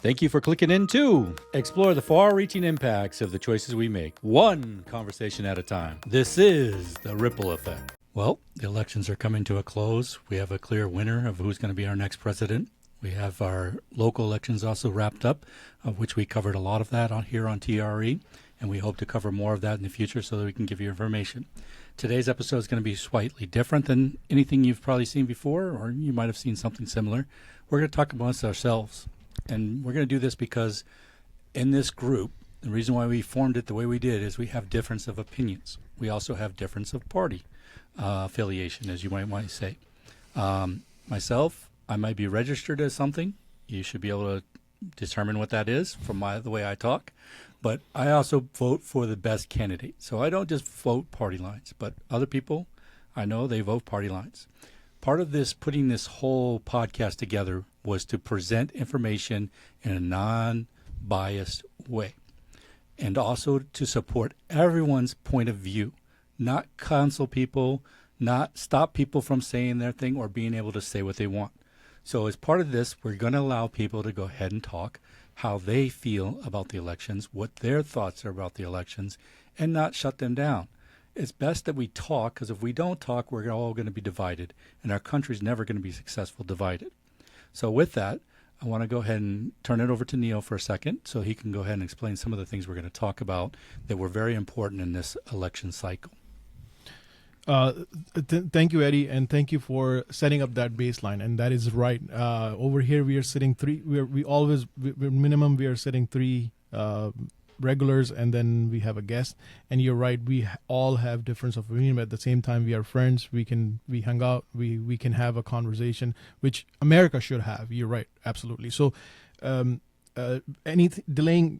Thank you for clicking in to explore the far-reaching impacts of the choices we make, one conversation at a time. This is the ripple effect. Well, the elections are coming to a close. We have a clear winner of who's going to be our next president. We have our local elections also wrapped up, of which we covered a lot of that on here on TRE, and we hope to cover more of that in the future so that we can give you information. Today's episode is going to be slightly different than anything you've probably seen before, or you might have seen something similar. We're going to talk amongst ourselves, and we're going to do this because in this group, the reason why we formed it the way we did is we have difference of opinions. We also have difference of party affiliation, as you might want to say. Myself, I might be registered as something. You should be able to determine what that is from the way I talk. But I also vote for the best candidate. So I don't just vote party lines, but other people, I know they vote party lines. Part of this, putting this whole podcast together, was to present information in a non-biased way. And also to support everyone's point of view, not cancel people, not stop people from saying their thing or being able to say what they want. So as part of this, we're going to allow people to go ahead and talk how they feel about the elections, what their thoughts are about the elections, and not shut them down. It's best that we talk, because if we don't talk, we're all going to be divided, and our country's never going to be successful divided. So with that, I want to go ahead and turn it over to Neil for a second so he can go ahead and explain some of the things we're going to talk about that were very important in this election cycle. Thank you, Eddie, and thank you for setting up that baseline. And that is right. Over here, we are sitting three. We are sitting three regulars, and then we have a guest. And you're right. We all have difference of opinion, but at the same time, we are friends. We hang out. We can have a conversation, which America should have. You're right, absolutely. So, any delay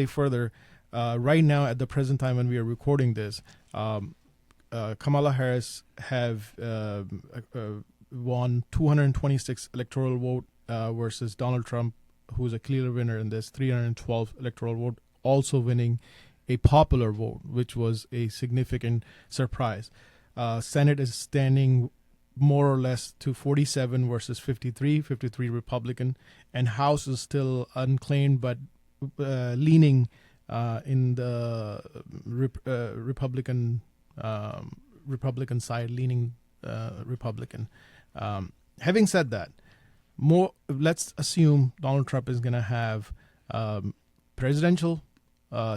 further. Right now, at the present time when we are recording this, Kamala Harris have won 226 electoral vote versus Donald Trump, who's a clear winner in this, 312 electoral vote, also winning a popular vote, which was a significant surprise. Senate is standing more or less to 47 versus 53 Republican, and House is still unclaimed but leaning in the Republican side, leaning Republican. Having said that, let's assume Donald Trump is going to have presidential,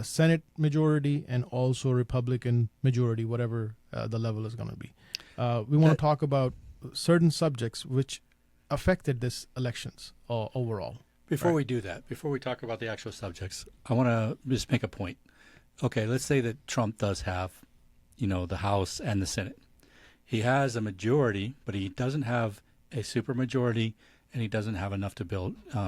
Senate majority, and also Republican majority, whatever the level is going to be. We want to talk about certain subjects which affected this elections overall. Before we do that, before we talk about the actual subjects, I want to just make a point. Okay, let's say that Trump does have, the House and the Senate. He has a majority, but he doesn't have a supermajority, and he doesn't have enough to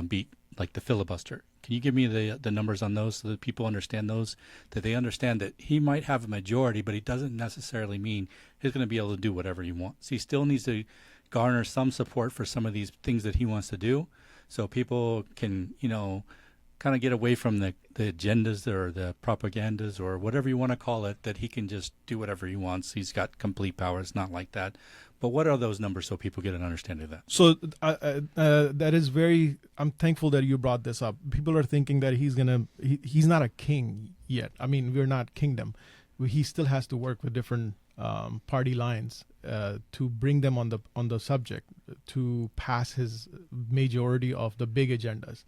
beat like the filibuster. Can you give me the numbers on those so that people understand those, that they understand that he might have a majority, but he doesn't necessarily mean he's going to be able to do whatever he wants. He still needs to garner some support for some of these things that he wants to do, so people can, kind of get away from the agendas or the propagandas or whatever you want to call it, that he can just do whatever he wants. He's got complete power. It's not like that. But what are those numbers so people get an understanding of that? So that is I'm thankful that you brought this up. People are thinking that he's not a king yet. I mean, we're not kingdom. He still has to work with different party lines to bring them on the subject, to pass his majority of the big agendas.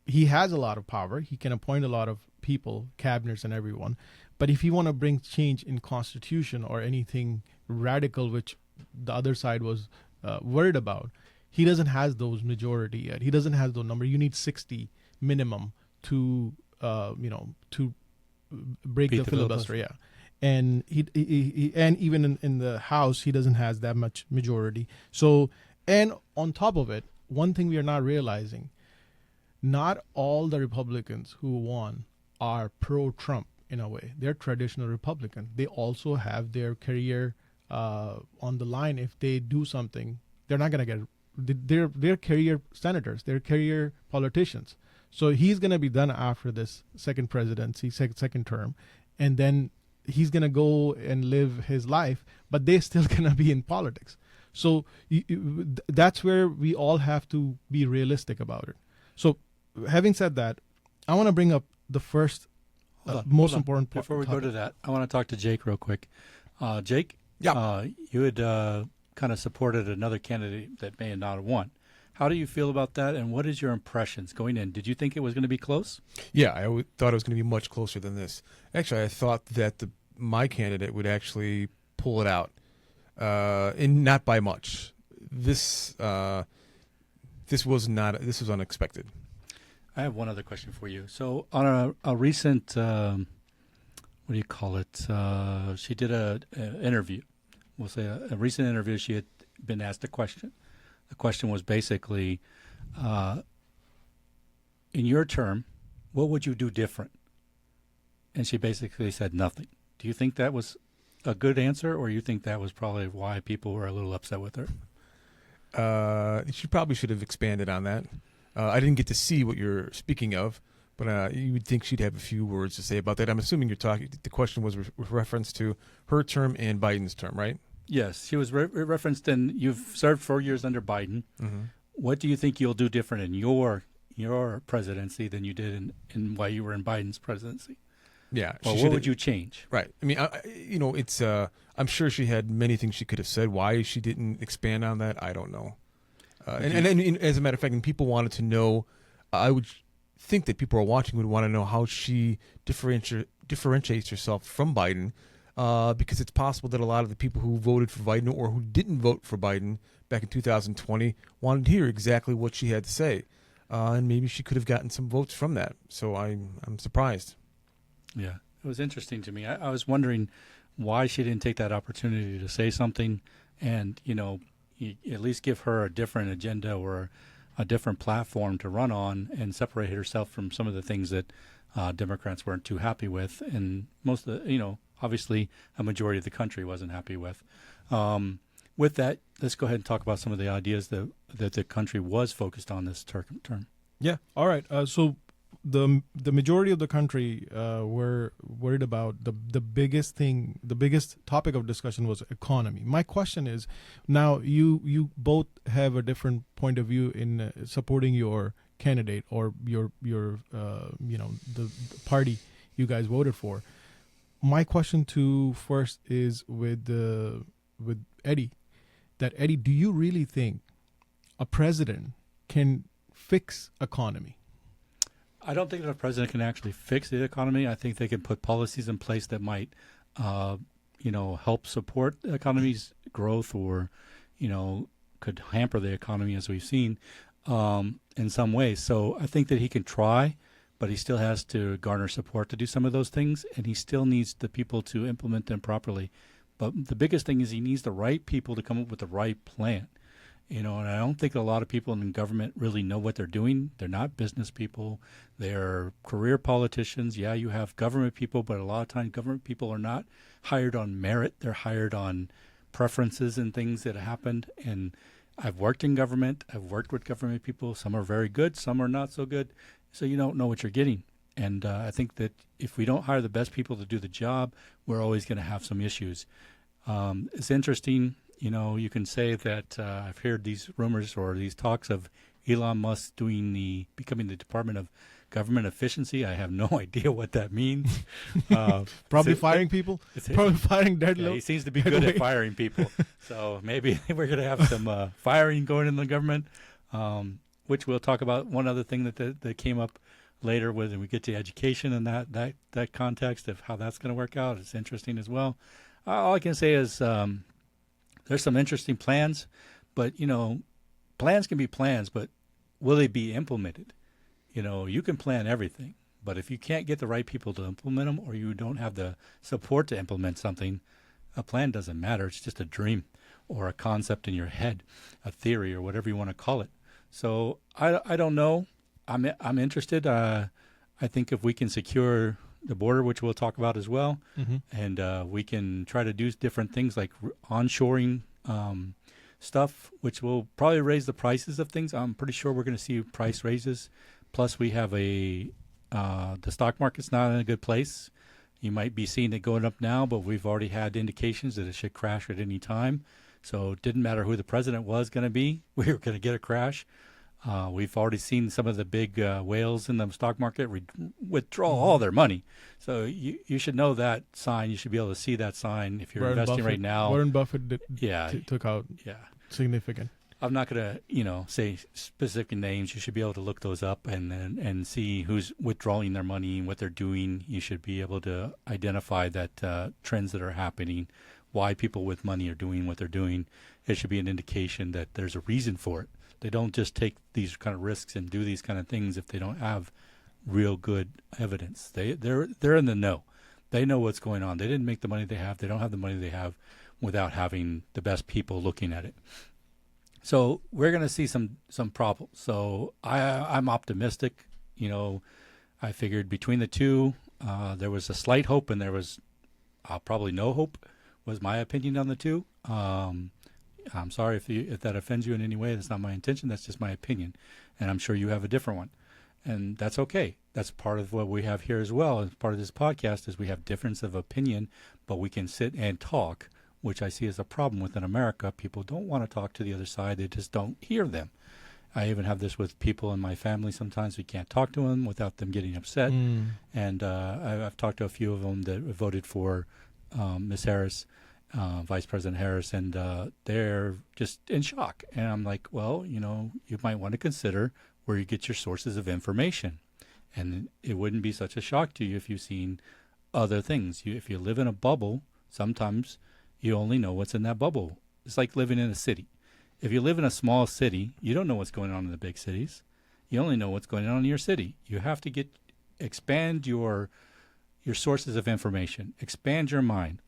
He has a lot of power. He can appoint a lot of people, cabinets and everyone. But if you want to bring change in constitution or anything radical, which the other side was worried about, he doesn't have those majority yet. He doesn't have those numbers. You need 60 minimum to break the filibuster. Yeah. And he and even in the House, he doesn't have that much majority. So, and on top of it, one thing we are not realizing, not all the Republicans who won are pro-Trump in a way. They're traditional Republican. They also have their career on the line. If they do something, they're not going to get, they're career senators, they're career politicians. So he's going to be done after this second presidency, second term, and then he's going to go and live his life, but they're still going to be in politics. So that's where we all have to be realistic about it. So having said that, I want to bring up the first most important part. Before we go to that, I want to talk to Jake real quick. Jake, you had kind of supported another candidate that may not have won. How do you feel about that, and what is your impressions going in? Did you think it was going to be close? Yeah, I thought it was going to be much closer than this. Actually, I thought that my candidate would actually pull it out, and not by much. This was unexpected. I have one other question for you. So on a recent, what do you call it? She did a interview. We'll say a recent interview. She had been asked a question. The question was basically, in your term, what would you do different? And she basically said nothing. Do you think that was a good answer, or you think that was probably why people were a little upset with her? She probably should have expanded on that. I didn't get to see what you're speaking of, but you would think she'd have a few words to say about that. I'm assuming the question was with reference to her term and Biden's term, right? Yes, she was referenced in, you've served 4 years under Biden. Mm-hmm. What do you think you'll do different in your presidency than you did in while you were in Biden's presidency? Yeah. Well, what would you change? Right. I mean, it's. I'm sure she had many things she could have said. Why she didn't expand on that, I don't know. And as a matter of fact, and people wanted to know, I would think that people are watching would want to know how she differentiates herself from Biden, because it's possible that a lot of the people who voted for Biden or who didn't vote for Biden back in 2020 wanted to hear exactly what she had to say, and maybe she could have gotten some votes from that. So I'm surprised. Yeah, it was interesting to me. I was wondering why she didn't take that opportunity to say something, and at least give her a different agenda or a different platform to run on and separate herself from some of the things that Democrats weren't too happy with, and most of the, obviously a majority of the country wasn't happy with. With that, let's go ahead and talk about some of the ideas that the country was focused on this term. Yeah. All right. So the majority of the country were worried about the biggest topic of discussion was economy. My question is, now you both have a different point of view in supporting your candidate or your the party you guys voted for. My question to first is with Eddie, that Eddie, do you really think a president can fix economy? I don't think that a president can actually fix the economy. I think they can put policies in place that might, help support the economy's growth, or, could hamper the economy, as we've seen, in some ways. So I think that he can try, but he still has to garner support to do some of those things, and he still needs the people to implement them properly. But the biggest thing is he needs the right people to come up with the right plan. And I don't think a lot of people in government really know what they're doing. They're not business people. They're career politicians. Yeah, you have government people, but a lot of times government people are not hired on merit. They're hired on preferences and things that happened. And I've worked in government. I've worked with government people. Some are very good. Some are not so good. So you don't know what you're getting. And I think that if we don't hire the best people to do the job, we're always going to have some issues. It's interesting. You can say that I've heard these rumors or these talks of Elon Musk becoming the Department of Government Efficiency. I have no idea what that means. Probably firing people. Probably firing dead low. He seems to be good at firing people. So maybe we're going to have some firing going in the government, which we'll talk about. One other thing that came up later when we get to education and that context of how that's going to work out. It's interesting as well. All I can say is there's some interesting plans, but, plans can be plans, but will they be implemented? You can plan everything, but if you can't get the right people to implement them, or you don't have the support to implement something, a plan doesn't matter. It's just a dream or a concept in your head, a theory or whatever you want to call it. So I don't know. I'm interested. I think if we can secure the border, which we'll talk about as well, mm-hmm. and we can try to do different things like onshoring stuff, which will probably raise the prices of things. I'm pretty sure we're going to see price raises. Plus, we have the stock market's not in a good place. You might be seeing it going up now, but we've already had indications that it should crash at any time. So it didn't matter who the president was going to be. We were going to get a crash. We've already seen some of the big whales in the stock market withdraw all their money. So you should know that sign. You should be able to see that sign if you're investing right now. Warren Buffett took out significant. I'm not going to, say specific names. You should be able to look those up and see who's withdrawing their money and what they're doing. You should be able to identify that trends that are happening, why people with money are doing what they're doing. It should be an indication that there's a reason for it. They don't just take these kind of risks and do these kind of things if they don't have real good evidence. They're in the know. They know what's going on. They didn't make the money they have. They don't have the money they have without having the best people looking at it. So we're going to see some problems. So I'm optimistic. I figured between the two, there was a slight hope and there was probably no hope, was my opinion on the two. I'm sorry if that offends you in any way. That's not my intention. That's just my opinion. And I'm sure you have a different one. And that's okay. That's part of what we have here as well. As part of this podcast is we have difference of opinion, but we can sit and talk, which I see as a problem within America. People don't want to talk to the other side. They just don't hear them. I even have this with people in my family. Sometimes we can't talk to them without them getting upset. And I've talked to a few of them that voted for Ms. Harris, Vice President Harris, and they're just in shock. And I'm like, well, you might want to consider where you get your sources of information. And it wouldn't be such a shock to you if you've seen other things. If you live in a bubble, sometimes you only know what's in that bubble. It's like living in a city. If you live in a small city, you don't know what's going on in the big cities. You only know what's going on in your city. You have to expand your sources of information, expand your mind.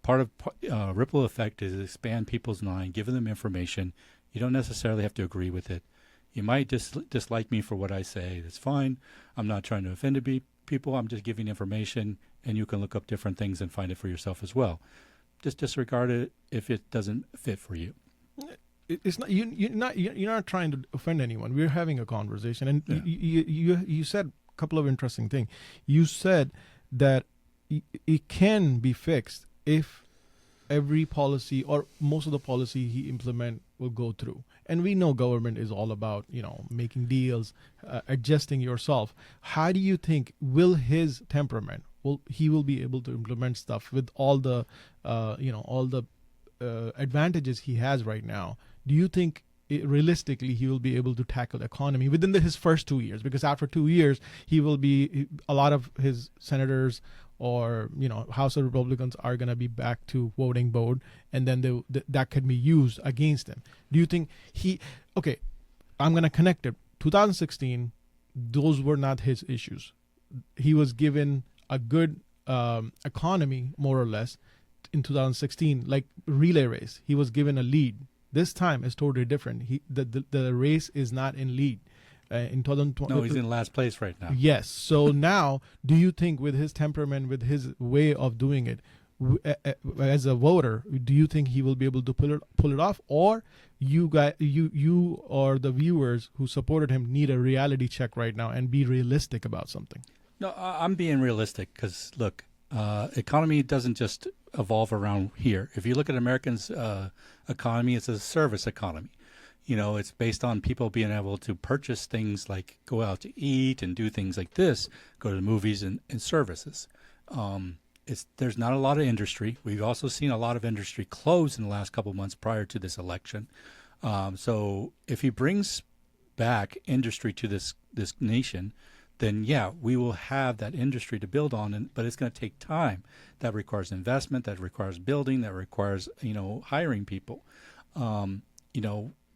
Part of ripple effect is expand people's mind, giving them information. You don't necessarily have to agree with it. You might dislike me for what I say. That's fine. I'm not trying to offend people. I'm just giving information, and you can look up different things and find it for yourself as well. Just disregard it if it doesn't fit for you. It's not you're not trying to offend anyone. We're having a conversation, and you said a couple of interesting things. You said that it can be fixed if every policy or most of the policy he implement will go through. And we know government is all about, making deals, adjusting yourself. How do you think will his temperament, he will be able to implement stuff with all the, advantages he has right now? Do you think realistically he will be able to tackle the economy within his first 2 years? Because after 2 years, a lot of his senators or House of Republicans are going to be back to voting board, and then that could be used against him. Do you think I'm going to connect it. 2016, those were not his issues. He was given a good economy, more or less, in 2016, like relay race. He was given a lead. This time is totally different. The race is not in lead. In 2020, no, he's in last place right now. Yes. So now, do you think with his temperament, with his way of doing it, as a voter, do you think he will be able to pull it off, or you or the viewers who supported him need a reality check right now and be realistic about something? No, I'm being realistic because look, economy doesn't just evolve around here. If you look at Americans' economy, it's a service economy. It's based on people being able to purchase things like go out to eat and do things like this, go to the movies and services. There's not a lot of industry. We've also seen a lot of industry close in the last couple of months prior to this election. So if he brings back industry to this nation, then we will have that industry to build on, but it's going to take time. That requires investment, that requires building, that requires, hiring people.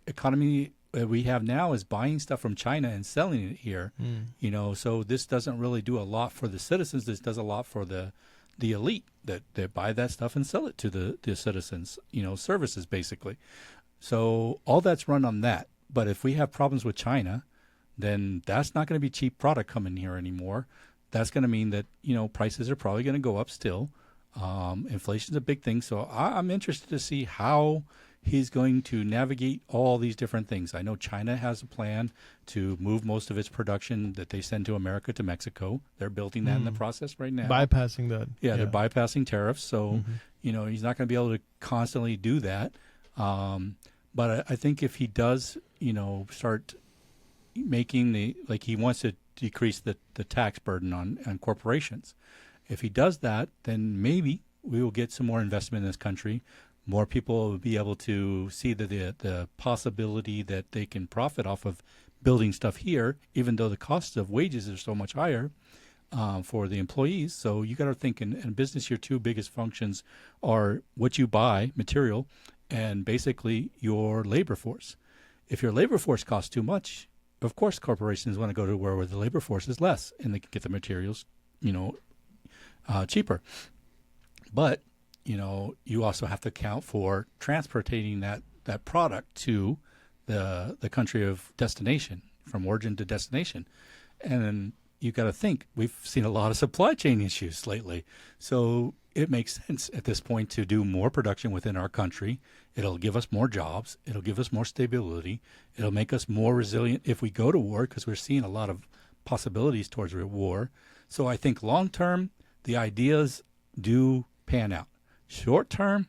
Economy we have now is buying stuff from China and selling it here. So this doesn't really do a lot for the citizens. This does a lot for the elite that buy that stuff and sell it to the citizens, services basically. So all that's run on that. But if we have problems with China, then that's not going to be cheap product coming here anymore. That's going to mean that, prices are probably going to go up still. Inflation's a big thing. So I'm interested to see how he's going to navigate all these different things. I know China has a plan to move most of its production that they send to America to Mexico. They're building that in the process right now. Bypassing that. Yeah, they're bypassing tariffs. So, he's not going to be able to constantly do that. But I think if he does, start making he wants to decrease the tax burden on corporations. If he does that, then maybe we will get some more investment in this country. More people will be able to see the possibility that they can profit off of building stuff here, even though the cost of wages are so much higher for the employees. So you got to think in business, your two biggest functions are what you buy, material, and basically your labor force. If your labor force costs too much, of course corporations want to go to where the labor force is less and they can get the materials, cheaper. But, you also have to account for transporting that product to the country of destination, from origin to destination. And you got to think, we've seen a lot of supply chain issues lately. So it makes sense at this point to do more production within our country. It'll give us more jobs. It'll give us more stability. It'll make us more resilient if we go to war, because we're seeing a lot of possibilities towards war. So I think long term, the ideas do pan out. Short term,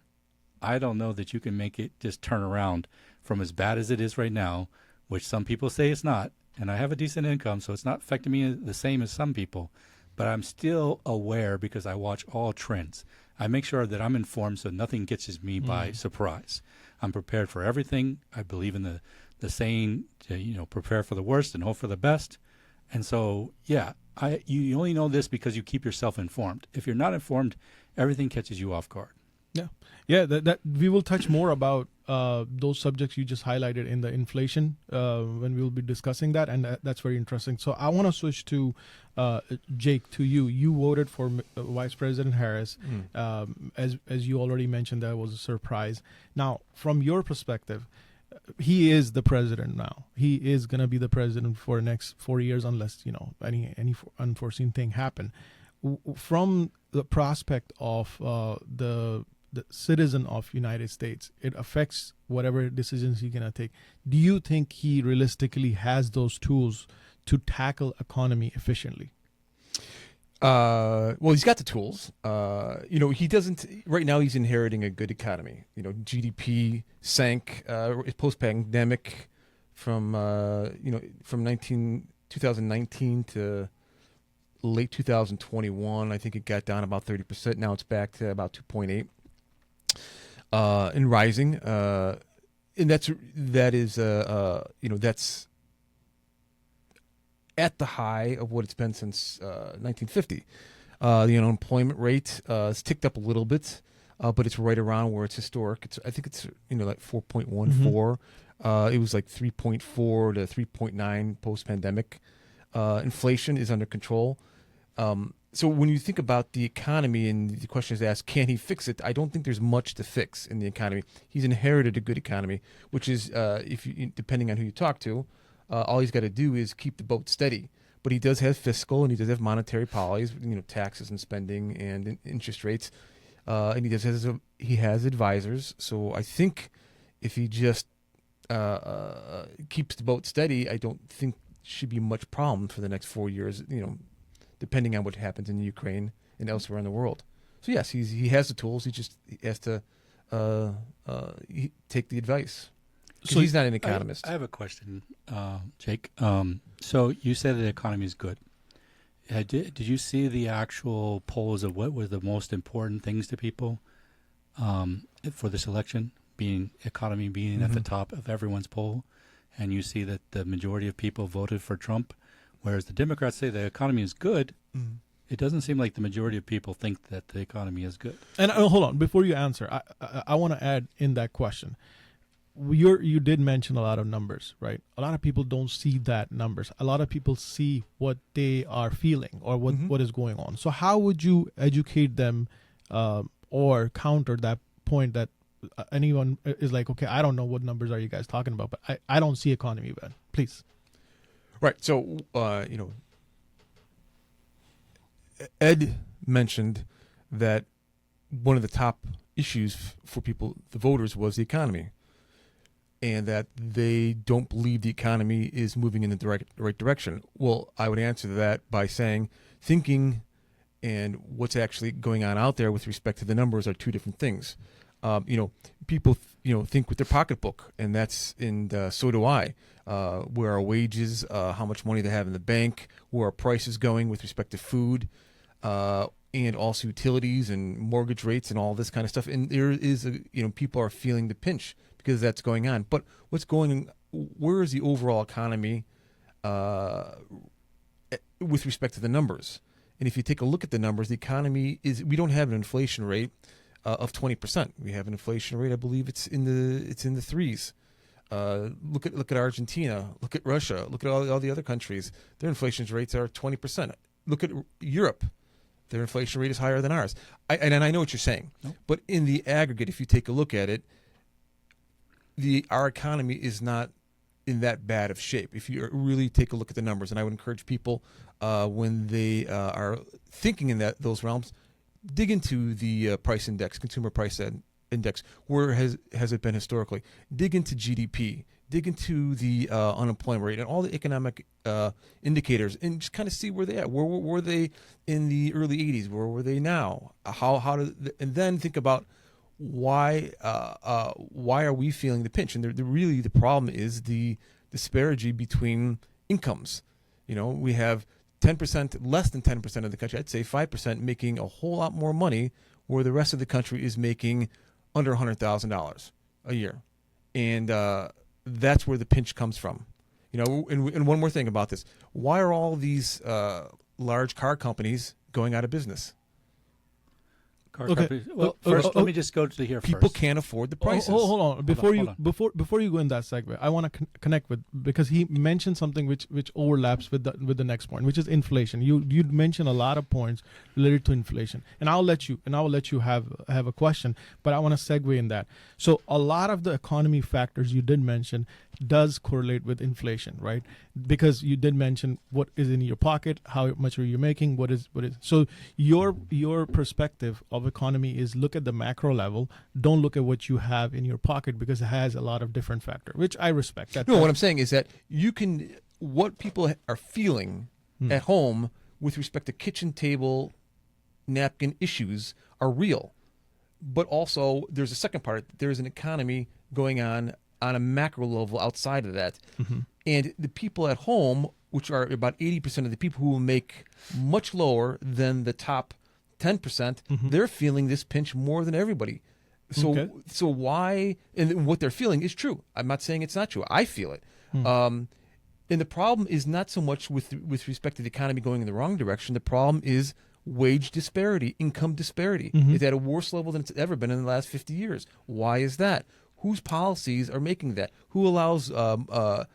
I don't know that you can make it just turn around from as bad as it is right now, which some people say it's not. And I have a decent income, so it's not affecting me the same as some people. But I'm still aware because I watch all trends. I make sure that I'm informed so nothing catches me by surprise. I'm prepared for everything. I believe in the saying, prepare for the worst and hope for the best. And so, you only know this because you keep yourself informed. If you're not informed, everything catches you off guard. Yeah. That we will touch more about those subjects you just highlighted in the inflation when we will be discussing that, and that's very interesting. So I want to switch to Jake, to you. You voted for Vice President Harris. As you already mentioned, that was a surprise. Now, from your perspective, he is the president now. He is going to be the president for the next 4 years, unless any unforeseen thing happen. From the prospect of the citizen of United States, it affects whatever decisions he's going to take. Do you think he realistically has those tools to tackle economy efficiently? Well, he's got the tools. He doesn't. Right now, he's inheriting a good economy. GDP sank post-pandemic from 2019 to late 2021. I think it got down about 30%. Now it's back to about 2.8 and rising. And that's at the high of what it's been since 1950. The unemployment rate has ticked up a little bit, but it's right around where it's historic. I think it's like 4.14. It was like 3.4 to 3.9 post-pandemic. Inflation is under control. So when you think about the economy and the question is asked, can he fix it? I don't think there's much to fix in the economy. He's inherited a good economy, which is, depending on who you talk to, all he's got to do is keep the boat steady. But he does have fiscal and he does have monetary policies, taxes and spending and interest rates, and he has advisors. So I think if he just keeps the boat steady, I don't think should be much problem for the next 4 years. Depending on what happens in Ukraine and elsewhere in the world. So yes, he has the tools. He has to take the advice. So he's not an economist. I have a question, Jake. So you said the economy is good. Did you see the actual polls of what were the most important things to people for this election? Economy being at the top of everyone's poll, and you see that the majority of people voted for Trump, whereas the Democrats say the economy is good. It doesn't seem like the majority of people think that the economy is good. And hold on, before you answer, I want to add in that question. You did mention a lot of numbers, right? A lot of people don't see that numbers. A lot of people see what they are feeling or what is going on. So how would you educate them or counter that point that anyone is like, okay, I don't know what numbers are you guys talking about, but I don't see economy bad. Please. Right. So, Ed mentioned that one of the top issues for people, the voters, was the economy, and that they don't believe the economy is moving in the right direction. Well, I would answer that by saying thinking and what's actually going on out there with respect to the numbers are two different things. People think with their pocketbook, and so do I. Where our wages, how much money they have in the bank, where our price is going with respect to food, and also utilities and mortgage rates and all this kind of stuff. And there is people are feeling the pinch because that's going on. But where is the overall economy with respect to the numbers? And if you take a look at the numbers, the economy we don't have an inflation rate of 20%. We have an inflation rate, I believe it's in the threes. Look at Argentina, look at Russia, look at all the other countries. Their inflation rates are 20%. Look at Europe. Their inflation rate is higher than ours. And I know what you're saying. Nope. But in the aggregate, if you take a look at it, our economy is not in that bad of shape. If you really take a look at the numbers, and I would encourage people when they are thinking in those realms, dig into the price index, consumer price index. Where has it been historically? Dig into GDP. Dig into the unemployment rate and all the economic indicators, and just kind of see where they are. Where were they in the early 80s? Where were they now? And then think about why are we feeling the pinch? And really the problem is the disparity between incomes. We have 10%, less than 10% of the country, I'd say 5%, making a whole lot more money, where the rest of the country is making under $100,000 a year. And that's where the pinch comes from. And one more thing about this. Why are all these large car companies going out of business? Well, first, let me just go to here first. People can't afford the prices. Hold on. Before you go in that segue, I want to connect with, because he mentioned something which overlaps with the next point, which is inflation. You'd mentioned a lot of points related to inflation, and I'll let you have a question, but I want to segue in that. So a lot of the economy factors you did mention does correlate with inflation, right? Because you did mention what is in your pocket, how much are you making, what is. So your perspective of economy is look at the macro level. Don't look at what you have in your pocket, because it has a lot of different factors, which I respect. What I'm saying is that what people are feeling at home with respect to kitchen table napkin issues are real. But also there's a second part. There's an economy going on a macro level outside of that. Mm-hmm. And the people at home, which are about 80% of the people who will make much lower than the top 10%, mm-hmm. they're feeling this pinch more than everybody. So why? And what they're feeling is true. I'm not saying it's not true. I feel it. Mm. And the problem is not so much with respect to the economy going in the wrong direction. The problem is wage disparity, income disparity. Mm-hmm. It's at a worse level than it's ever been in the last 50 years. Why is that? Whose policies are making that? Who allows? You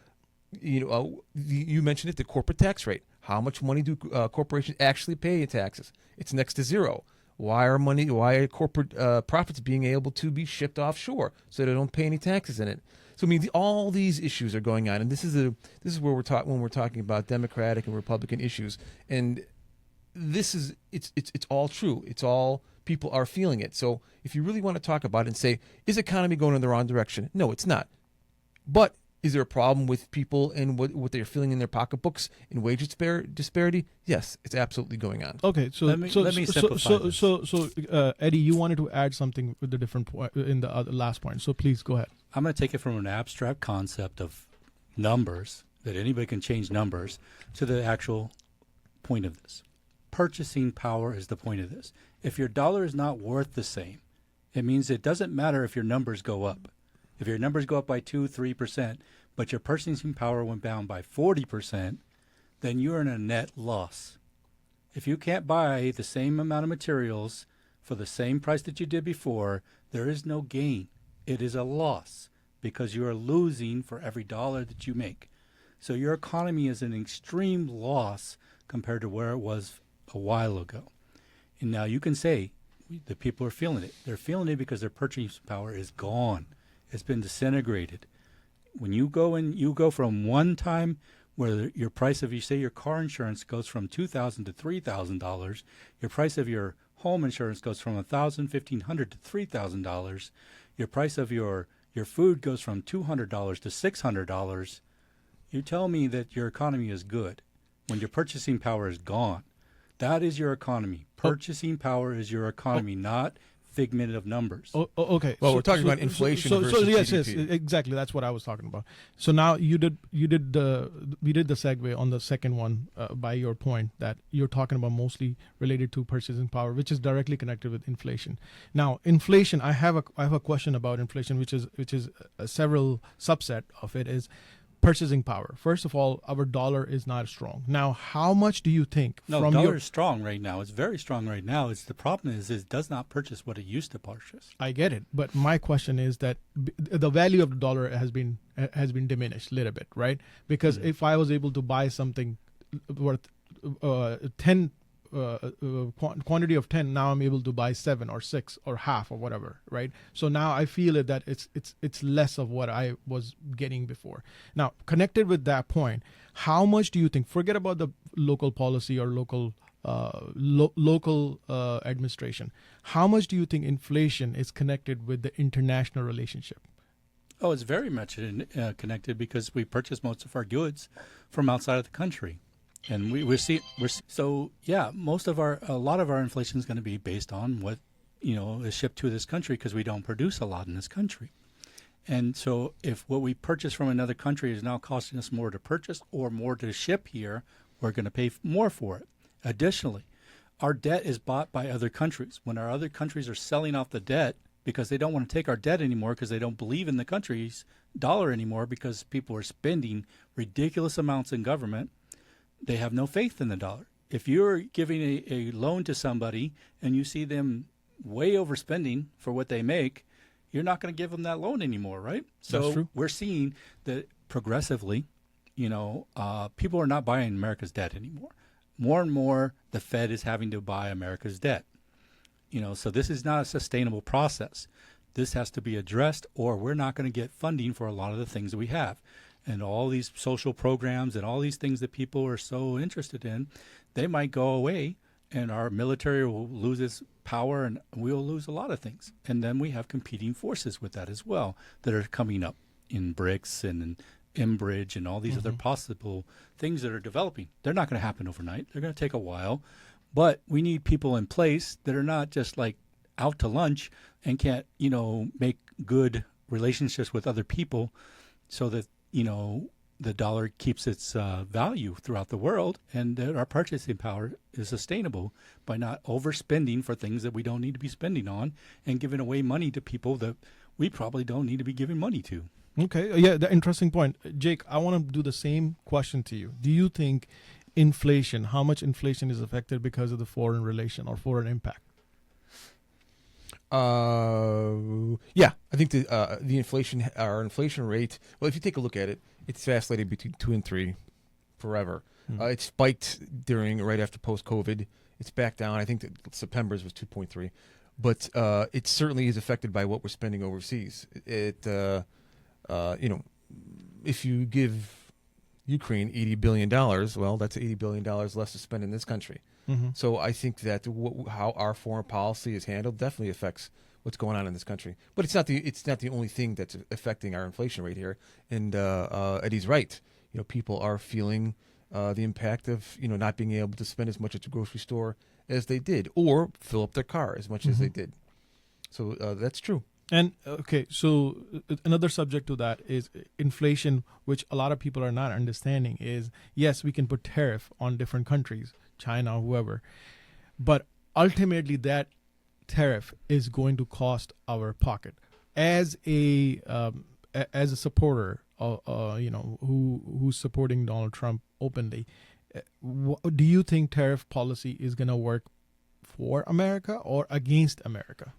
mentioned it, the corporate tax rate. How much money do corporations actually pay in taxes? It's next to zero. Why are corporate profits being able to be shipped offshore so they don't pay any taxes in it? So all these issues are going on, and this is where when we're talking about Democratic and Republican issues, and it's all true. It's all, people are feeling it. So if you really want to talk about it and say, is the economy going in the wrong direction? No, it's not. But is there a problem with people and what they're feeling in their pocketbooks in wage disparity? Yes, it's absolutely going on. Okay, so let me simplify this. So Eddie, you wanted to add something with the different point in the last point. So please go ahead. I'm going to take it from an abstract concept of numbers, that anybody can change numbers, to the actual point of this. Purchasing power is the point of this. If your dollar is not worth the same, it means it doesn't matter if your numbers go up. If your numbers go up by 2-3%, but your purchasing power went down by 40%, then you're in a net loss. If you can't buy the same amount of materials for the same price that you did before, there is no gain. It is a loss, because you are losing for every dollar that you make. So your economy is an extreme loss compared to where it was a while ago. And now you can say the people are feeling it. They're feeling it because their purchasing power is gone. It's been disintegrated. When you go from one time where your price of, you say your car insurance goes from $2,000 to $3,000, your price of your home insurance goes from $1,000, $1,500 to $3,000, your price of your food goes from $200 to $600, you tell me that your economy is good when your purchasing power is gone. That is your economy. Purchasing power is your economy, not figment of numbers. Okay. Well, we're talking about inflation versus yes, GDP. exactly. That's what I was talking about. So now we did the segue on the second one by your point that you're talking about mostly related to purchasing power, which is directly connected with inflation. Now, inflation. I have a question about inflation, which is a several subset of it is purchasing power. First of all, our dollar is not strong. Now, how much do you think No, dollar is strong right now. It's very strong right now. The problem is it does not purchase what it used to purchase. I get it, but my question is that the value of the dollar has been diminished a little bit, right? Because if I was able to buy something worth 10 quantity of 10, now I'm able to buy 7 or 6 or half or whatever, right? So now I feel it that it's less of what I was getting before. Now, connected with that point, how much do you think, forget about the local policy or local administration, how much do you think inflation is connected with the international relationship? Oh, it's very much connected because we purchase most of our goods from outside of the country. And a lot of our inflation is going to be based on what, is shipped to this country because we don't produce a lot in this country. And so if what we purchase from another country is now costing us more to purchase or more to ship here, we're going to pay more for it. Additionally, our debt is bought by other countries. When our other countries are selling off the debt because they don't want to take our debt anymore because they don't believe in the country's dollar anymore because people are spending ridiculous amounts in government, they have no faith in the dollar. If you're giving a loan to somebody and you see them way overspending for what they make, you're not going to give them that loan anymore, right? So we're seeing that progressively, people are not buying America's debt anymore. More and more, the Fed is having to buy America's debt. So this is not a sustainable process. This has to be addressed, or we're not going to get funding for a lot of the things that we have. And all these social programs and all these things that people are so interested in, they might go away and our military will lose its power and we'll lose a lot of things. And then we have competing forces with that as well that are coming up in BRICS and in Bridge and all these other possible things that are developing. They're not going to happen overnight. They're going to take a while. But we need people in place that are not just like out to lunch and can't, make good relationships with other people so that the dollar keeps its value throughout the world, and that our purchasing power is sustainable by not overspending for things that we don't need to be spending on and giving away money to people that we probably don't need to be giving money to. Okay. Yeah, the interesting point. Jake, I want to do the same question to you. Do you think how much inflation is affected because of the foreign relation or foreign impact? Yeah, I think the inflation rate. Well, if you take a look at it, it's vacillated between 2 and 3 forever. It spiked right after post-COVID. It's back down. I think that September's was 2.3, but it certainly is affected by what we're spending overseas. If you give Ukraine $80 billion, well, that's $80 billion less to spend in this country. So I think that how our foreign policy is handled definitely affects what's going on in this country. But it's not the only thing that's affecting our inflation rate here. And Eddie's right. People are feeling the impact of not being able to spend as much at the grocery store as they did, or fill up their car as much as they did. So that's true. And okay, so another subject to that is inflation, which a lot of people are not understanding. Is yes, we can put tariff on different countries, China, whoever, but ultimately that tariff is going to cost our pocket. As a supporter, who's supporting Donald Trump openly, do you think tariff policy is going to work for America or against America?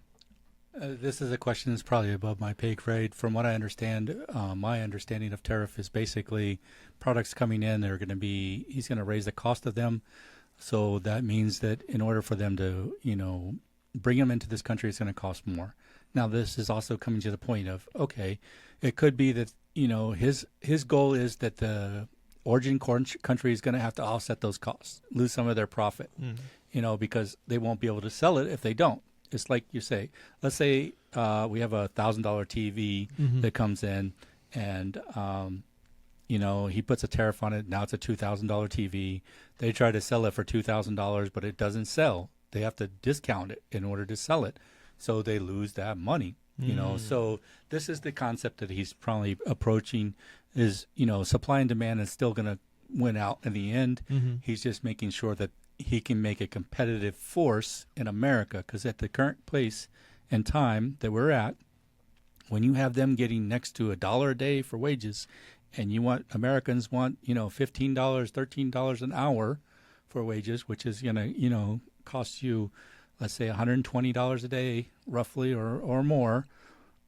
This is a question that's probably above my pay grade. From what I understand, my understanding of tariff is basically products coming in. He's going to raise the cost of them. So that means that in order for them to, bring them into this country, it's going to cost more. Now, this is also coming to the point of, okay, it could be that, his goal is that the origin country is going to have to offset those costs, lose some of their profit, because they won't be able to sell it if they don't. It's like you say, let's say we have a $1,000 TV that comes in and, he puts a tariff on it. Now it's a $2,000 TV. They try to sell it for $2,000, but it doesn't sell. They have to discount it in order to sell it. so they lose that money. You know, so this is the concept that he's probably approaching is, you know, supply and demand is still going to win out in the end. He's just making sure that he can make a competitive force in America, because at the current place and time that we're at, when you have them getting next to $1 a day for wages, and Americans want, you know, $15, $13 an hour for wages, which is going to, you know, cost you, let's say $120 a day, roughly, or more.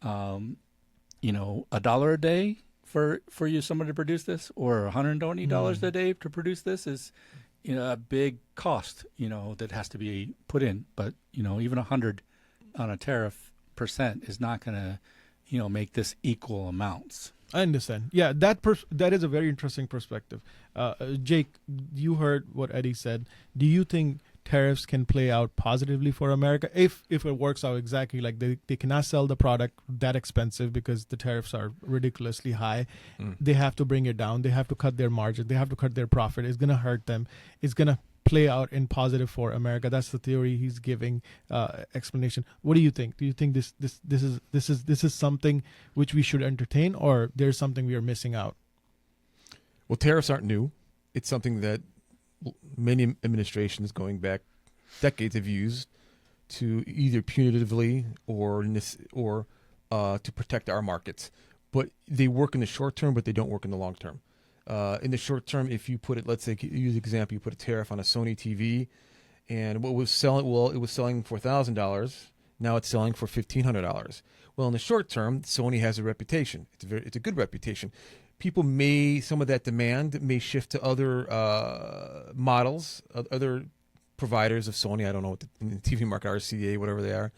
You know, $1 a day for someone to produce this, or $120 a day to produce this is, you know, a big cost, you know, that has to be put in. But, you know, even 100 on a tariff % is not going to, you know, make this equal amounts. I understand. Yeah, that is a very interesting perspective. Jake, you heard what Eddie said. Do you think tariffs can play out positively for America if it works out exactly like they cannot sell the product that expensive because the tariffs are ridiculously high? They have to bring it down. They have to cut their margin. They have to cut their profit. It's going to hurt them. It's going to play out in positive for America. That's the theory he's giving explanation. What do you think? Do you think this is something which we should entertain, or there's something we are missing out? Well, tariffs aren't new. It's something that many administrations going back decades have used to either punitively or to protect our markets. But they work in the short term, but they don't work in the long term. In the short term, if you put it, let's say, use an example, you put a tariff on a Sony TV, and it was selling for $1,000. Now it's selling for $1,500. Well, in the short term, Sony has a reputation. It's a good reputation. Some of that demand may shift to other models, other providers of Sony. I don't know what in the TV market, RCA, whatever they are.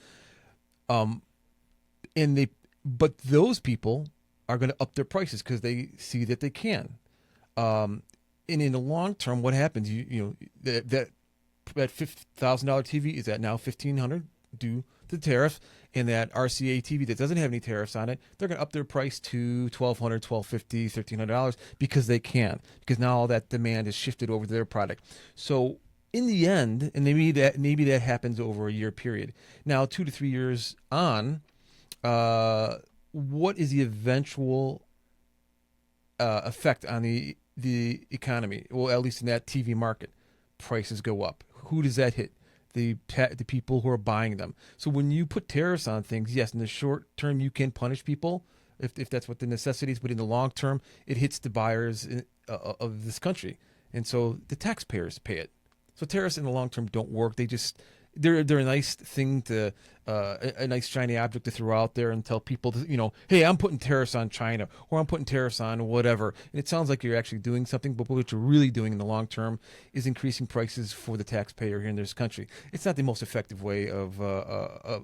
But those people are going to up their prices because they see that they can. And in the long term, what happens? You know that $5,000 TV is at now $1,500 due to the tariff, and that RCA TV that doesn't have any tariffs on it, they're going to up their price to $1,200, $1,250, $1,300 because they can. Because now all that demand is shifted over to their product. So in the end, and maybe that happens over a year period. Now 2 to 3 years on, what is the eventual effect on the economy? Well, at least in that TV market, prices go up. Who does that hit? The people who are buying them. So when you put tariffs on things, yes, in the short term you can punish people if that's what the necessity is, but in the long term it hits the buyers of this country, and so the taxpayers pay it. So tariffs in the long term don't work. They're a nice thing to a nice shiny object to throw out there and tell people, hey, I'm putting tariffs on China, or I'm putting tariffs on whatever. And it sounds like you're actually doing something, but what you're really doing in the long term is increasing prices for the taxpayer here in this country. It's not the most effective way of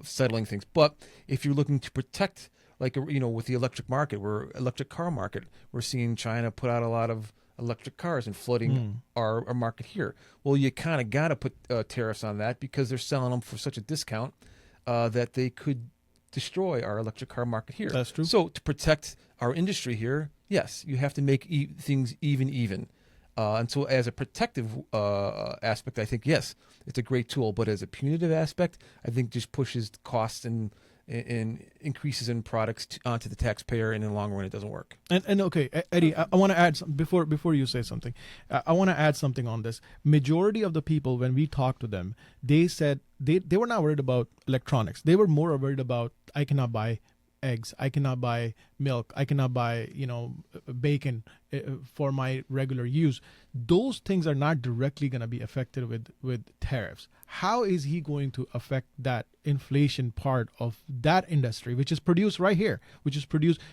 settling things. But if you're looking to protect, like with the electric car market, we're seeing China put out a lot of electric cars and flooding our market here. Well, you kind of got to put tariffs on that because they're selling them for such a discount that they could destroy our electric car market here. That's true. So to protect our industry here, yes, you have to make things even. And so as a protective aspect, I think, yes, it's a great tool. But as a punitive aspect, I think just pushes the cost and increases in products onto the taxpayer, and in the long run, it doesn't work. And okay, Eddie, I want to add before you say something. I want to add something on this. Majority of the people, when we talked to them, they said they were not worried about electronics. They were more worried about, I cannot buy eggs, I cannot buy milk, I cannot buy bacon for my regular use. Those things are not directly going to be affected with tariffs. How is he going to affect that inflation part of that industry, which is produced right here,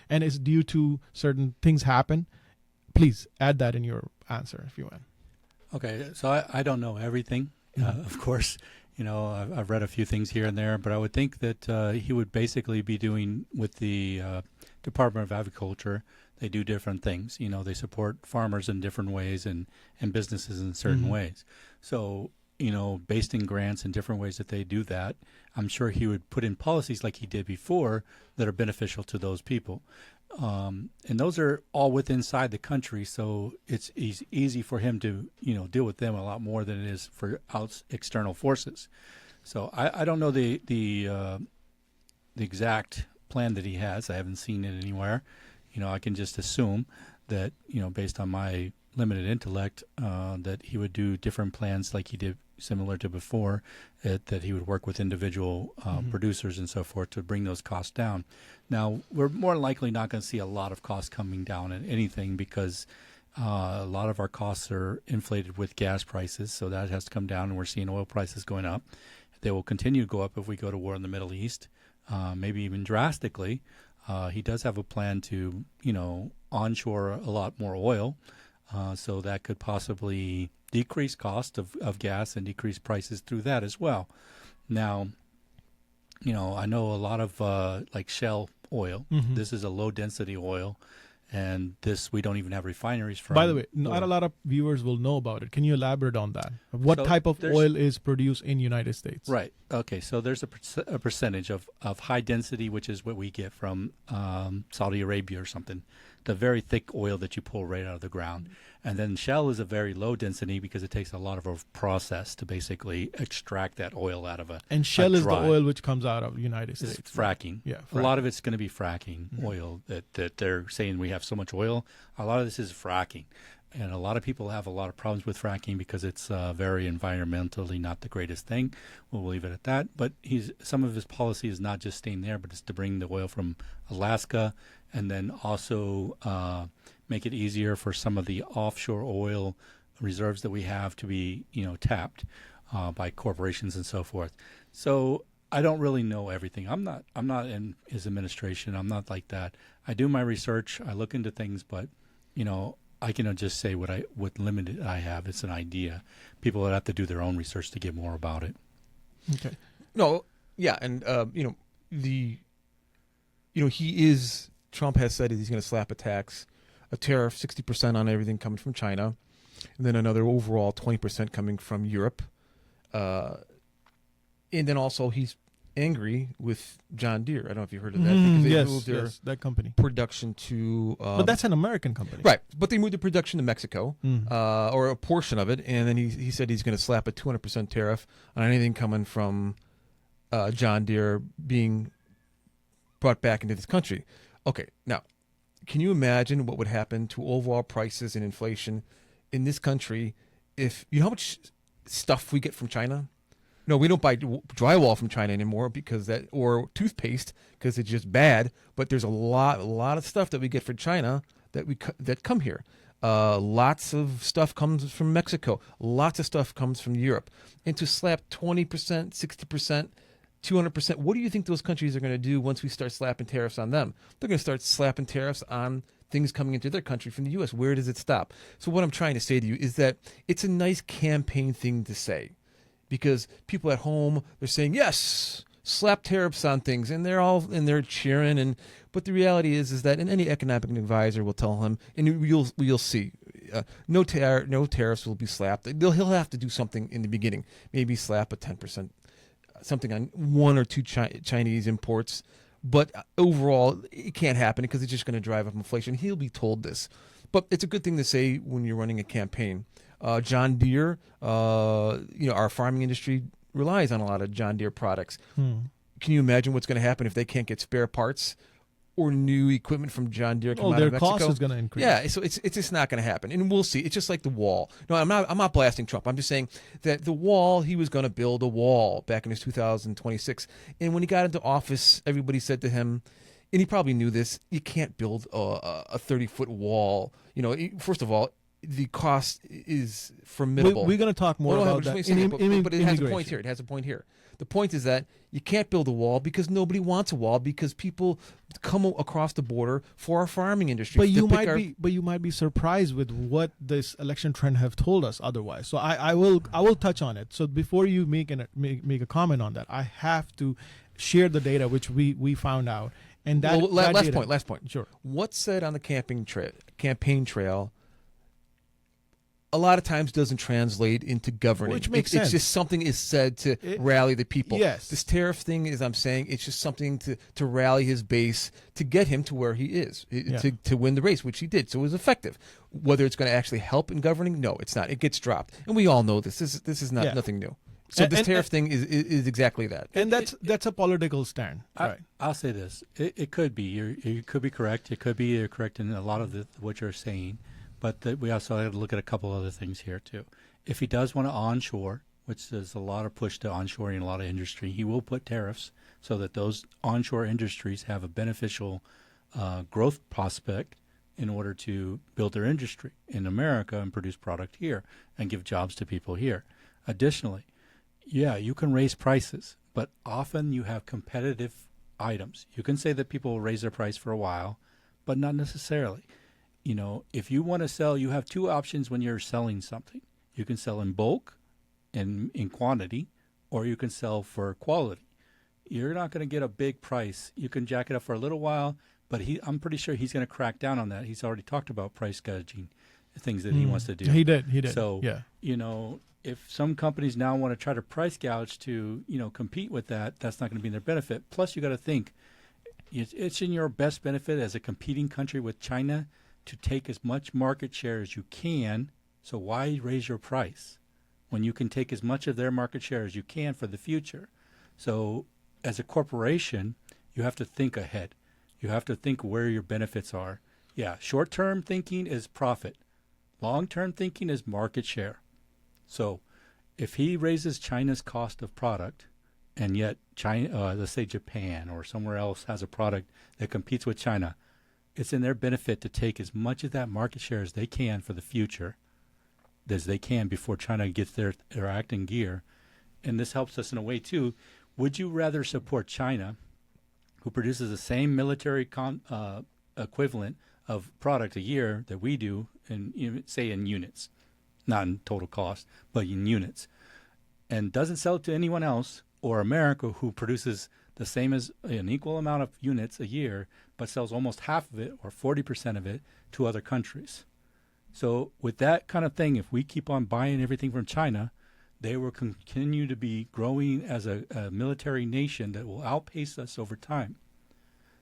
and is due to certain things happen? Please add that in your answer if you want. Okay, so I don't know everything, of course. I've read a few things here and there, but I would think that he would basically be doing with the Department of Agriculture. They do different things. They support farmers in different ways and businesses in certain ways. So, based in grants and different ways that they do that, I'm sure he would put in policies like he did before that are beneficial to those people. And those are all within inside the country, so it's easy for him to deal with them a lot more than it is for external forces. So I don't know the the exact plan that he has. I haven't seen it anywhere. I can just assume that, based on my limited intellect, that he would do different plans like he did similar to before, that he would work with individual producers and so forth to bring those costs down. Now, we're more likely not going to see a lot of costs coming down in anything because a lot of our costs are inflated with gas prices, so that has to come down, and we're seeing oil prices going up. They will continue to go up if we go to war in the Middle East, maybe even drastically. He does have a plan to, onshore a lot more oil, so that could possibly decrease cost of gas and decrease prices through that as well. Now, I know a lot of like Shell oil. Mhm. This is a low density oil, and this we don't even have refineries for. By the way, not a lot of viewers will know about it. Can you elaborate on that? What So type of there's- oil is produced in United States? Right. Okay. So there's a percentage of high density, which is what we get from Saudi Arabia or something, the very thick oil that you pull right out of the ground. And then Shell is a very low density because it takes a lot of a process to basically extract that oil out of a. And Shell is the dry. oil which comes out of United It's States. fracking. Yeah, A lot of it's going to be fracking Mhm. oil that they're saying we have so much oil. A lot of this is fracking. And a lot of people have a lot of problems with fracking because it's very environmentally not the greatest thing. We'll leave it at that. But some of his policy is not just staying there, but it's to bring the oil from Alaska and then also make it easier for some of the offshore oil reserves that we have to be, tapped by corporations and so forth. So I don't really know everything. I'm not in his administration. I'm not like that. I do my research. I look into things, but I can just say what limited I have. It's an idea. People would have to do their own research to get more about it. Okay. No, yeah, and Trump has said he's going to slap a tariff 60% on everything coming from China, and then another overall 20% coming from Europe, and then also he's angry with John Deere. I don't know if you heard of that because they moved their that company. production to. But that's an American company, right. But they moved the production to Mexico, Mm. or a portion of it, and then he said he's going to slap a 200% tariff on anything coming from John Deere being brought back into this country. Okay, now, can you imagine what would happen to overall prices and inflation in this country if you know how much stuff we get from China? No, we don't buy drywall from China anymore or toothpaste because it's just bad. But there's a lot of stuff that we get from China that come here. Lots of stuff comes from Mexico. Lots of stuff comes from Europe. And to slap 20%, 60%, 200%, what do you think those countries are going to do once we start slapping tariffs on them? They're going to start slapping tariffs on things coming into their country from the U.S. Where does it stop? So what I'm trying to say to you is that it's a nice campaign thing to say. Because people at home, they're saying, yes, slap tariffs on things, and they're cheering. But the reality is that, and any economic advisor will tell him, and you'll see, no tariffs will be slapped. He'll have to do something in the beginning, maybe slap a 10%, something on one or two Chinese imports. But overall, it can't happen because it's just going to drive up inflation. He'll be told this. But it's a good thing to say when you're running a campaign. John Deere, our farming industry relies on a lot of John Deere products. Can you imagine what's going to happen if they can't get spare parts or new equipment from John Deere coming out of Mexico? Their cost is going to increase. Yeah, so it's just not going to happen, and we'll see. It's just like the wall. No, I'm not blasting Trump. I'm just saying that the wall, he was going to build a wall back in his 2026, and when he got into office, everybody said to him, and he probably knew this, you can't build a 30-foot wall. First of all, the cost is formidable. We're going to talk more about that. But it has a point here. The point is that you can't build a wall because nobody wants a wall because people come across the border for our farming industry. But you might be surprised with what this election trend have told us otherwise. So I will touch on it. So before you make a comment on that, I have to share the data which we found out. And that last point. Sure. What's said on the campaign trail a lot of times doesn't translate into governing. Which makes sense. It's just something is said to rally the people. Yes. This tariff thing is, I'm saying, it's just something to rally his base to get him to where he is, to win the race, which he did. So it was effective. Whether it's going to actually help in governing, no, it's not. It gets dropped. And we all know this. This is nothing new. So this tariff thing is exactly that. And that's a political stand, right? I'll say this: it could be you could be correct. It could be you're correct in a lot of what you're saying, but we also have to look at a couple other things here too. If he does want to onshore, which there's a lot of push to onshoring in a lot of industry, he will put tariffs so that those onshore industries have a beneficial growth prospect in order to build their industry in America and produce product here and give jobs to people here. Additionally, yeah, you can raise prices, but often you have competitive items. You can say that people will raise their price for a while, but not necessarily. You know, if you want to sell, you have two options when you're selling something. You can sell in bulk and in quantity, or you can sell for quality. You're not going to get a big price. You can jack it up for a little while, but I'm pretty sure he's going to crack down on that. He's already talked about price gouging, things that he wants to do. He did. So, yeah. You know, if some companies now want to try to price gouge to, compete with that, that's not going to be in their benefit. Plus, you got to think, it's in your best benefit as a competing country with China to take as much market share as you can. So why raise your price when you can take as much of their market share as you can for the future? So as a corporation, you have to think ahead. You have to think where your benefits are. Yeah, short-term thinking is profit. Long-term thinking is market share. So if he raises China's cost of product, and yet China, let's say Japan or somewhere else has a product that competes with China, it's in their benefit to take as much of that market share as they can for the future, as they can before China gets their act in gear. And this helps us in a way too. Would you rather support China, who produces the same military equivalent of product a year that we do, say in units, not in total cost, but in units, and doesn't sell it to anyone else, or America, who produces the same as an equal amount of units a year, but sells almost half of it or 40% of it to other countries? So with that kind of thing, if we keep on buying everything from China, they will continue to be growing as a military nation that will outpace us over time.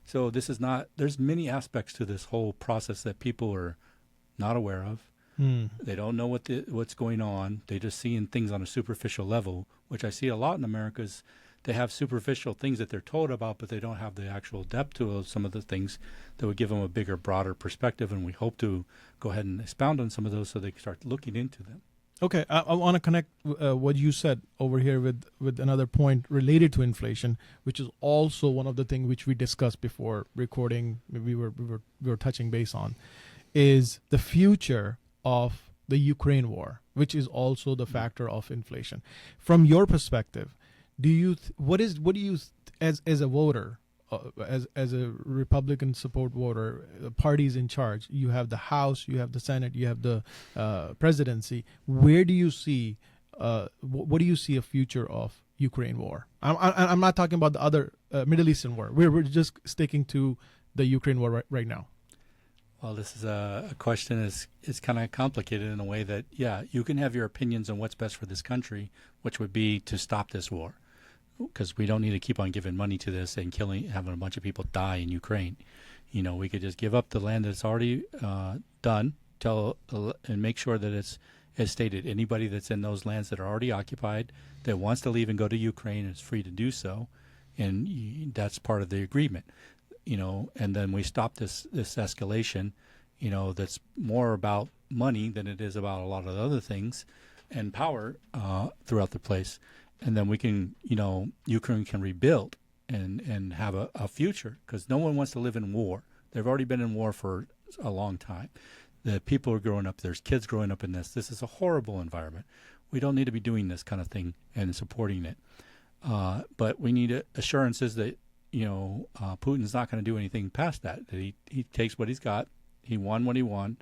So this is not, there's many aspects to this whole process that people are not aware of. They don't know what's going on. They're just seeing things on a superficial level, which I see a lot in America. Is they have superficial things that they're told about, but they don't have the actual depth to some of the things that would give them a bigger, broader perspective. And we hope to go ahead and expound on some of those so they can start looking into them. Okay, I want to connect what you said over here with another point related to inflation, which is also one of the things which we discussed before recording. We were touching base on, is the future of the Ukraine war, which is also the factor of inflation. From your perspective, what do you as a voter, as a Republican support voter, parties in charge, you have the House, you have the Senate, you have the presidency. Where do you see what do you see a future of Ukraine war? I'm not talking about the other Middle Eastern war. We're just sticking to the Ukraine war right now. Well, this is a question is kind of complicated in a way that, yeah, you can have your opinions on what's best for this country, which would be to stop this war, because we don't need to keep on giving money to this and having a bunch of people die in Ukraine. We could just give up the land that's already done, and make sure that it's as stated. Anybody that's in those lands that are already occupied that wants to leave and go to Ukraine is free to do so, and that's part of the agreement. And then we stop this escalation, that's more about money than it is about a lot of other things and power throughout the place. And then we can, Ukraine can rebuild and have a future, because no one wants to live in war. They've already been in war for a long time. The people are growing up. There's kids growing up in this. This is a horrible environment. We don't need to be doing this kind of thing and supporting it. But we need assurances that, Putin's not going to do anything past that. That he takes what he's got. He won what he won.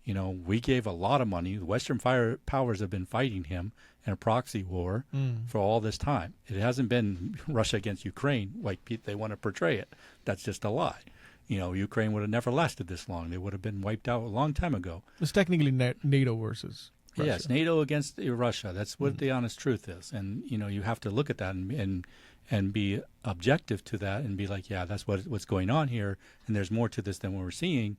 We gave a lot of money. The Western powers have been fighting him in a proxy war for all this time. It hasn't been Russia against Ukraine like they want to portray it. That's just a lie. Ukraine would have never lasted this long. They would have been wiped out a long time ago. It's technically NATO versus Russia. Yes, NATO against Russia. That's what the honest truth is. And, you have to look at that and be objective to that and be like, yeah, that's what's going on here. And there's more to this than what we're seeing,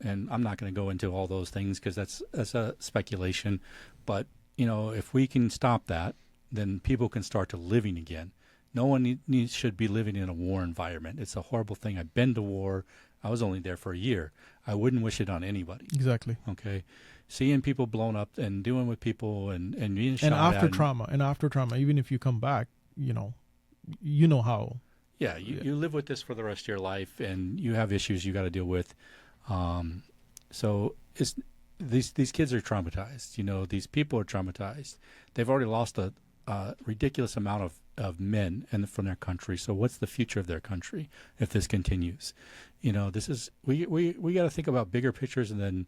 and I'm not going to go into all those things because that's a speculation. But, if we can stop that then people can start to living again. No one should be living in a war environment. It's a horrible thing. I've been to war. I was only there for a year. I wouldn't wish it on anybody. Exactly. Okay. Seeing people blown up and doing with people and being shot And after at. trauma, even if you come back, you know how. Yeah, you live with this for the rest of your life, and you have issues you got to deal with. So it's these kids are traumatized. These people are traumatized. They've already lost a ridiculous amount of men from their country. So what's the future of their country if this continues? This is we got to think about bigger pictures, and then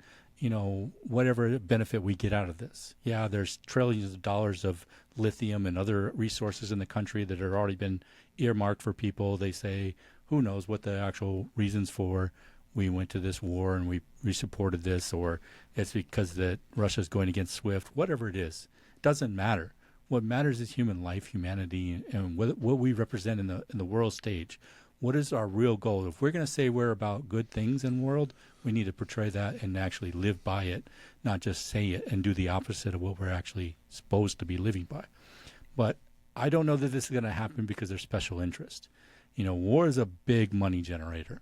whatever benefit we get out of this. Yeah, there's trillions of dollars of lithium and other resources in the country that have already been earmarked for people. They say, who knows what the actual reasons for we went to this war and we supported this, or it's because that Russia's going against SWIFT. Whatever it is, doesn't matter. What matters is human life, humanity, and what we represent in the world stage. What is our real goal? If we're going to say we're about good things in the world, we need to portray that and actually live by it, not just say it and do the opposite of what we're actually supposed to be living by. But I don't know that this is going to happen because there's special interest. War is a big money generator,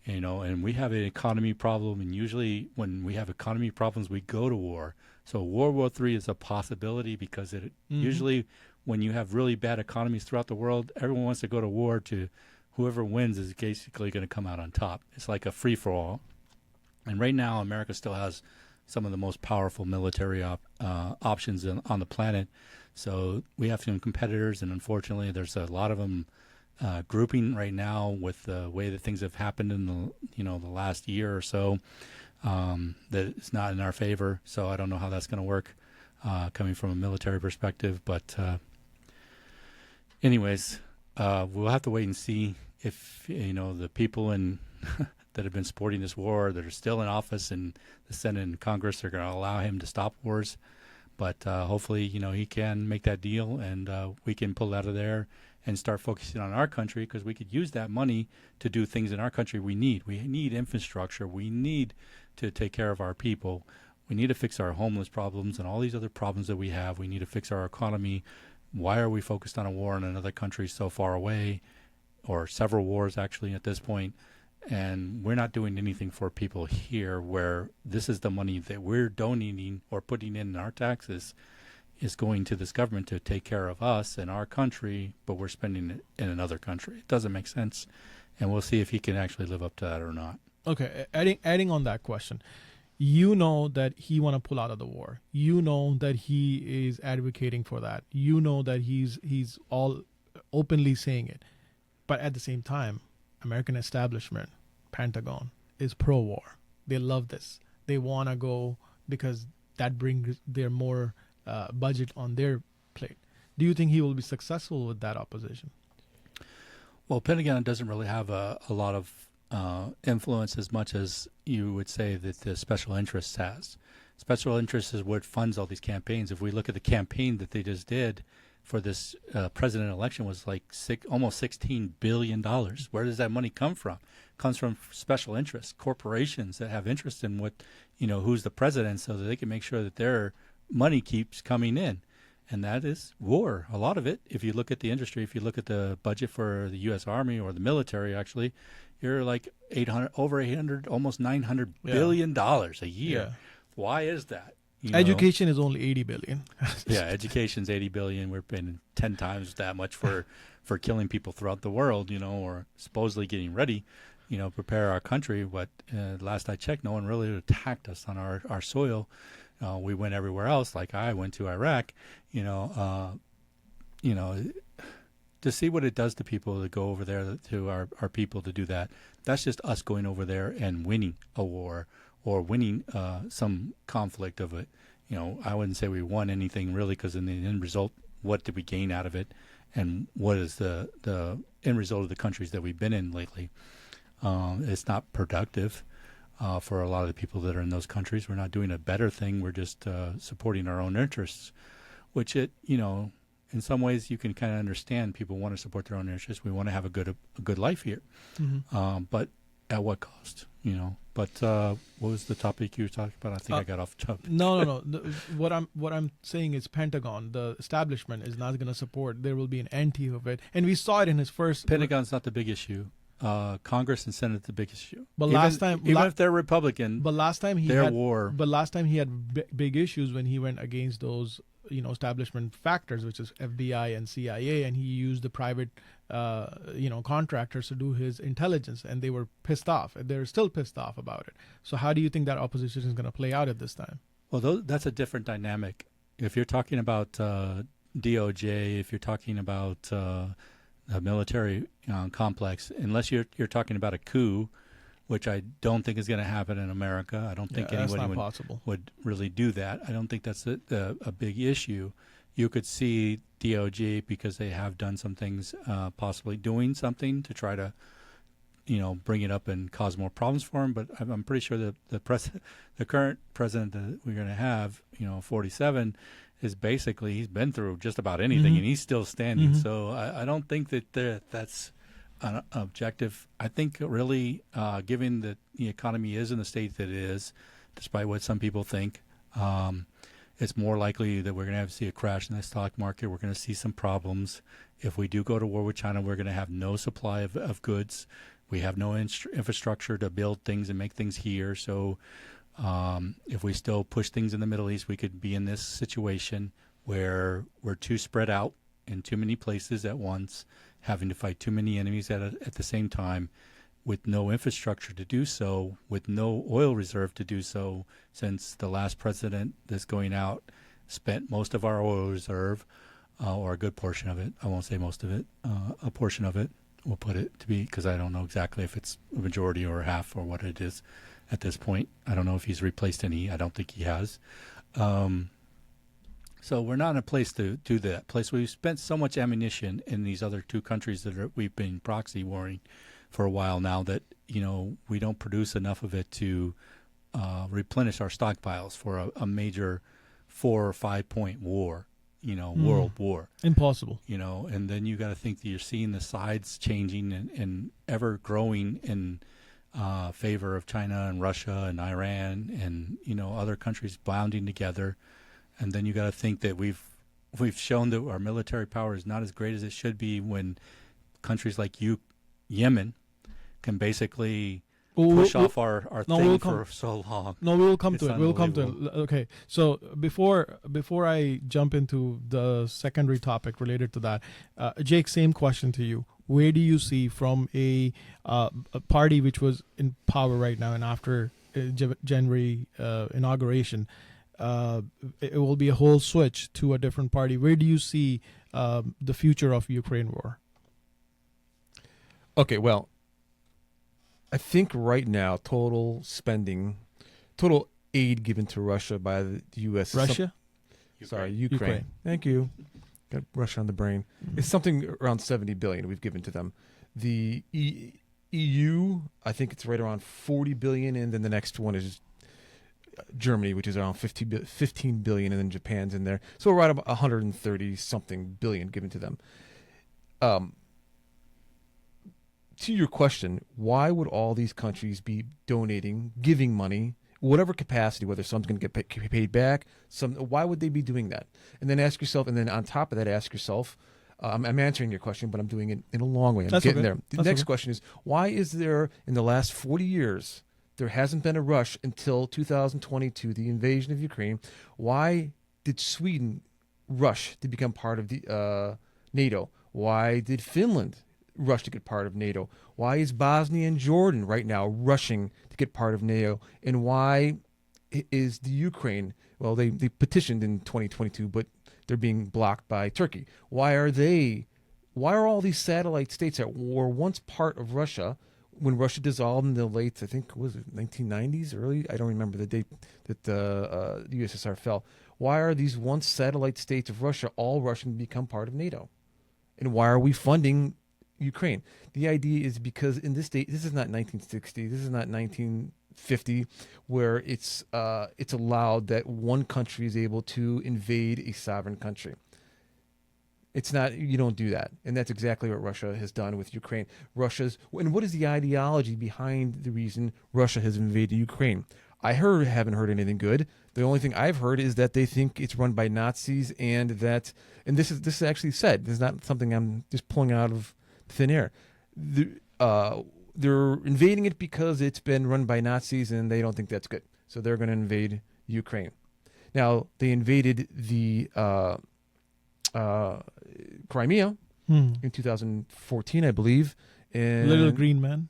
and we have an economy problem, and usually when we have economy problems, we go to war. So World War III is a possibility because usually when you have really bad economies throughout the world, everyone wants to go to war to whoever wins is basically going to come out on top. It's like a free-for-all. And right now, America still has some of the most powerful military options on the planet. So we have some competitors, and unfortunately, there's a lot of them grouping right now with the way that things have happened in the last year or so. That it's not in our favor. So I don't know how that's going to work coming from a military perspective. But anyways, we'll have to wait and see if the people that have been supporting this war, that are still in office in the Senate and Congress, are going to allow him to stop wars. But hopefully, he can make that deal, and we can pull out of there and start focusing on our country, because we could use that money to do things in our country we need. We need infrastructure. We need to take care of our people. We need to fix our homeless problems and all these other problems that we have. We need to fix our economy. Why are we focused on a war in another country so far away, or several wars actually at this point? And we're not doing anything for people here, where this is the money that we're donating or putting in our taxes is going to this government to take care of us and our country, but we're spending it in another country. It doesn't make sense. And we'll see if he can actually live up to that or not. Okay, adding on that question, that he want to pull out of the war. That he is advocating for that. That he's all openly saying it. But at the same time, American establishment, Pentagon, is pro-war. They love this. They want to go because that brings their more budget on their plate. Do you think he will be successful with that opposition? Well, Pentagon doesn't really have a lot of influence as much as you would say that the special interests has. Special interest is what funds all these campaigns. If we look at the campaign that they just did for this president election, was like almost $16 billion. Where does that money come from? It comes from special interests, corporations that have interest in what, who's the president, so that they can make sure that their money keeps coming in. And that is war, a lot of it. If you look at the industry, if you look at the budget for the U.S. Army or the military, actually, you're like over 800, almost $900 billion a year. Yeah. Why is that? Education is only $80 billion. Yeah, education's $80 billion. We're paying 10 times that much for killing people throughout the world, or supposedly getting ready, prepare our country. But last I checked, no one really attacked us on our soil. We went everywhere else, like I went to Iraq, to see what it does to people to go over there, to our people to do that. That's just us going over there and winning a war or winning some conflict of it. I wouldn't say we won anything really, because in the end result, what did we gain out of it? And what is the end result of the countries that we've been in lately? It's not productive. For a lot of the people that are in those countries, we're not doing a better thing. We're just supporting our own interests, which in some ways you can kind of understand. People want to support their own interests. We want to have a good life here. Mm-hmm. But at what cost? But what was the topic you were talking about? I think I got off topic. No. What I'm saying is Pentagon, the establishment, is not going to support. There will be an anti of it, and we saw it in his first. Pentagon's not the big issue. Congress and Senate the big issue. But even if they're Republican, but last time he their had war. But last time he had big issues when he went against those establishment factors, which is FBI and CIA, and he used the private contractors to do his intelligence, and they were pissed off. They're still pissed off about it. So how do you think that opposition is going to play out at this time? Well, that's a different dynamic. If you're talking about DOJ, if you're talking about a military complex, unless you're talking about a coup, which I don't think is going to happen in America. I don't think anybody would really do that. I don't think that's a big issue. You could see DOJ, because they have done some things, possibly doing something to try to, bring it up and cause more problems for him. But I'm pretty sure that the current president that we're going to have, 47, is basically, he's been through just about anything, and he's still standing. So I don't think that that's an objective. I think really, given that the economy is in the state that it is, despite what some people think, it's more likely that we're going to see a crash in the stock market. We're going to see some problems. If we do go to war with China, we're going to have no supply of goods. We have no infrastructure to build things and make things here. So if we still push things in the Middle East, we could be in this situation where we're too spread out in too many places at once, having to fight too many enemies at the same time, with no infrastructure to do so, with no oil reserve to do so, since the last president that's going out spent most of our oil reserve, or a good portion of it. I won't say most of it, a portion of it. We'll put it to be, because I don't know exactly if it's a majority or half or what it is at this point. I don't know if he's replaced any. I don't think he has. So we're not in a place to do that. Place we've spent so much ammunition in these other two countries that we've been proxy warring for a while now, that we don't produce enough of it to replenish our stockpiles for a major 4 or 5 point war, world war. Impossible. And then you got to think that you're seeing the sides changing and ever growing in favor of China and Russia and Iran and other countries bounding together. And then you got to think that we've shown that our military power is not as great as it should be, when countries like Yemen can basically push off our thing for so long. No, we will come to it. We'll come to it. Okay. So before I jump into the secondary topic related to that, Jake, same question to you. Where do you see, from a party which was in power right now and after January inauguration, it will be a whole switch to a different party. Where do you see the future of Ukraine war? Okay, well, I think right now total aid given to Russia by the U.S. Ukraine. Thank you. Got Russia on the brain. It's something around $70 billion we've given to them. The EU, I think it's right around $40 billion, and then the next one is Germany, which is around $15 billion, and then Japan's in there. So we're right about 130 something billion given to them. To your question, why would all these countries be donating, giving money, whatever capacity, whether some's going to get paid back, why would they be doing that? And then ask yourself, and then on top of that, ask yourself, I'm answering your question, but I'm doing it in a long way. I'm getting there. The next question is, why is there, in the last 40 years, there hasn't been a rush until 2022, the invasion of Ukraine? Why did Sweden rush to become part of the NATO? Why did Finland rush to get part of NATO? Why is Bosnia and Jordan right now rushing to get part of NATO? And why is the Ukraine, well, they petitioned in 2022, but they're being blocked by Turkey. Why are all these satellite states that were once part of Russia, when Russia dissolved in the late, I think, was it 1990s, early? I don't remember the date that the USSR fell. Why are these once satellite states of Russia all rushing to become part of NATO? And why are we funding Ukraine? The idea is because in this state, this is not 1960, this is not 1950, where it's allowed that one country is able to invade a sovereign country. It's not, you don't do that. And that's exactly what Russia has done with Ukraine. And what is the ideology behind the reason Russia has invaded Ukraine? Haven't heard anything good. The only thing I've heard is that they think it's run by Nazis, and this is actually said. This is not something I'm just pulling out of thin air. They're invading it because it's been run by Nazis, and they don't think that's good. So they're going to invade Ukraine. Now, they invaded the Crimea in 2014, I believe. And Little Green Man.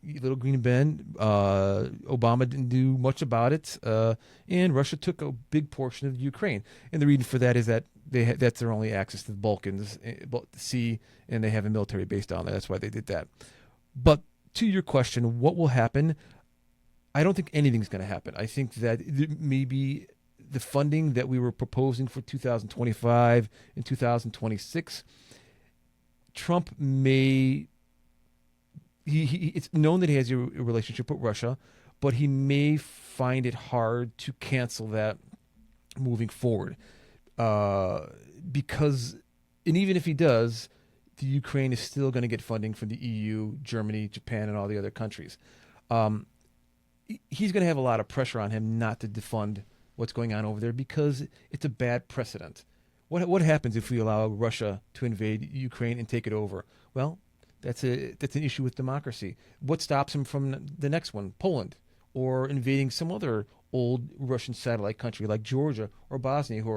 Obama didn't do much about it, and Russia took a big portion of Ukraine. And the reason for that is that that's their only access to the Balkans, the sea, and they have a military base down there. That's why they did that. But to your question, what will happen? I don't think anything's going to happen. I think that maybe the funding that we were proposing for 2025 and 2026, Trump may... it's known that he has a relationship with Russia, but he may find it hard to cancel that moving forward. Because, and even if he does, the Ukraine is still going to get funding from the EU, Germany, Japan, and all the other countries. He's going to have a lot of pressure on him not to defund what's going on over there because it's a bad precedent. What happens if we allow Russia to invade Ukraine and take it over? Well, that's an issue with democracy. What stops him from the next one, Poland, or invading some other old Russian satellite country like Georgia or Bosnia, who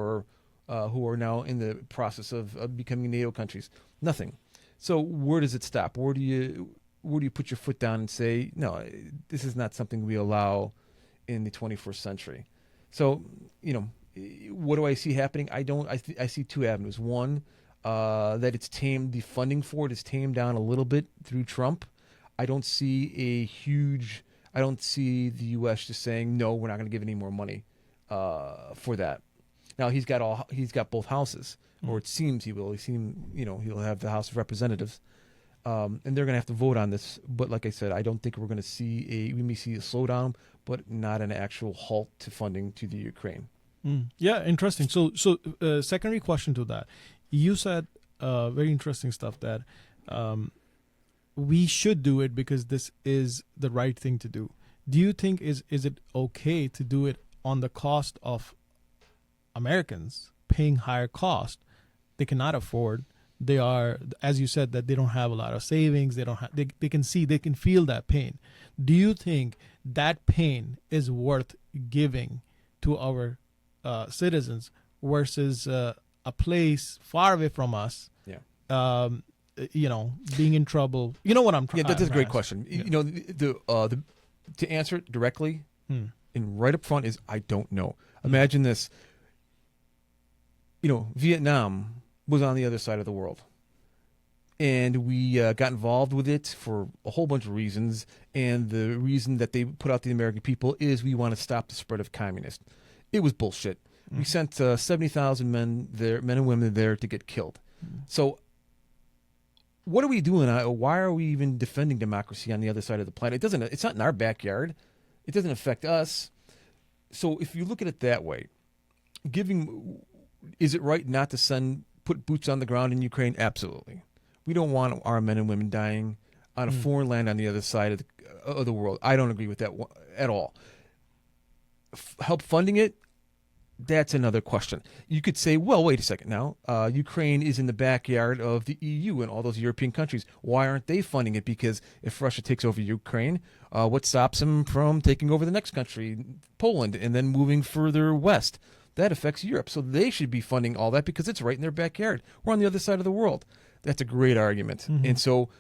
are now in the process of becoming NATO countries? Nothing. So where does it stop? Where do you put your foot down and say, no, this is not something we allow in the 21st century? So, what do I see happening? I see two avenues. One, that it's tamed, the funding for it is tamed down a little bit through Trump. I don't see the U.S. just saying, no, we're not going to give any more money for that. Now, he's got both houses, or it seems he will. He'll have the House of Representatives, and they're going to have to vote on this. But like I said, I don't think we're going to see we may see a slowdown, but not an actual halt to funding to the Ukraine. Yeah, interesting. So secondary question to that. You said very interesting stuff that we should do it because this is the right thing to do. Do you think is it okay to do it on the cost of Americans paying higher cost? They cannot afford. They are, as you said, that they don't have a lot of savings. They don't have. They can feel that pain. Do you think that pain is worth giving to our citizens versus a place far away from us? Yeah. Being in trouble. You know what I'm trying. Yeah, that's a great question. Yeah. To answer it directly and right up front is I don't know. Imagine this. Vietnam was on the other side of the world, and we got involved with it for a whole bunch of reasons. And the reason that they put out the American people is we want to stop the spread of communists. It was bullshit. We sent 70,000 men and women there to get killed. So what are we doing? Why are we even defending democracy on the other side of the planet? It's not in our backyard. It doesn't affect us. So if you look at it that way, is it right not to put boots on the ground in Ukraine? Absolutely. We don't want our men and women dying on a foreign land on the other side of the world. I don't agree with that at all. Help funding it? That's another question. You could say, well, wait a second now. Ukraine is in the backyard of the EU and all those European countries. Why aren't they funding it? Because if Russia takes over Ukraine, what stops them from taking over the next country, Poland, and then moving further west? That affects Europe. So they should be funding all that because it's right in their backyard. We're on the other side of the world. That's a great argument. And so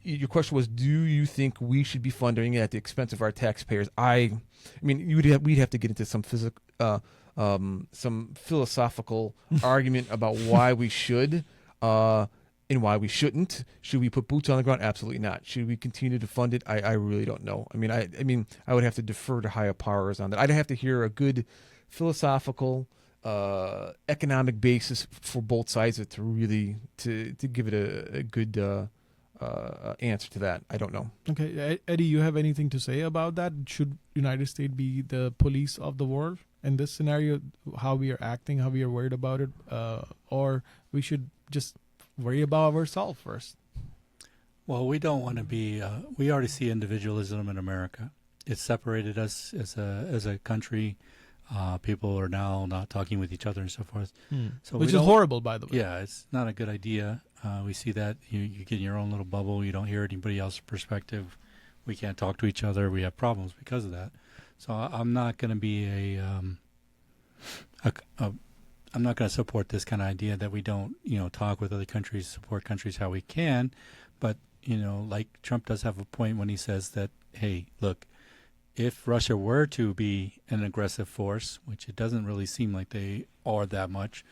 your question was, do you think we should be funding it at the expense of our taxpayers? I mean, we'd have to get into some philosophical argument about why we should and why we shouldn't. Should we put boots on the ground? Absolutely not. Should we continue to fund it? I really don't know. I would have to defer to higher powers on that. I'd have to hear a good philosophical, economic basis for both sides to really to give it a good answer to that. I don't know. Okay, Eddie, you have anything to say about that? Should United States be the police of the world in this scenario? How we are acting, how we are worried about it, or we should just worry about ourselves first. Well, we don't want to be. We already see individualism in America. It's separated us as a country. People are now not talking with each other and so forth. So which is horrible, by the way. Yeah, it's not a good idea. We see that you get in your own little bubble. You don't hear anybody else's perspective. We can't talk to each other. We have problems because of that. So I'm not going to be I'm not going to support this kind of idea that we don't, talk with other countries, support countries how we can. But, like Trump does have a point when he says that, hey, look, if Russia were to be an aggressive force, which it doesn't really seem like they are that much,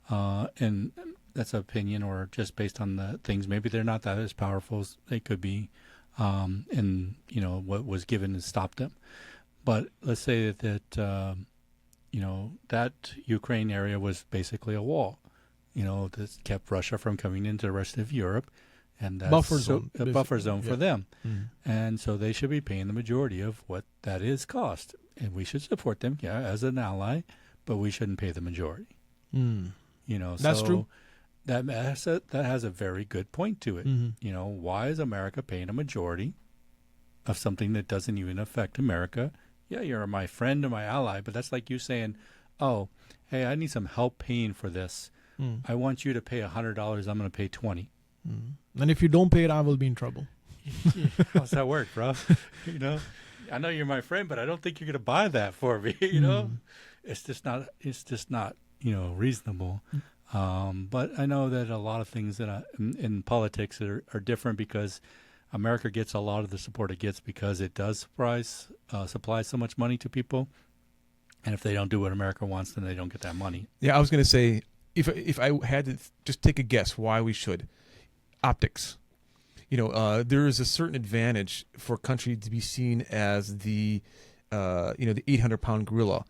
and that's an opinion or just based on the things, maybe they're not that as powerful as they could be, and, what was given to stop them. But let's say that that Ukraine area was basically a wall, that kept Russia from coming into the rest of Europe. And that's a buffer zone for them. And so they should be paying the majority of what that is cost. And we should support them, as an ally, but we shouldn't pay the majority. That's true. That has a very good point to it. Why is America paying a majority of something that doesn't even affect America? Yeah, you're my friend or my ally, but that's like you saying, oh, hey, I need some help paying for this. I want you to pay $100. I'm going to pay $20. And if you don't pay it, I will be in trouble. How's that work, bro? I know you're my friend, but I don't think you're going to buy that for me. It's just not reasonable. But I know that a lot of things that in politics are different because America gets a lot of the support it gets because it does supply so much money to people. And if they don't do what America wants, then they don't get that money. Yeah, I was going to say, if I had to just take a guess why we should, optics. There is a certain advantage for a country to be seen as the 800-pound gorilla,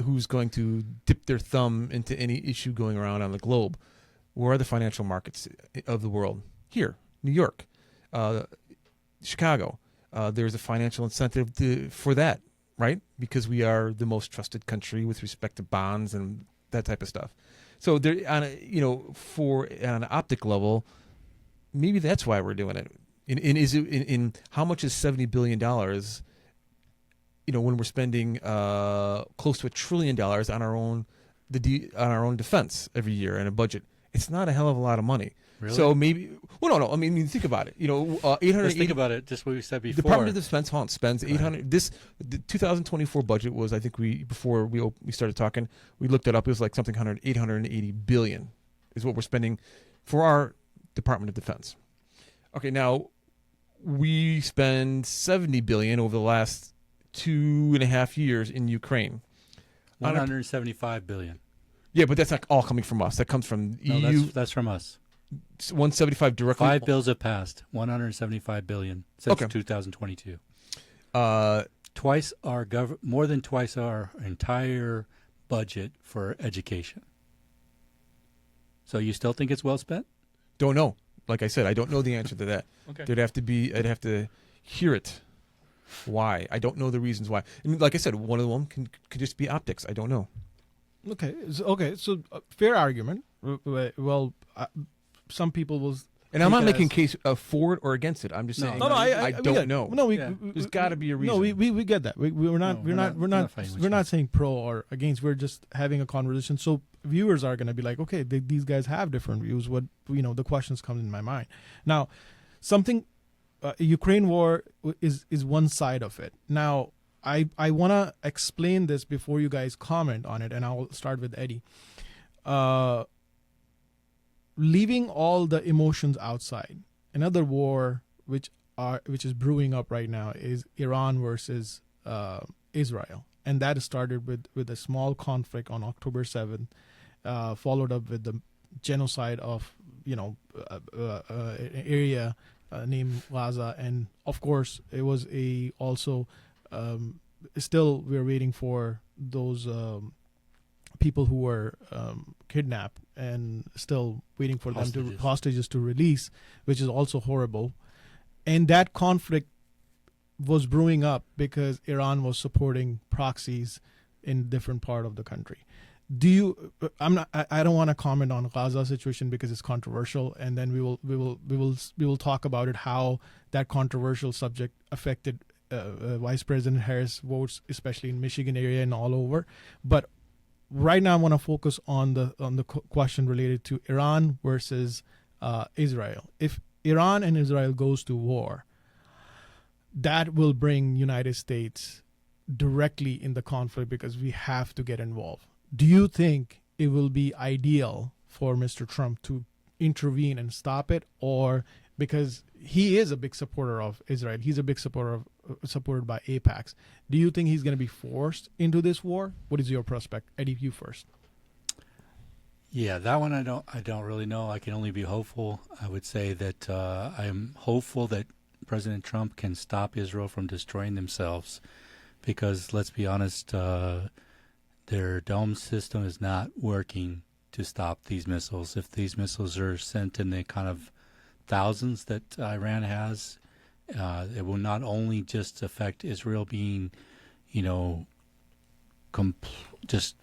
who's going to dip their thumb into any issue going around on the globe. Where are the financial markets of the world? Here, New York, Chicago. There's a financial incentive for that, right? Because we are the most trusted country with respect to bonds and that type of stuff. So there, on an optic level, maybe that's why we're doing it. In how much is $70 billion? When we're spending close to $1 trillion on our own defense every year in a budget, it's not a hell of a lot of money. Really? So maybe, no. I mean, think about it. 800. Let's think about it. Just what we said before. Department of Defense spends 800. The 2024 budget was, I think before we started talking, we looked it up. It was like something 880 billion is what we're spending for our Department of Defense. Okay, now we spend 70 billion over the last 2.5 years in Ukraine. 175 billion. Yeah, but that's not all coming from us. That comes from EU. That's from us. 175 directly. 5 bills have passed. 175 billion since 2022. More than twice our entire budget for education. So you still think it's well spent? Don't know. Like I said, I don't know the answer to that. Okay. I'd have to hear it. Why? I don't know the reasons why. I mean, like I said, one of them could just be optics. I don't know. Okay. So fair argument. Well, some people will. And I'm not making a case for it or against it. I'm just saying. I don't know. No, there's got to be a reason. No, we get that. We're not saying pro or against. We're just having a conversation. So viewers are going to be like, okay, these guys have different views. What the questions come in my mind. Now, Ukraine war is one side of it. Now, I want to explain this before you guys comment on it, and I'll start with Eddie. Leaving all the emotions outside, another war which is brewing up right now is Iran versus Israel, and that started with a small conflict on October 7th, followed up with the genocide of an area named Gaza, and of course it was still we're waiting for those people who were kidnapped and still waiting for hostages to release, which is also horrible. And that conflict was brewing up because Iran was supporting proxies in different part of the country. Do you? I'm not. I don't want to comment on Gaza situation because it's controversial, and then we will talk about it, how that controversial subject affected Vice President Harris votes, especially in Michigan area and all over. But right now, I want to focus on the question related to Iran versus Israel. If Iran and Israel goes to war, that will bring United States directly in the conflict because we have to get involved. Do you think it will be ideal for Mr. Trump to intervene and stop it, or because he is a big supporter of Israel, he's a big supported by AIPAC. Do you think he's going to be forced into this war? What is your prospect? Eddie, you first. Yeah, that one I don't really know. I can only be hopeful. I would say that I am hopeful that President Trump can stop Israel from destroying themselves, because let's be honest, their dome system is not working to stop these missiles. If these missiles are sent in the kind of thousands that Iran has, it will not only just affect Israel being, just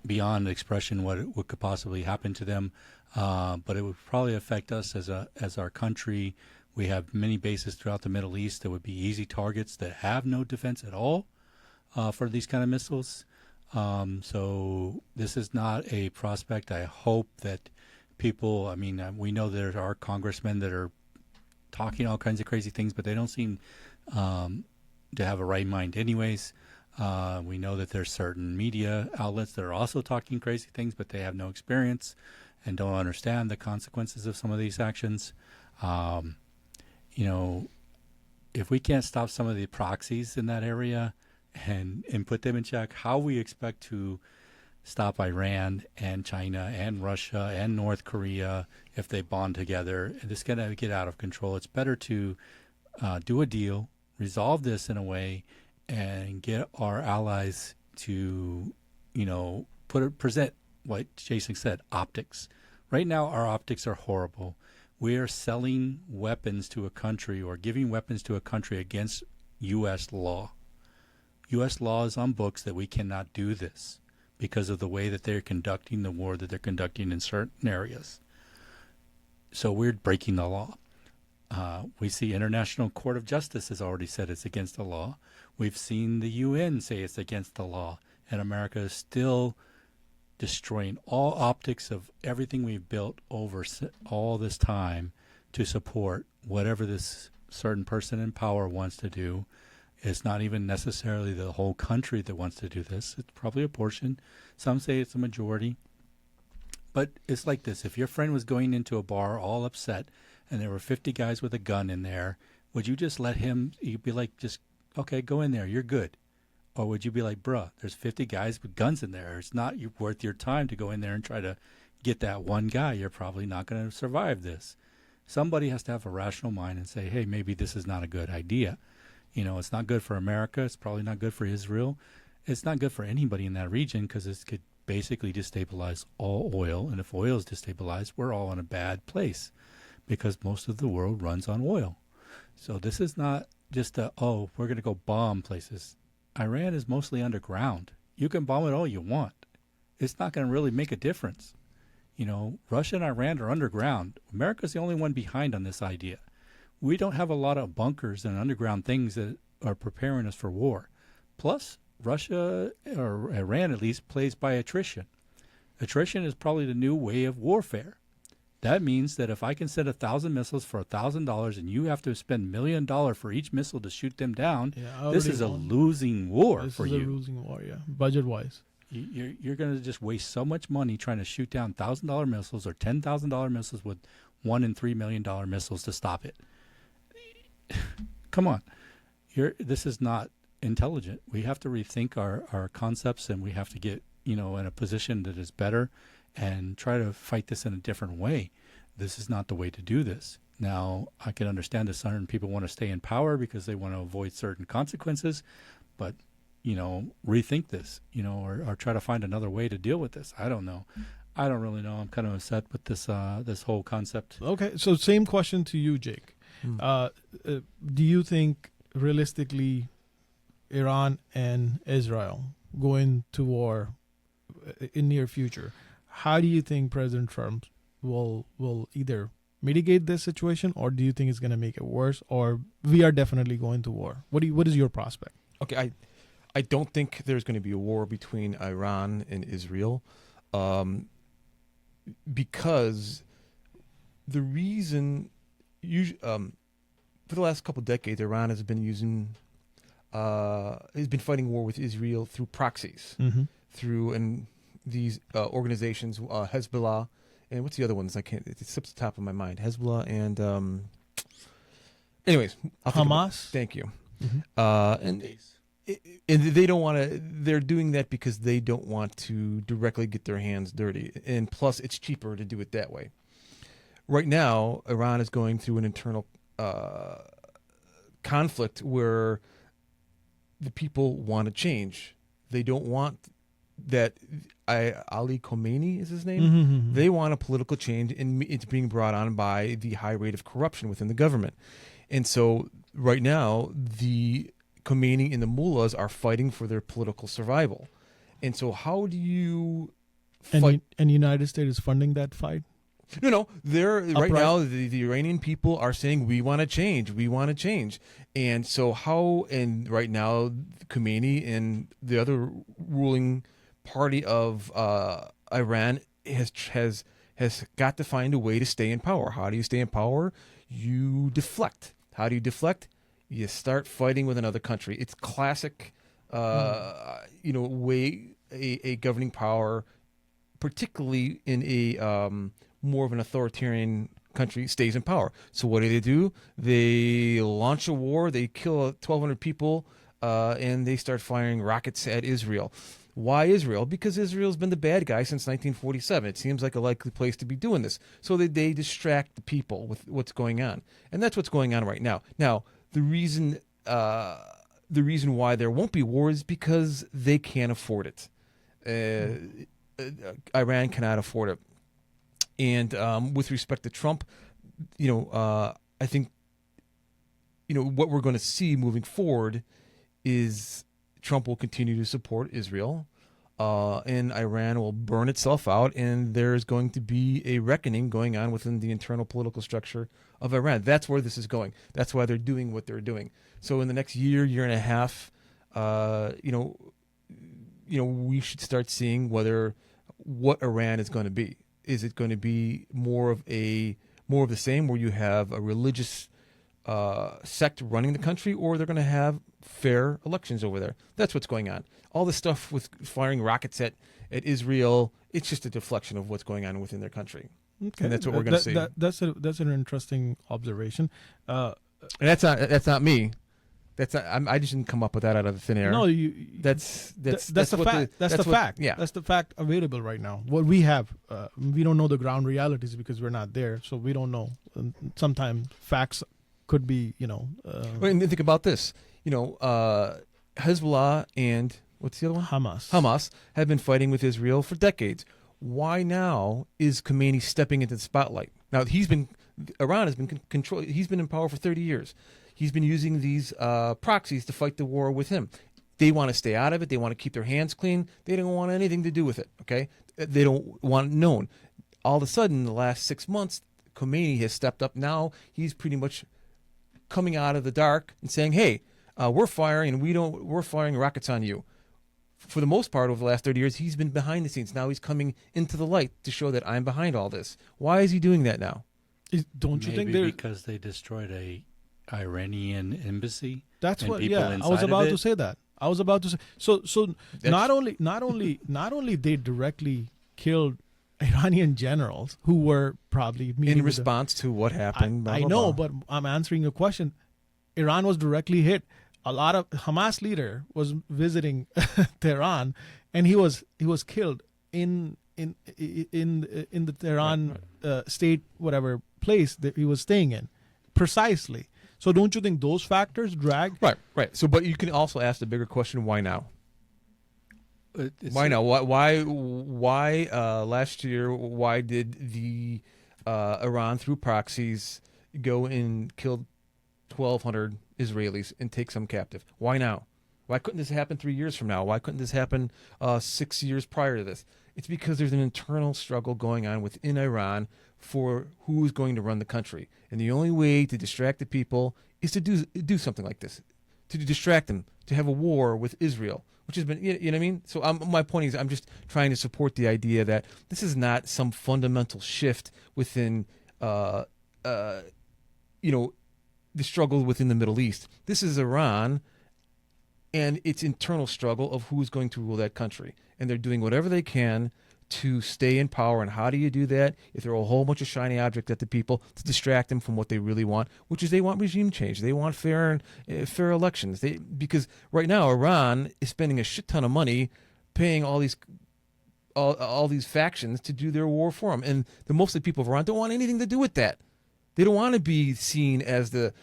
beyond expression what could possibly happen to them, but it would probably affect us as our country. We have many bases throughout the Middle East that would be easy targets that have no defense at all for these kind of missiles. So this is not a prospect. I hope that people, we know there are congressmen that are talking all kinds of crazy things, but they don't seem to have a right mind anyways. We know that there's certain media outlets that are also talking crazy things, but they have no experience and don't understand the consequences of some of these actions. If we can't stop some of the proxies in that area and put them in check, how we expect to stop Iran and China and Russia and North Korea if they bond together, it's going to get out of control. It's better to do a deal, resolve this in a way, and get our allies to, present what Jason said, optics. Right now, our optics are horrible. We are selling weapons to a country or giving weapons to a country against U.S. law. U.S. law is on books that we cannot do this because of the way that they're conducting the war that they're conducting in certain areas. So we're breaking the law. We see International Court of Justice has already said it's against the law. We've seen the UN say it's against the law. And America is still destroying all optics of everything we've built over all this time to support whatever this certain person in power wants to do. It's not even necessarily the whole country that wants to do this. It's probably a portion. Some say it's a majority. But it's like this. If your friend was going into a bar all upset and there were 50 guys with a gun in there, would you just let him, you'd be like, just, okay, go in there, you're good. Or would you be like, bruh, there's 50 guys with guns in there. It's not worth your time to go in there and try to get that one guy. You're probably not going to survive this. Somebody has to have a rational mind and say, hey, maybe this is not a good idea. It's not good for America. It's probably not good for Israel. It's not good for anybody in that region because it could basically destabilize all oil. And if oil is destabilized, we're all in a bad place because most of the world runs on oil. So this is not just we're going to go bomb places. Iran is mostly underground. You can bomb it all you want. It's not going to really make a difference. Russia and Iran are underground. America's the only one behind on this idea. We don't have a lot of bunkers and underground things that are preparing us for war. Plus, Russia, or Iran at least, plays by attrition. Attrition is probably the new way of warfare. That means that if I can send 1,000 missiles for $1,000 and you have to spend $1 million for each missile to shoot them down, this is a losing war for you. This is a losing war, yeah, budget-wise. You're going to just waste so much money trying to shoot down $1,000 missiles or $10,000 missiles with $1 and $3 million missiles to stop it. Come on. This is not intelligent. We have to rethink our concepts, and we have to get, in a position that is better and try to fight this in a different way. This is not the way to do this. Now, I can understand that certain people want to stay in power because they want to avoid certain consequences, but, rethink this, or try to find another way to deal with this. I don't know. I don't really know. I'm kind of upset with this whole concept. Okay, so same question to you, Jake. Do you think realistically Iran and Israel going to war, in near future, how do you think President Trump will either mitigate this situation, or do you think it's going to make it worse, or we are definitely going to war? What is your prospect? Okay, I don't think there's going to be a war between Iran and Israel, because the reason, for the last couple of decades, Iran has been fighting war with Israel through proxies, through these organizations, Hezbollah, and what's the other ones? It slips the top of my mind. Hezbollah and anyways, Hamas. Thank you. And they don't want to. They're doing that because they don't want to directly get their hands dirty, and plus, it's cheaper to do it that way. Right now, Iran is going through an internal conflict where the people want to change. They don't want that. Ali Khamenei is his name. They want a political change, and it's being brought on by the high rate of corruption within the government. And so, right now, the Khomeini and the mullahs are fighting for their political survival. And so how do you fight? And the United States is funding that fight? No. Right now, the Iranian people are saying, we want to change. And so right now, Khomeini and the other ruling party of Iran has got to find a way to stay in power. How do you stay in power? You deflect. How do you deflect? You start fighting with another country. It's classic, way a governing power, particularly in a more of an authoritarian country, stays in power. So what do? They launch a war. They kill 1,200 people, and they start firing rockets at Israel. Why Israel? Because Israel's been the bad guy since 1947. It seems like a likely place to be doing this. So they distract the people with what's going on, and that's what's going on right now. Now, the reason why there won't be war is because they can't afford it. Iran cannot afford it. And with respect to Trump, I think, what we're going to see moving forward is Trump will continue to support Israel, and Iran will burn itself out, and there's going to be a reckoning going on within the internal political structure of Iran. That's where this is going. That's why they're doing what they're doing. So in the next year and a half, we should start seeing what Iran is going to be. Is it going to be more of the same, where you have a religious sect running the country, or they're going to have fair elections over there? That's what's going on. All this stuff with firing rockets at Israel, it's just a deflection of what's going on within their country. Okay, and that's what we're going to see. That's an interesting observation. And that's not me. I just didn't come up with that out of the thin air. No, that's the fact. That's the fact. Yeah, that's the fact available right now. What we have, we don't know the ground realities because we're not there, so we don't know. Sometimes facts could be, and think about this. Hezbollah and what's the other one? Hamas have been fighting with Israel for decades. Why now is Khomeini stepping into the spotlight? Now Iran has been control. He's been in power for 30 years. He's been using these proxies to fight the war with him. They want to stay out of it. They want to keep their hands clean. They don't want anything to do with it. Okay, they don't want it known. All of a sudden, in the last 6 months, Khomeini has stepped up. Now he's pretty much coming out of the dark and saying, "Hey, we're firing, and we're firing rockets on you." For the most part, over the last 30 years, he's been behind the scenes. Now he's coming into the light to show that I'm behind all this. Why is he doing that now? Don't you think because they destroyed a Iranian embassy? That's what. Yeah, I was about to say that. So not only they directly killed Iranian generals who were probably in response to what happened. I know, but I'm answering your question. Iran was directly hit. A lot of Hamas leader was visiting Tehran, and he was killed in the Tehran state, whatever place that he was staying in, precisely. So don't you think those factors drag? Right. So, but you can also ask the bigger question: why now? Why now? Why last year? Why did the Iran through proxies go and kill 1,200 Israelis and take some captive? Why now? Why couldn't this happen 3 years from now? Why couldn't this happen 6 years prior to this? It's because there's an internal struggle going on within Iran for who's going to run the country. And the only way to distract the people is to do something like this, to distract them, to have a war with Israel, which has been, you know what I mean? So my point is I'm just trying to support the idea that this is not some fundamental shift within, the struggle within the Middle East. This is Iran and its internal struggle of who's going to rule that country. And they're doing whatever they can to stay in power. And how do you do that? If there are a whole bunch of shiny objects at the people to distract them from what they really want, which is they want regime change. They want fair elections. Because right now Iran is spending a shit ton of money paying all these factions to do their war for them. And most of the people of Iran don't want anything to do with that. They don't want to be seen as the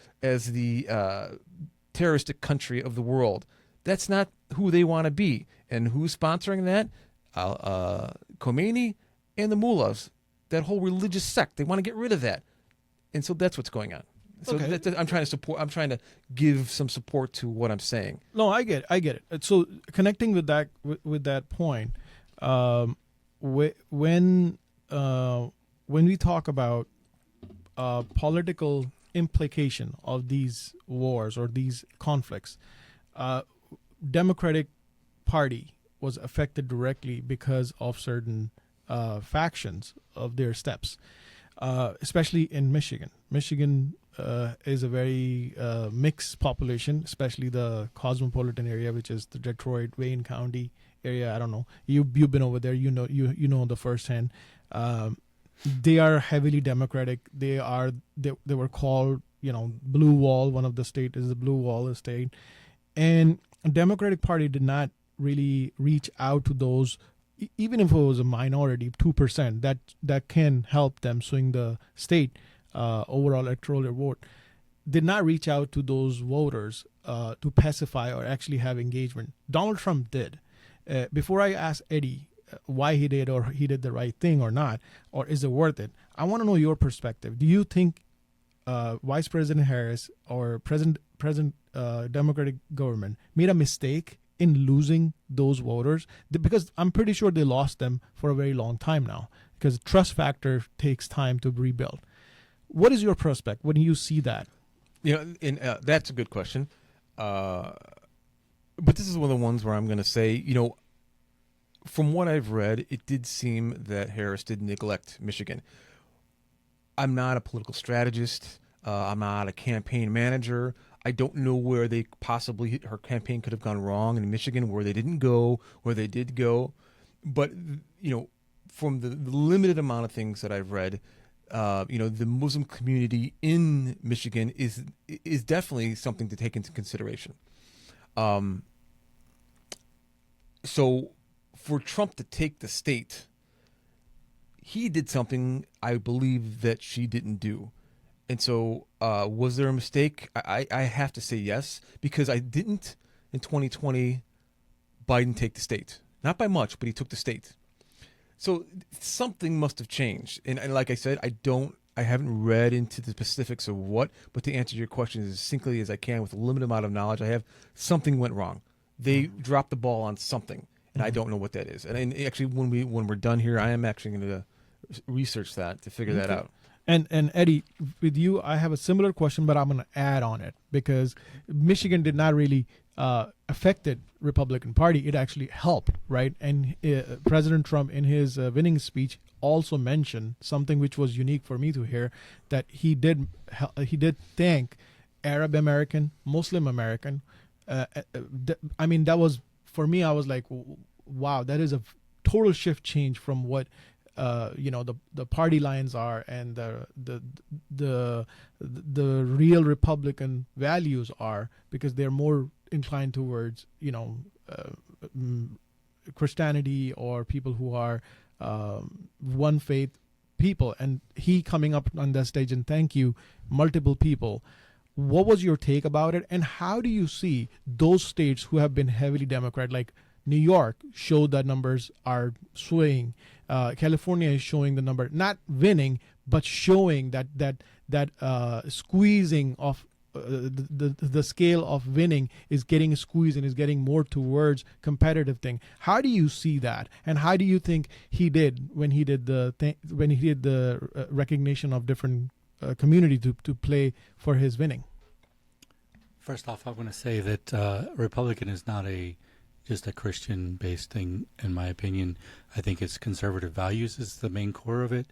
terroristic country of the world. That's not who they want to be. And who's sponsoring that? Khomeini and the mullahs, that whole religious sect. They want to get rid of that. And so that's what's going on. So Okay. I'm trying to support. I'm trying to give some support to what I'm saying. No, I get it. So connecting with that point, when we talk about political implication of these wars or these conflicts, Democratic Party was affected directly because of certain factions of their steps, especially in Michigan. Michigan is a very mixed population, especially the cosmopolitan area, which is the Detroit, Wayne County area. I don't know. You've been over there. You know the firsthand. They are heavily Democratic. They were called Blue Wall. One of the state is the Blue Wall state, and the Democratic Party did not really reach out to those, even if it was a minority, 2%, that can help them swing the state overall electoral vote, did not reach out to those voters to pacify or actually have engagement. Donald Trump did. Before I ask Eddie why he did, or he did the right thing or not, or is it worth it, I want to know your perspective. Do you think Vice President Harris or present Democratic government made a mistake in losing those voters? Because I'm pretty sure they lost them for a very long time now, because trust factor takes time to rebuild. What is your prospect when you see that? That's a good question. But this is one of the ones where I'm going to say, from what I've read, it did seem that Harris did neglect Michigan. I'm not a political strategist. I'm not a campaign manager. I don't know where her campaign could have gone wrong in Michigan, where they didn't go, where they did go. But, from the limited amount of things that I've read, the Muslim community in Michigan is definitely something to take into consideration. So for Trump to take the state, he did something I believe that she didn't do. And so was there a mistake? I have to say yes, because I didn't in 2020 Biden take the state. Not by much, but he took the state. So something must have changed. And like I said, I haven't read into the specifics of what, but to answer your question as succinctly as I can with a limited amount of knowledge I have, something went wrong. They dropped the ball on something, and I don't know what that is. And actually, when we're done here, I am actually going to research that to figure that out. And Eddie, with you, I have a similar question, but I'm going to add on it, because Michigan did not really affected Republican Party. It actually helped, right? And President Trump, in his winning speech, also mentioned something which was unique for me to hear, that he did thank Arab American, Muslim American. That was, for me, I was like, wow, that is a total shift change from what the party lines are, and the real Republican values are, because they're more inclined towards Christianity, or people who are one faith people. And he coming up on that stage and thank you multiple people. What was your take about it, and how do you see those states who have been heavily Democrat, like New York, showed that numbers are swaying? California is showing the number, not winning, but showing that squeezing of the scale of winning is getting squeezed and is getting more towards competitive thing. How do you see that, and how do you think he did when he did the recognition of different community to play for his winning? First off, I want to say that Republican is not just a Christian-based thing, in my opinion. I think it's conservative values is the main core of it.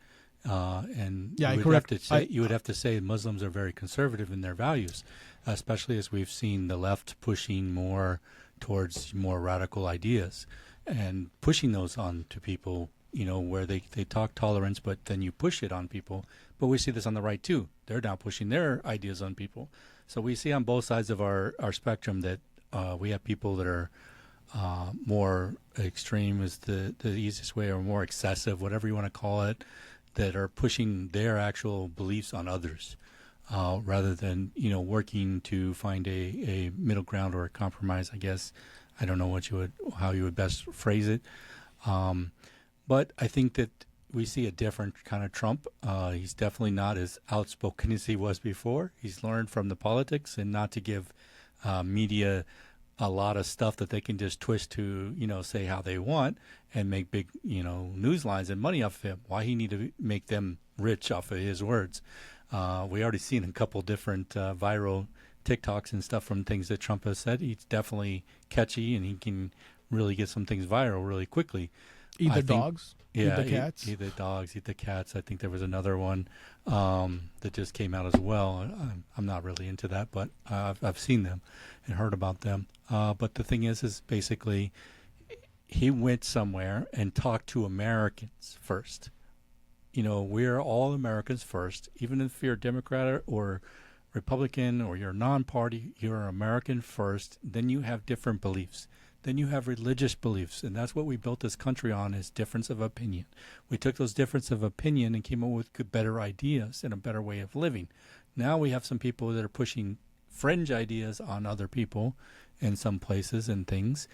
And yeah, you would have to say Muslims are very conservative in their values, especially as we've seen the left pushing more towards more radical ideas and pushing those on to people, where they talk tolerance, but then you push it on people. But we see this on the right too. They're now pushing their ideas on people. So we see on both sides of our spectrum that we have people that are more extreme is the easiest way, or more excessive, whatever you want to call it, that are pushing their actual beliefs on others, rather than working to find a middle ground or a compromise. I guess I don't know how you would best phrase it, but I think that we see a different kind of Trump. He's definitely not as outspoken as he was before. He's learned from the politics and not to give media a lot of stuff that they can just twist to, say how they want and make big, news lines and money off of him. Why he need to make them rich off of his words? We already seen a couple different viral TikToks and stuff from things that Trump has said. He's definitely catchy, and he can really get some things viral really quickly. Eat the dogs? Yeah, eat the cats? Eat the dogs, eat the cats. I think there was another one that just came out as well. I'm not really into that, but I've seen them and heard about them. But the thing is basically he went somewhere and talked to Americans first. We're all Americans first. Even if you're Democrat or Republican or you're non-party, you're American first. Then you have different beliefs. Then you have religious beliefs, and that's what we built this country on, is difference of opinion. We took those difference of opinion and came up with better ideas and a better way of living. Now we have some people that are pushing fringe ideas on other people in some places and things,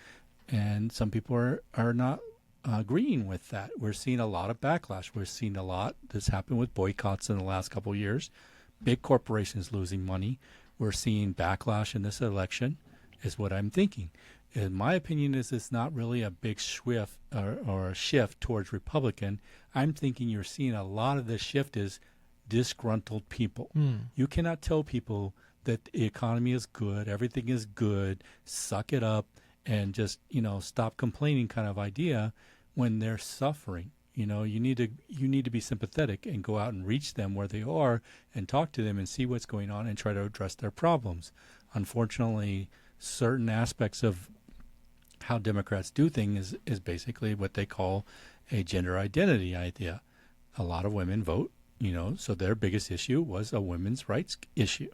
and some people are not agreeing with that. We're seeing a lot of backlash. We're seeing a lot that's happened with boycotts in the last couple of years. Big corporations losing money. We're seeing backlash in this election, is what I'm thinking. In my opinion, it's not really a big shift or a shift towards Republican. I'm thinking you're seeing a lot of this shift is disgruntled people. You cannot tell people that the economy is good, everything is good, suck it up, and just stop complaining kind of idea when they're suffering. You need to be sympathetic and go out and reach them where they are and talk to them and see what's going on and try to address their problems. Unfortunately, certain aspects of how Democrats do things is basically what they call a gender identity idea. A lot of women vote, so their biggest issue was a women's rights issue.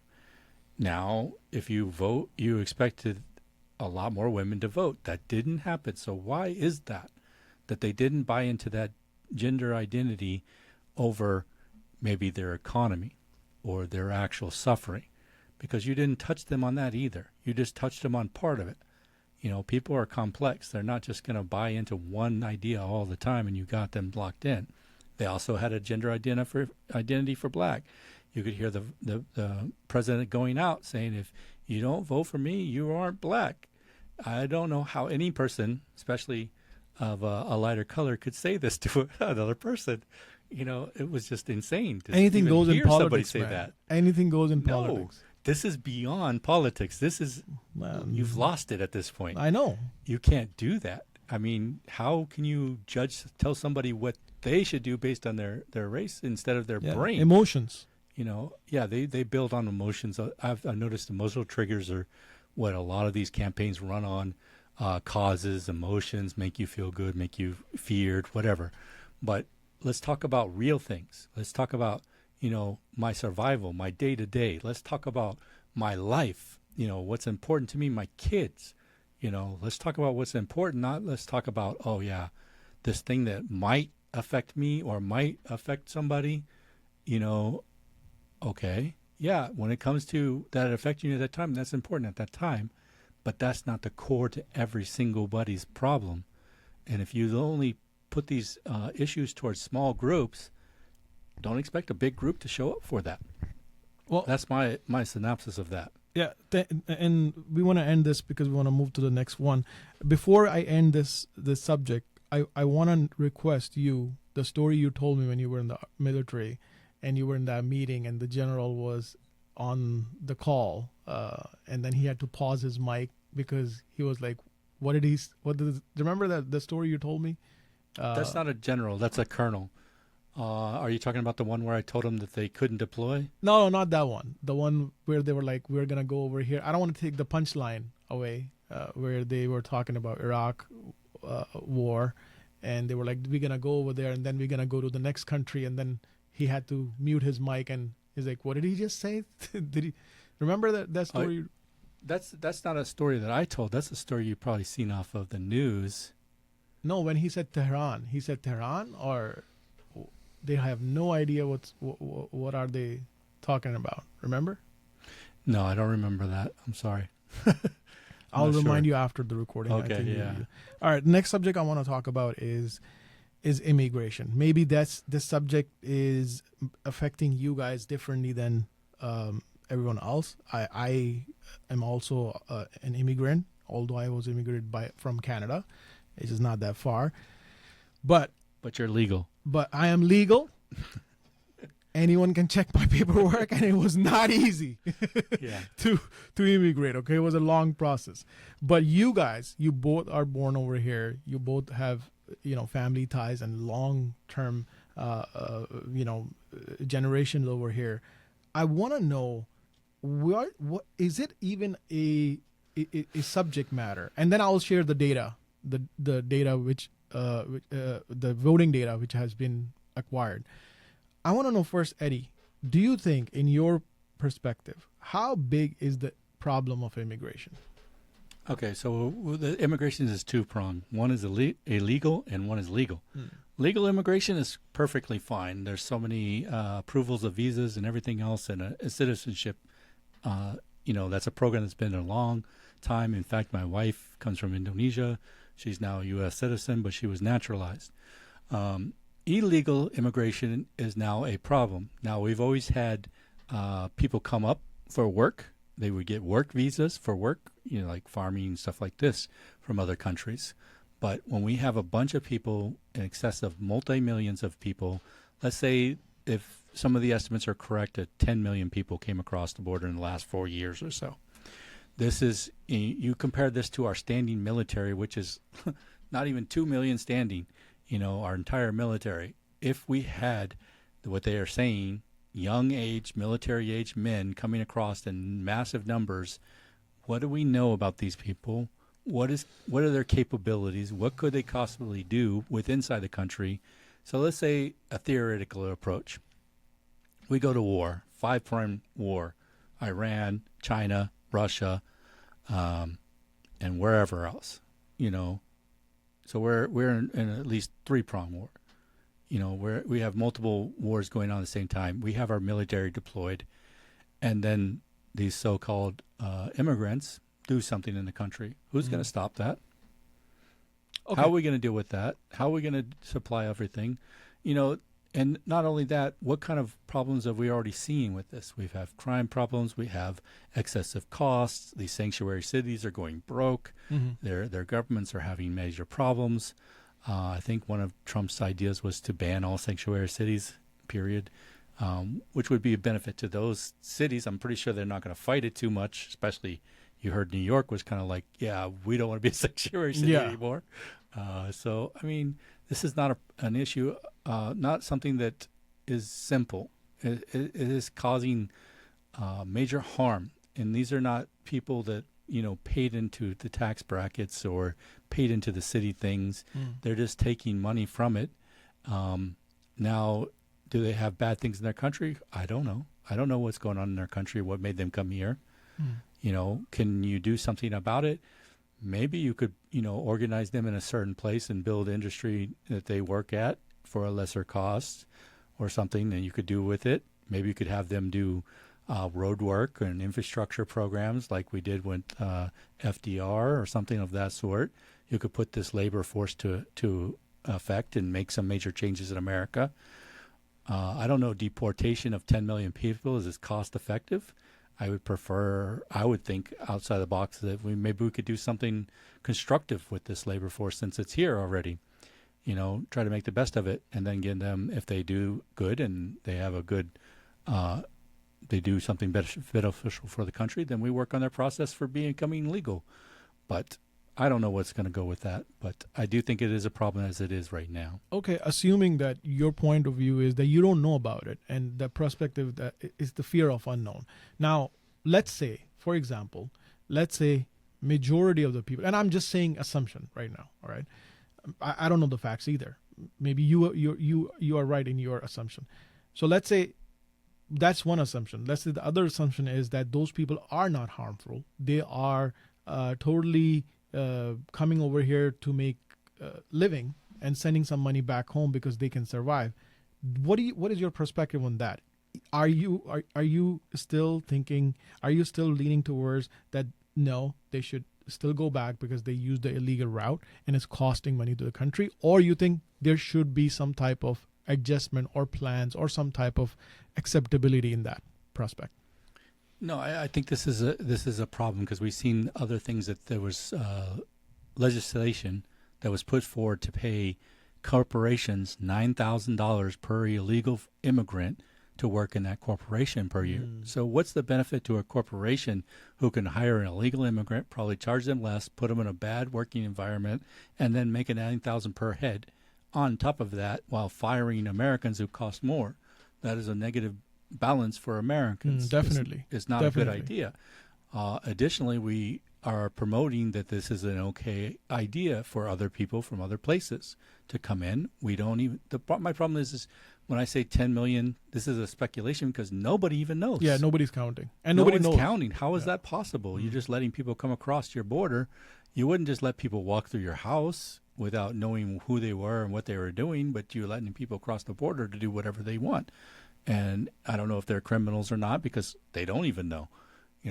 Now, if you vote, you expected a lot more women to vote. That didn't happen. So why is that? That they didn't buy into that gender identity over maybe their economy or their actual suffering? Because you didn't touch them on that either. You just touched them on part of it. People are complex. They're not just going to buy into one idea all the time and you got them locked in. They also had a gender identity for black. You could hear the president going out saying, if you don't vote for me, you aren't black. I don't know how any person, especially of a lighter color, could say this to another person. It was just insane. Anything goes in politics, somebody say man. that. Anything goes in No. politics. This is beyond politics. This is, you've lost it at this point. I know. You can't do that. I mean, how can you tell somebody what they should do based on their race instead of their brain? Emotions. They build on emotions. I've noticed emotional triggers are what a lot of these campaigns run on. Causes, emotions, make you feel good, make you feared, whatever. But let's talk about real things. Let's talk about my survival, my day-to-day. Let's talk about my life, what's important to me, my kids. Let's talk about what's important, not let's talk about, this thing that might affect me or might affect somebody, okay. Yeah, when it comes to that affecting you at that time, that's important at that time, but that's not the core to every single body's problem. And if you only put these issues towards small groups, don't expect a big group to show up for that. Well, That's my synopsis of that. yeah, and we want to end this because we want to move to the next one. Before I end this subject, I want to request you the story you told me when you were in the military, and you were in that meeting, and the general was on the call, and then he had to pause his mic because he was like, "What did he? What did? Remember that the story you told me?" That's not a general. That's a colonel. Are you talking about the one where I told them that they couldn't deploy? No, not that one. The one where they were like, "We're gonna go over here." I don't want to take the punchline away, where they were talking about Iraq war, and they were like, "We're gonna go over there, and then we're gonna go to the next country," and then he had to mute his mic, and he's like, "What did he just say?" Did he remember that story? That's not a story that I told. That's a story you've probably seen off of the news. No, when he said Tehran, or they have no idea what are they talking about. Remember? No, I don't remember that. I'm sorry. I'll not remind sure. you after the recording. I Okay, think yeah. All right. Next subject I want to talk about is immigration. Maybe this subject is affecting you guys differently than everyone else. I am also an immigrant, although I was immigrated from Canada. It's just not that far, but But you're legal. I am legal. Anyone can check my paperwork, and it was not easy Yeah. to immigrate. Okay, it was a long process. But you guys, you both are born over here. You both have family ties and long term generations over here. I want to know what is it even a subject matter, and then I'll share the data, the data which the voting data which has been acquired. I want to know first, Eddie, do you think, in your perspective, how big is the problem of immigration? Okay, so the immigration is two-pronged. One is illegal and one is legal. Legal immigration is perfectly fine. There's so many approvals of visas and everything else, and a citizenship. That's a program that's been a long time. In fact, my wife comes from Indonesia. She's now a U.S. citizen, but she was naturalized. Illegal immigration is now a problem. Now, we've always had people come up for work. They would get work visas for work, like farming and stuff like this from other countries. But when we have a bunch of people, in excess of multi-millions of people, let's say if some of the estimates are correct, that 10 million people came across the border in the last 4 years or so. This is, you compare this to our standing military, which is not even 2 million standing, our entire military. If we had what they are saying, young age, military age men coming across in massive numbers, what do we know about these people? What are their capabilities? What could they possibly do inside the country? So let's say a theoretical approach. We go to war, 5-prime war, Iran, China, Russia, and wherever else, So we're in at least 3-prong war. Where we have multiple wars going on at the same time. We have our military deployed, and then these so-called immigrants do something in the country. Who's going to stop that? Okay. How are we going to deal with that? How are we going to supply everything? And not only that, what kind of problems have we already seen with this? We have crime problems. We have excessive costs. These sanctuary cities are going broke. Mm-hmm. Their governments are having major problems. I think one of Trump's ideas was to ban all sanctuary cities, period, which would be a benefit to those cities. I'm pretty sure they're not going to fight it too much, especially you heard New York was kind of like, yeah, we don't want to be a sanctuary city anymore. So, this is not an issue, not something that is simple. It is causing major harm. And these are not people that, paid into the tax brackets or paid into the city things. They're just taking money from it. Now, do they have bad things in their country? I don't know. I don't know what's going on in their country, what made them come here. Can you do something about it? Maybe you could, organize them in a certain place and build industry that they work at for a lesser cost or something that you could do with it. Maybe you could have them do road work and infrastructure programs like we did with FDR or something of that sort. You could put this labor force to effect and make some major changes in America. I don't know, deportation of 10 million people, is this cost effective? I would think outside the box that maybe we could do something constructive with this labor force since it's here already. Try to make the best of it, and then get them, if they do good and they have a good, they do something beneficial for the country, then we work on their process for becoming legal. But I don't know what's going to go with that, but I do think it is a problem as it is right now. Okay, assuming that your point of view is that you don't know about it, and the perspective that is the fear of unknown. Now, let's say, for example, majority of the people, and I'm just saying assumption right now, all right? I don't know the facts either. Maybe you are right in your assumption. So let's say that's one assumption. Let's say the other assumption is that those people are not harmful. They are totally coming over here to make living and sending some money back home because they can survive. What is your perspective on that? Are you still thinking? Are you still leaning towards that? No, they should still go back because they use the illegal route and it's costing money to the country, or you think there should be some type of adjustment or plans or some type of acceptability in that prospect? No, I think this is a problem because we've seen other things that there was legislation that was put forward to pay corporations $9,000 per illegal immigrant to work in that corporation per year. So what's the benefit to a corporation who can hire an illegal immigrant, probably charge them less, put them in a bad working environment, and then make it $9,000 per head on top of that while firing Americans who cost more? That is a negative balance for Americans. Definitely. It's not Definitely. a good idea. Additionally, we are promoting that this is an okay idea for other people from other places to come in. We don't even, my problem is when I say 10 million, this is a speculation because nobody even knows. Yeah, nobody's counting. And no nobody one's knows. counting. How is that possible? You're just letting people come across your border. You wouldn't just let people walk through your house without knowing who they were and what they were doing, but you're letting people cross the border to do whatever they want. And I don't know if they're criminals or not because they don't even know.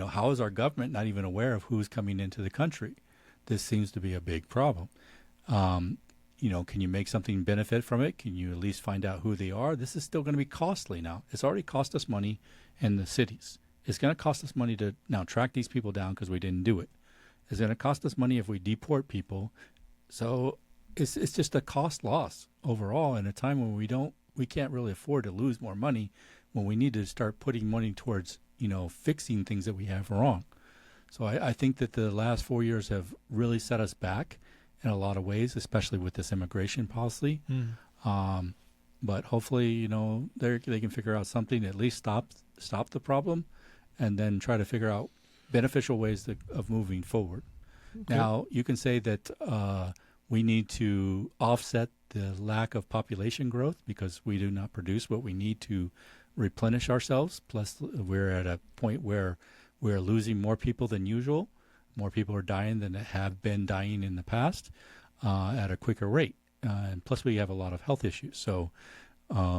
How is our government not even aware of who's coming into the country? This seems to be a big problem. Can you make something benefit from it? Can you at least find out who they are? This is still going to be costly now. It's already cost us money in the cities. It's going to cost us money to now track these people down because we didn't do it. It's going to cost us money if we deport people. So it's just a cost loss overall in a time when we can't really afford to lose more money when we need to start putting money towards, fixing things that we have wrong. So I think that the last 4 years have really set us back in a lot of ways, especially with this immigration policy. But hopefully, they can figure out something to at least stop the problem and then try to figure out beneficial ways of moving forward. Okay. Now, you can say that we need to offset the lack of population growth because we do not produce what we need to replenish ourselves. Plus, we're at a point where we're losing more people than usual. More people are dying than have been dying in the past at a quicker rate. And plus, we have a lot of health issues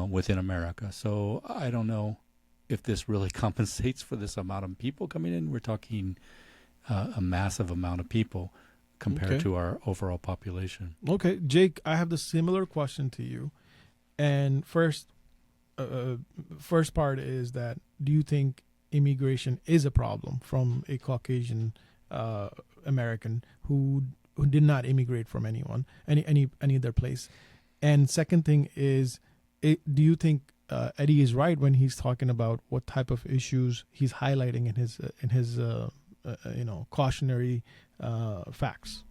within America. So I don't know if this really compensates for this amount of people coming in. We're talking a massive amount of people compared to our overall population. Okay, Jake, I have the similar question to you. And first part is that, do you think immigration is a problem from a Caucasian American who did not immigrate from any other place? And second thing is, do you think Eddie is right when he's talking about what type of issues he's highlighting in his cautionary facts?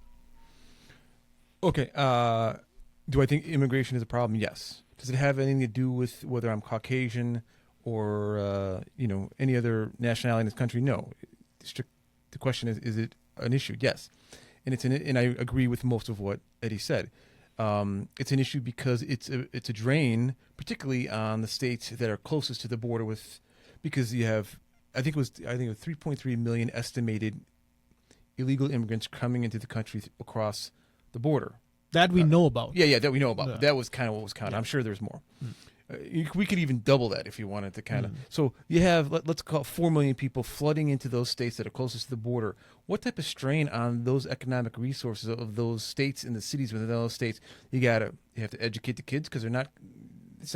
Okay. Do I think immigration is a problem? Yes. Does it have anything to do with whether I'm Caucasian or any other nationality in this country? No. The question is it an issue? Yes. And I agree with most of what Eddie said. It's an issue because it's a drain, particularly on the states that are closest to the border because you have, I think it was 3.3 million estimated illegal immigrants coming into the country across the border. That we know about. Yeah, that we know about. Yeah. That was kind of what was counted. Yeah. I'm sure there's more. We could even double that if you wanted to kind of. So you have, let's call it 4 million people flooding into those states that are closest to the border. What type of strain on those economic resources of those states and the cities within those states? You have to educate the kids because it's not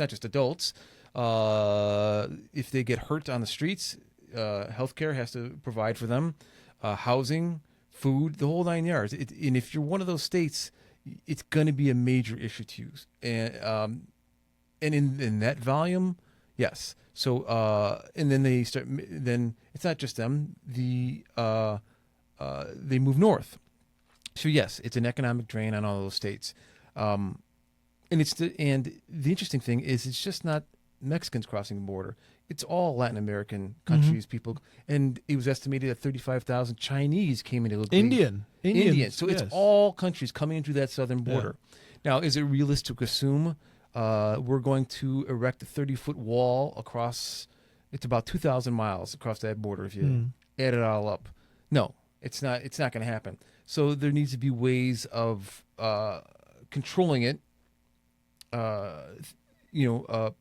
just adults. If they get hurt on the streets, healthcare has to provide for them, housing, food, the whole 9 yards. And if you're one of those states, it's going to be a major issue to you. And in that volume, yes. So and then they start. Then it's not just them. They move north. So yes, it's an economic drain on all those states. And the interesting thing is, it's just not Mexicans crossing the border. It's all Latin American countries, people, and it was estimated that 35,000 Chinese came into Indian. So it's all countries coming into that southern border. Now, is it realistic to assume we're going to erect a 30-foot wall across? It's about 2,000 miles across that border if you add it all up. No, it's not. It's not going to happen. So there needs to be ways of controlling it.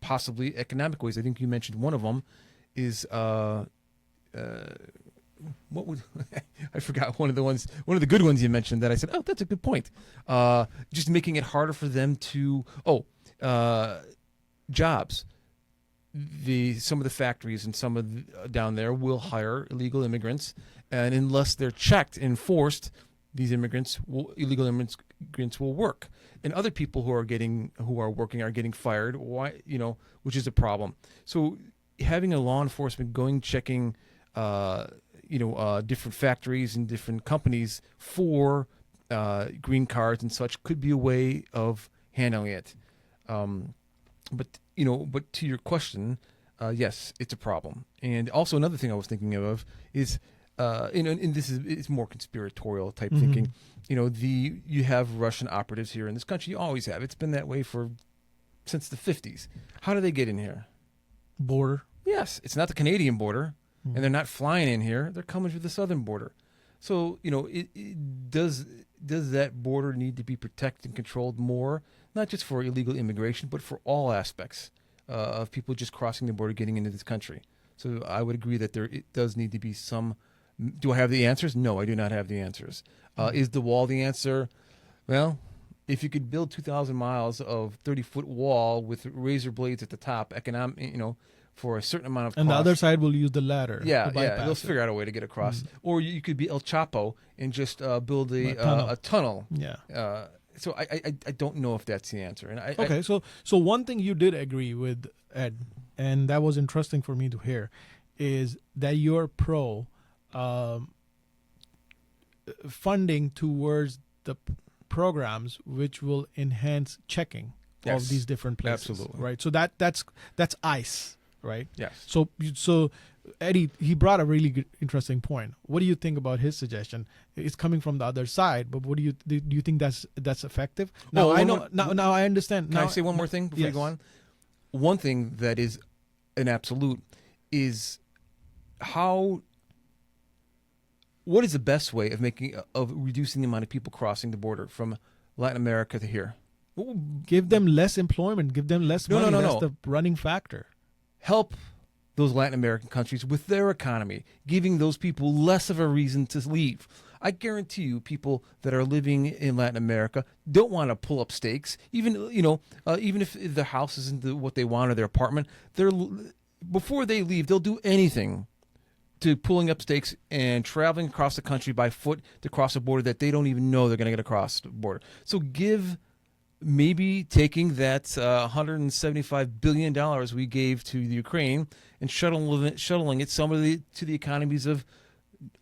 Possibly economic ways. I think you mentioned one of them is what would I forgot one of the good ones you mentioned that I said, oh, that's a good point. Just making it harder for them to jobs. Some of the factories and some of down there will hire illegal immigrants, and unless they're checked and forced, these illegal immigrants will work. And other people who are working are getting fired. Why? Which is a problem. So having a law enforcement checking, different factories and different companies for green cards and such could be a way of handling it. But to your question, yes, it's a problem. And also another thing I was thinking of is, and it's more conspiratorial type thinking. You have Russian operatives here in this country. You always have. It's been that way since the 50s. How do they get in here? Border. Yes, it's not the Canadian border, and they're not flying in here. They're coming through the southern border. So does that border need to be protected and controlled more? Not just for illegal immigration, but for all aspects of people just crossing the border, getting into this country. So I would agree that it does need to be some. Do I have the answers? No, I do not have the answers. Is the wall the answer? Well, if you could build 2,000 miles of 30-foot wall with razor blades at the top, for a certain amount of cost. And the other side will use the ladder. Yeah, they'll figure out a way to get across. Or you could be El Chapo and just build a tunnel. Yeah. So I don't know if that's the answer. And so one thing you did agree with, Ed, and that was interesting for me to hear, is that you're pro funding towards the programs which will enhance checking of these different places. Absolutely. Right. So that's ICE, right? Yes. So Eddie, he brought a really good, interesting point. What do you think about his suggestion? It's coming from the other side, but do you think that's effective? Now Now I understand. Can I say one more thing before you go on? One thing that is an absolute is what is the best way of reducing the amount of people crossing the border from Latin America to here? Give them less employment. Give them less money. No. That's the running factor. Help those Latin American countries with their economy, giving those people less of a reason to leave. I guarantee you, people that are living in Latin America don't want to pull up stakes. Even if their house isn't what they want or their apartment, before they leave, they'll do anything to pulling up stakes and traveling across the country by foot to cross a border that they don't even know they're going to get across the border. So maybe taking that $175 billion we gave to the Ukraine and shuttling it to the economies of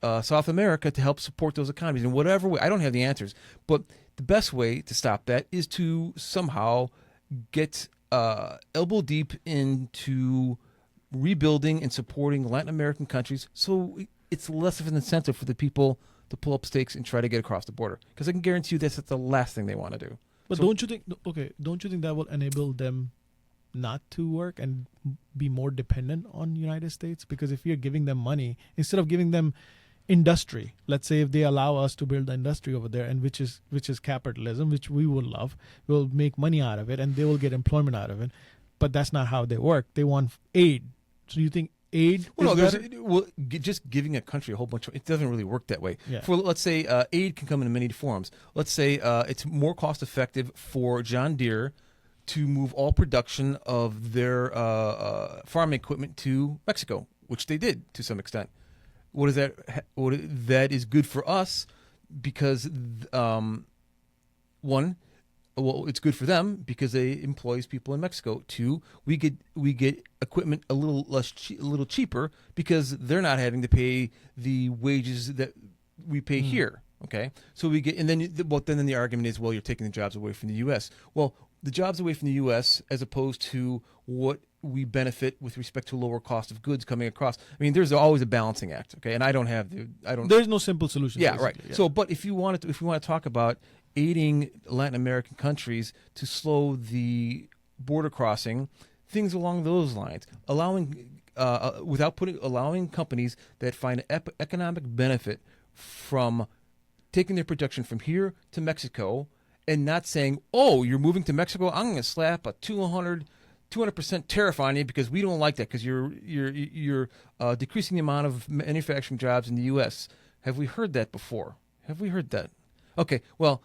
South America to help support those economies in whatever way. I don't have the answers, but the best way to stop that is to somehow get elbow deep into rebuilding and supporting Latin American countries, so it's less of an incentive for the people to pull up stakes and try to get across the border. Because I can guarantee you that's the last thing they want to do. But don't you think that will enable them not to work and be more dependent on the United States? Because if you're giving them money, instead of giving them industry, let's say if they allow us to build the industry over there, and which is capitalism, which we will love, we'll make money out of it and they will get employment out of it. But that's not how they work. They want aid. So you think aid just giving a country a whole bunch of, it doesn't really work that way. Yeah. For, let's say, aid can come in many forms. Let's say it's more cost effective for John Deere to move all production of their farming equipment to Mexico, which they did to some extent. What is that? That is good for us because one, well, it's good for them because they employs people in Mexico. Two, we get equipment a little cheaper because they're not having to pay the wages that we pay here. Okay, so we get, and then the argument is, well, you're taking the jobs away from the U.S. Well, the jobs away from the U.S. as opposed to what we benefit with respect to lower cost of goods coming across. I mean, there's always a balancing act. Okay, and I don't. There's no simple solution. Yeah, right. Yeah. So, but if we want to talk about aiding Latin American countries to slow the border crossing, things along those lines, allowing companies that find economic benefit from taking their production from here to Mexico and not saying, oh, you're moving to Mexico, I'm going to slap a 200% tariff on you because we don't like that because you're decreasing the amount of manufacturing jobs in the U.S. Have we heard that before? Have we heard that? Okay, well,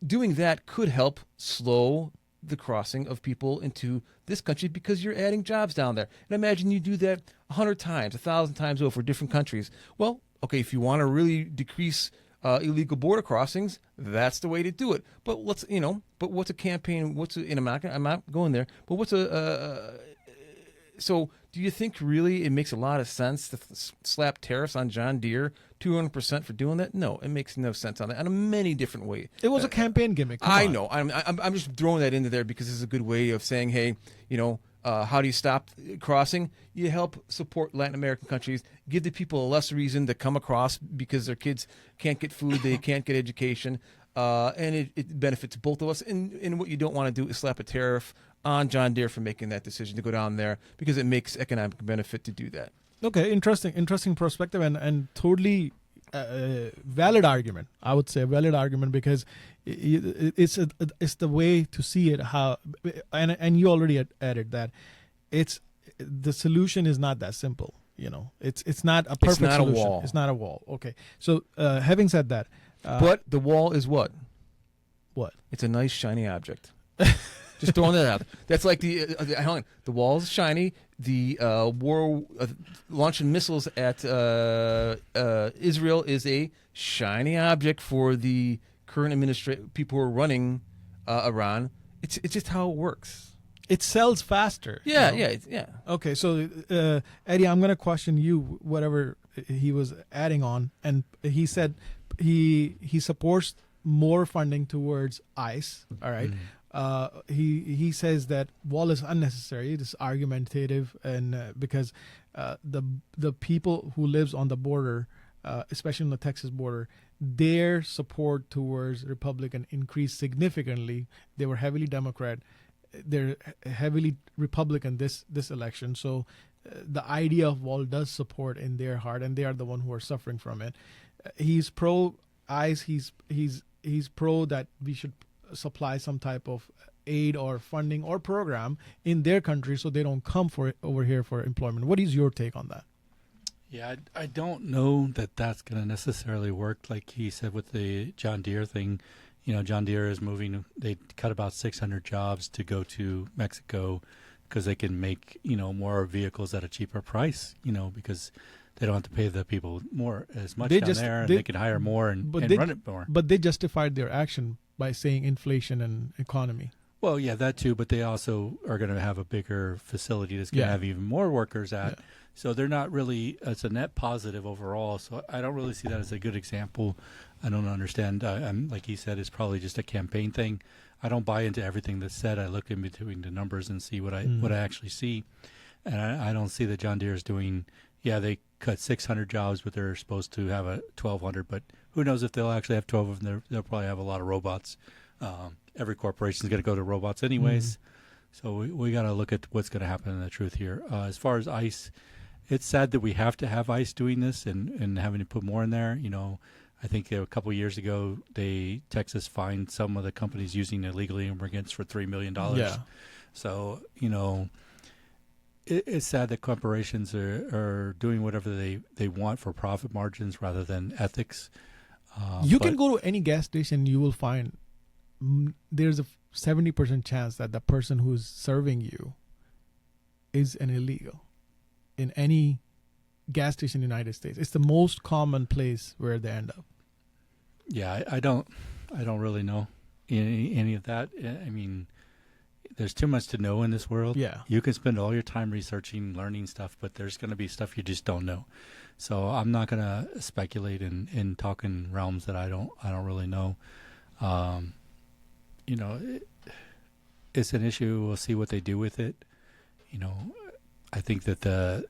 doing that could help slow the crossing of people into this country because you're adding jobs down there. And imagine you do that 100 times, 1,000 times over different countries. Well, okay, if you want to really decrease illegal border crossings, that's the way to do it. But what's a campaign? I'm not going there. But so do you think really it makes a lot of sense to slap tariffs on John Deere 200% for doing that? No, it makes no sense on that in many different ways. It was a campaign gimmick. I know. I'm just throwing that into there because it's a good way of saying, hey, how do you stop crossing? You help support Latin American countries, give the people a less reason to come across because their kids can't get food, they can't get education, and it benefits both of us. And what you don't want to do is slap a tariff on John Deere for making that decision to go down there because it makes economic benefit to do that. Okay, interesting perspective and totally valid argument. I would say a valid argument because it's the way to see it. How and you already added that the solution is not that simple. It's not a perfect solution. A wall. It's not a wall. Okay, so having said that, but the wall is what? What? It's a nice shiny object. Just throwing that out. That's like the wall is shiny. The war launching missiles at Israel is a shiny object for the current people who are running Iran. It's just how it works. It sells faster. Yeah, yeah. Okay, so Eddie, I'm going to question you whatever he was adding on, and he said he supports more funding towards ICE. All right. He says that wall is unnecessary. It is argumentative, and because the people who lives on the border, especially on the Texas border, their support towards Republican increased significantly. They were heavily Democrat. They're heavily Republican this election. So the idea of wall does support in their heart, and they are the one who are suffering from it. He's pro ICE. He's pro that we should supply some type of aid or funding or program in their country so they don't come over here for employment. What is your take on that? Yeah, I don't know that that's going to necessarily work. Like he said with the John Deere thing, John Deere is moving. They cut about 600 jobs to go to Mexico because they can make, more vehicles at a cheaper price, because they don't have to pay the people as much there, and they can hire more and run it more. But they justified their action by saying inflation and economy. Well, yeah, that too, but they also are going to have a bigger facility that's going to have even more workers at. Yeah. So they're not really, it's a net positive overall. So I don't really see that as a good example. I don't understand. Like he said, it's probably just a campaign thing. I don't buy into everything that's said. I look in between the numbers and see what I actually see. And I don't see that John Deere is doing, they cut 600 jobs, but they're supposed to have 1,200. But who knows if they'll actually have 12 of them. They'll probably have a lot of robots. Every corporation is going to go to robots anyways. So we got to look at what's going to happen in the truth here. As far as ICE, it's sad that we have to have ICE doing this and having to put more in there. I think a couple of years ago, Texas fined some of the companies using illegal immigrants for $3 million. Yeah. So, it's sad that corporations are doing whatever they want for profit margins rather than ethics. You can go to any gas station, you will find there's a 70% chance that the person who's serving you is an illegal in any gas station in the United States. It's the most common place where they end up. Yeah, I don't really know any of that. I mean, there's too much to know in this world. Yeah. You can spend all your time researching, learning stuff, but there's going to be stuff you just don't know. So I'm not going to speculate in talking realms that I don't really know. You know, it's an issue. We'll see what they do with it. You know, I think that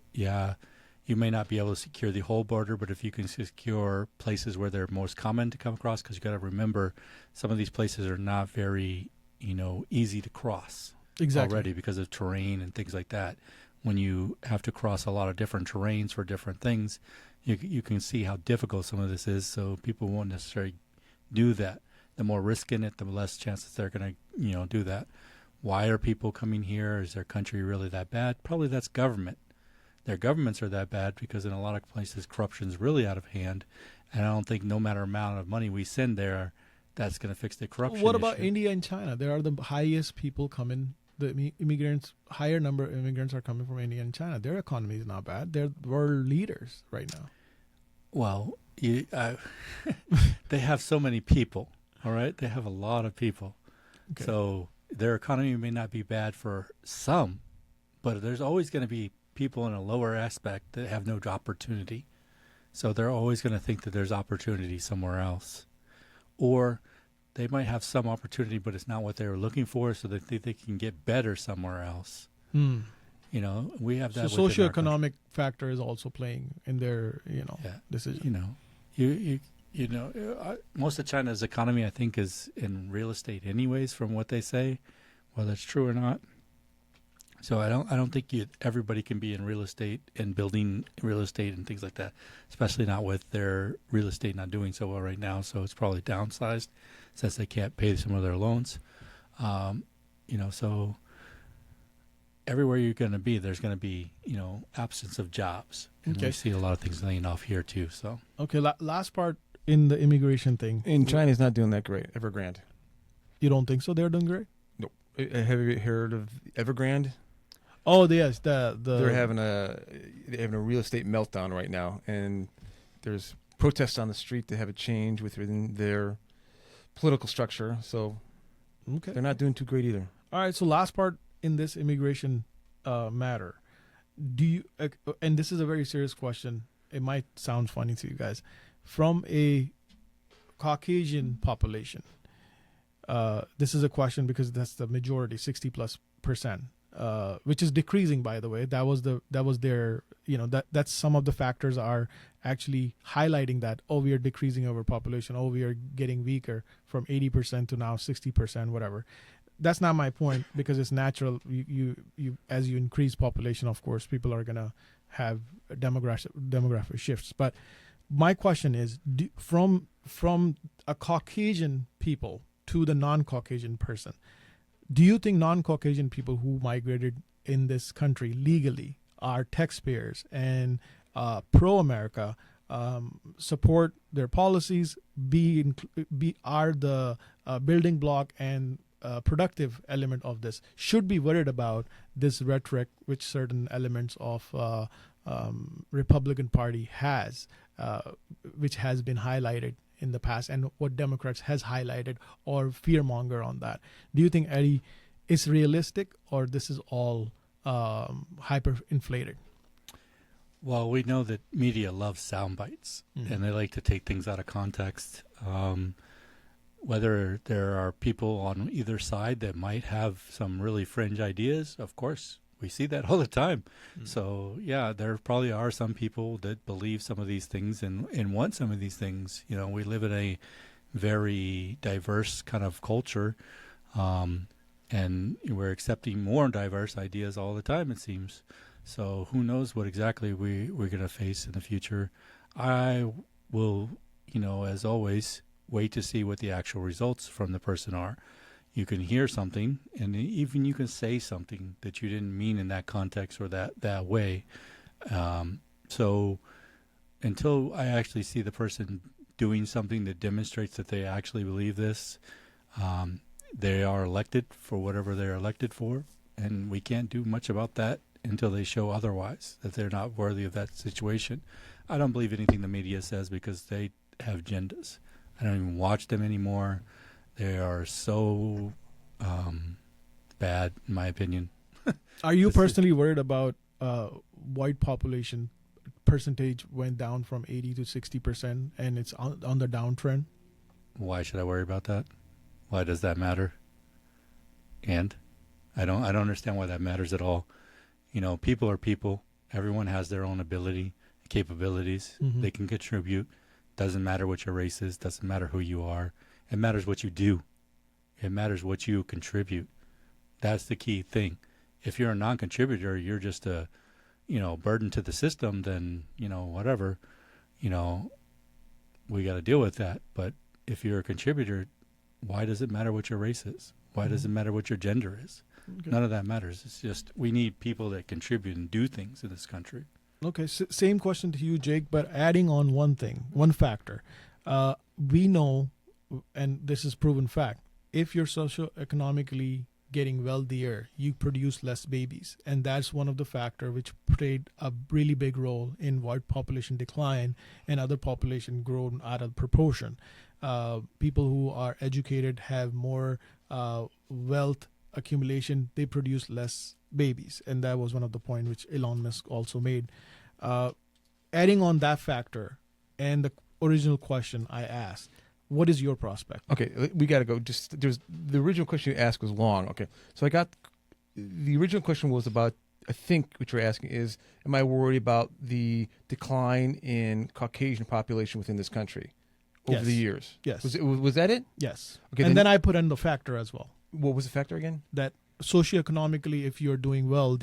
you may not be able to secure the whole border, but if you can secure places where they're most common to come across, because you got to remember, some of these places are not very, easy to cross already because of terrain and things like that. When you have to cross a lot of different terrains for different things, you can see how difficult some of this is. So people won't necessarily do that. The more risk in it, the less chances they're going to, do that. Why are people coming here? Is their country really that bad? Probably that's government. Their governments are that bad because in a lot of places corruption's really out of hand, and I don't think no matter amount of money we send there, that's going to fix the corruption. What about issue. India and China? There are the highest people coming. The immigrants, higher number of immigrants are coming from India and China. Their economy is not bad. They're world leaders right now. Well, they have so many people. All right, they have a lot of people. Okay. So their economy may not be bad for some, but there's always going to be people in a lower aspect that have no opportunity. So they're always going to think that there's opportunity somewhere else. Or they might have some opportunity, but it's not what they were looking for, so they think they can get better somewhere else. We have that. So socioeconomic factor is also playing in their, decision. Most of China's economy, I think, is in real estate anyways, from what they say, whether it's true or not. So I don't think everybody can be in real estate and building real estate and things like that, especially not with their real estate not doing so well right now. So it's probably downsized since they can't pay some of their loans. So everywhere you're going to be, there's going to be, absence of jobs. And we see a lot of things laying off here too. So okay, last part in the immigration thing. And China's not doing that great. Evergrande. You don't think so? They're doing great? Nope. Have you heard of Evergrande? Oh yes, they're having a real estate meltdown right now, and there's protests on the street to have a change within their political structure. So they're not doing too great either. All right. So last part in this immigration matter, do you? And this is a very serious question. It might sound funny to you guys. From a Caucasian population, this is a question because that's the majority, 60+%. Which is decreasing, by the way. That was their, that's some of the factors are actually highlighting that, we are decreasing our population. We are getting weaker from 80% to now 60%, whatever. That's not my point because it's natural. You as you increase population, of course, people are going to have demographic shifts. But my question is, from a Caucasian people to the non-Caucasian person, do you think non-Caucasian people who migrated in this country legally are taxpayers and pro-America, support their policies, are the building block and productive element of this? Should be worried about this rhetoric which certain elements of Republican Party has, which has been highlighted in the past, and what Democrats has highlighted or fearmonger on that. Do you think, Eddie, is realistic or this is all hyperinflated? Well, we know that media loves sound bites, and they like to take things out of context. Whether there are people on either side that might have some really fringe ideas, of course, we see that all the time. So, yeah, there probably are some people that believe some of these things and want some of these things. We live in a very diverse kind of culture, and we're accepting more diverse ideas all the time, it seems. So who knows what exactly we're going to face in the future. I will, as always, wait to see what the actual results from the person are. You can hear something, and even you can say something that you didn't mean in that context or that way. So until I actually see the person doing something that demonstrates that they actually believe this, they are elected for whatever they're elected for, and we can't do much about that until they show otherwise, that they're not worthy of that situation. I don't believe anything the media says because they have agendas. I don't even watch them anymore. They are so bad, in my opinion. Are you personally worried about white population percentage went down from 80 to 60% and it's on the downtrend? Why should I worry about that? Why does that matter? And I don't understand why that matters at all. You know, people are people. Everyone has their own ability, capabilities. Mm-hmm. They can contribute. Doesn't matter what your race is. Doesn't matter who you are. It matters what you do. It matters what you contribute. That's the key thing. If you're a non-contributor, you're just a, burden to the system, then, whatever, we got to deal with that. But if you're a contributor, why does it matter what your race is? Why does it matter what your gender is? Okay. None of that matters. It's just we need people that contribute and do things in this country. Okay, same question to you, Jake, but adding on one factor. We know, and this is proven fact, if you're socioeconomically getting wealthier, you produce less babies. And that's one of the factors which played a really big role in white population decline and other population grown out of proportion. People who are educated have more wealth accumulation, they produce less babies. And that was one of the points which Elon Musk also made. Adding on that factor and the original question I asked, what is your prospect? Okay, we got to go. There's the original question you asked was long. Okay, so the original question was about, I think what you're asking is, am I worried about the decline in Caucasian population within this country over the years? Yes. Was that it? Yes. Okay, and then I put in the factor as well. What was the factor again? That socioeconomically, if you're doing well,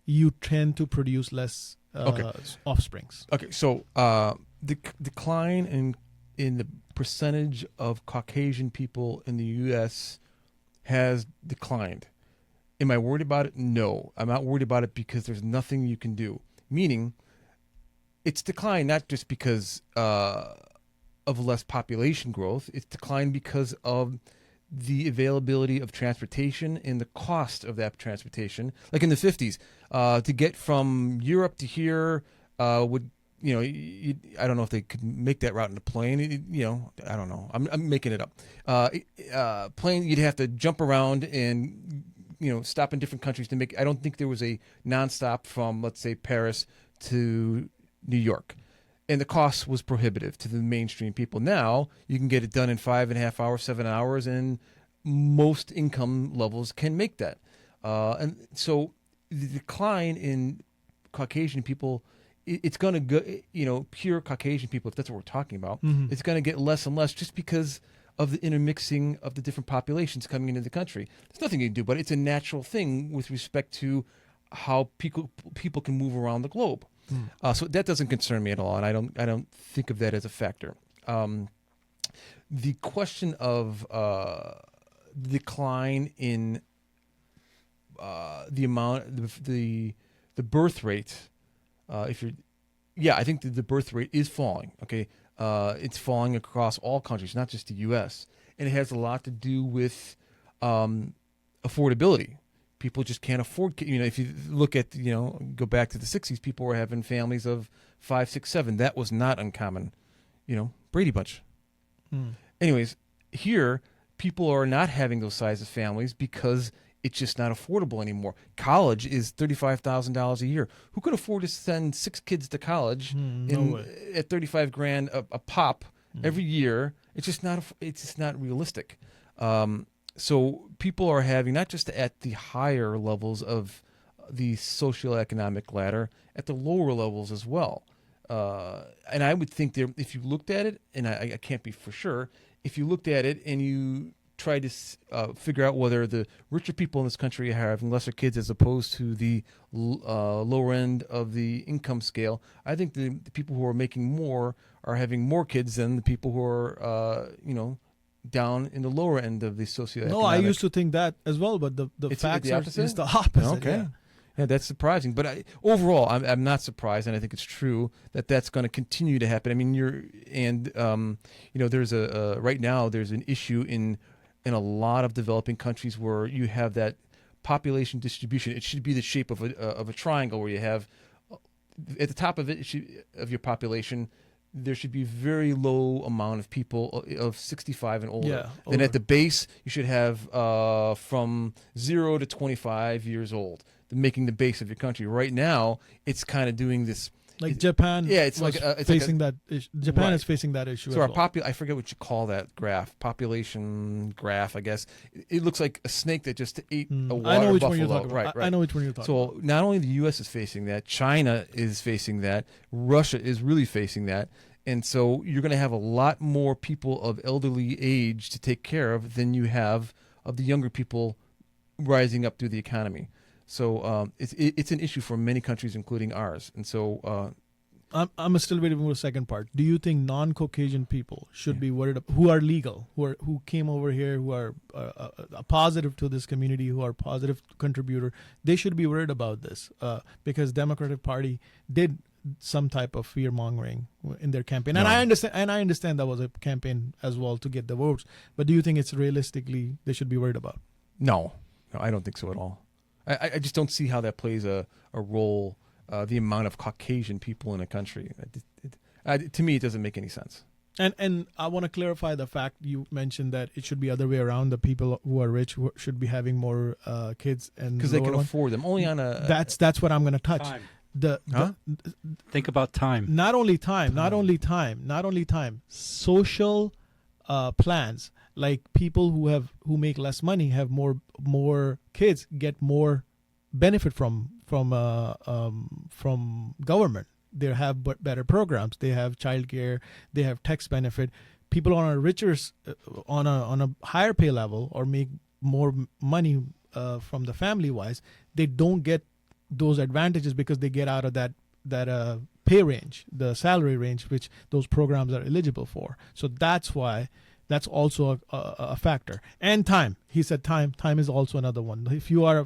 you tend to produce less offsprings. Okay, so the decline in the percentage of Caucasian people in the U.S. has declined. Am I worried about it? No, I'm not worried about it because there's nothing you can do. Meaning, it's declined not just because of less population growth. It's declined because of the availability of transportation and the cost of that transportation. Like in the 50s, to get from Europe to here would, I don't know if they could make that route in a plane. I don't know. I'm making it up. Plane, you'd have to jump around and, stop in different countries to make. I don't think there was a nonstop from, let's say, Paris to New York. And the cost was prohibitive to the mainstream people. Now you can get it done in 5.5 hours, 7 hours, and most income levels can make that. And so the decline in Caucasian people, it's going to go, pure Caucasian people, if that's what we're talking about, it's going to get less and less just because of the intermixing of the different populations coming into the country. There's nothing you can do, but it's a natural thing with respect to how people can move around the globe. So that doesn't concern me at all, and I don't think of that as a factor. The question of decline in the amount, the birth rate, I think the birth rate is falling. Okay, it's falling across all countries, not just the U.S., and it has a lot to do with affordability. People just can't afford, if you look at, go back to the 60s, people were having families of 5, 6, 7. That was not uncommon, Brady Bunch. Anyways, here, people are not having those sizes of families because it's just not affordable anymore. College is $35,000 a year. Who could afford to send 6 kids to college at $35,000 a pop every year? It's just not realistic. So people are having, not just at the higher levels of the socioeconomic ladder, at the lower levels as well. And I would think there, if you looked at it, and I can't be for sure, if you looked at it and you tried to figure out whether the richer people in this country are having lesser kids as opposed to the lower end of the income scale, I think the people who are making more are having more kids than the people who are, down in the lower end of the socioeconomic. No, I used to think that as well, but the facts is the opposite. Okay. Yeah, that's surprising. But overall, I'm not surprised, and I think it's true that that's going to continue to happen. I mean, there's right now there's an issue in in a lot of developing countries where you have that population distribution. It should be the shape of a triangle where you have at the top of of your population, there should be very low amount of people of 65 and older. Yeah, Then at the base, you should have from 0 to 25 years old, making the base of your country. Right now, it's kind of doing this. Like Japan, it's facing that issue. Japan right. is facing that issue. So as our well. I forget what you call that graph, population graph, I guess. It looks like a snake that just ate a water I know which buffalo. one you're talking about. Right. I know which one you're talking about. So not only the U.S. is facing that, China is facing that, Russia is really facing that. And so you're going to have a lot more people of elderly age to take care of than you have of the younger people rising up through the economy. So it's an issue for many countries, including ours. And so I'm still waiting for the second part. Do you think non-Caucasian people should be worried who are legal, who came over here, who are positive to this community, who are positive contributor? They should be worried about this because Democratic Party did some type of fear mongering in their campaign, and I understand that was a campaign as well to get the votes. But do you think it's realistically they should be worried about? No, I don't think so at all. I just don't see how that plays a role. The amount of Caucasian people in a country, to me, it doesn't make any sense. And I want to clarify the fact you mentioned that it should be other way around. The people who are rich should be having more kids, and because they can afford them. Only on a that's what I'm going to touch. Time. Think about time. Not only time. Social plans, like people who make less money have more kids, get more benefit from government. They have better programs. They have childcare. They have tax benefit. People on on a higher pay level or make more money from the family wise, they don't get those advantages because they get out of that pay range, the salary range, which those programs are eligible for. So that's why. That's also a factor. And time. He said time. Time is also another one. If you are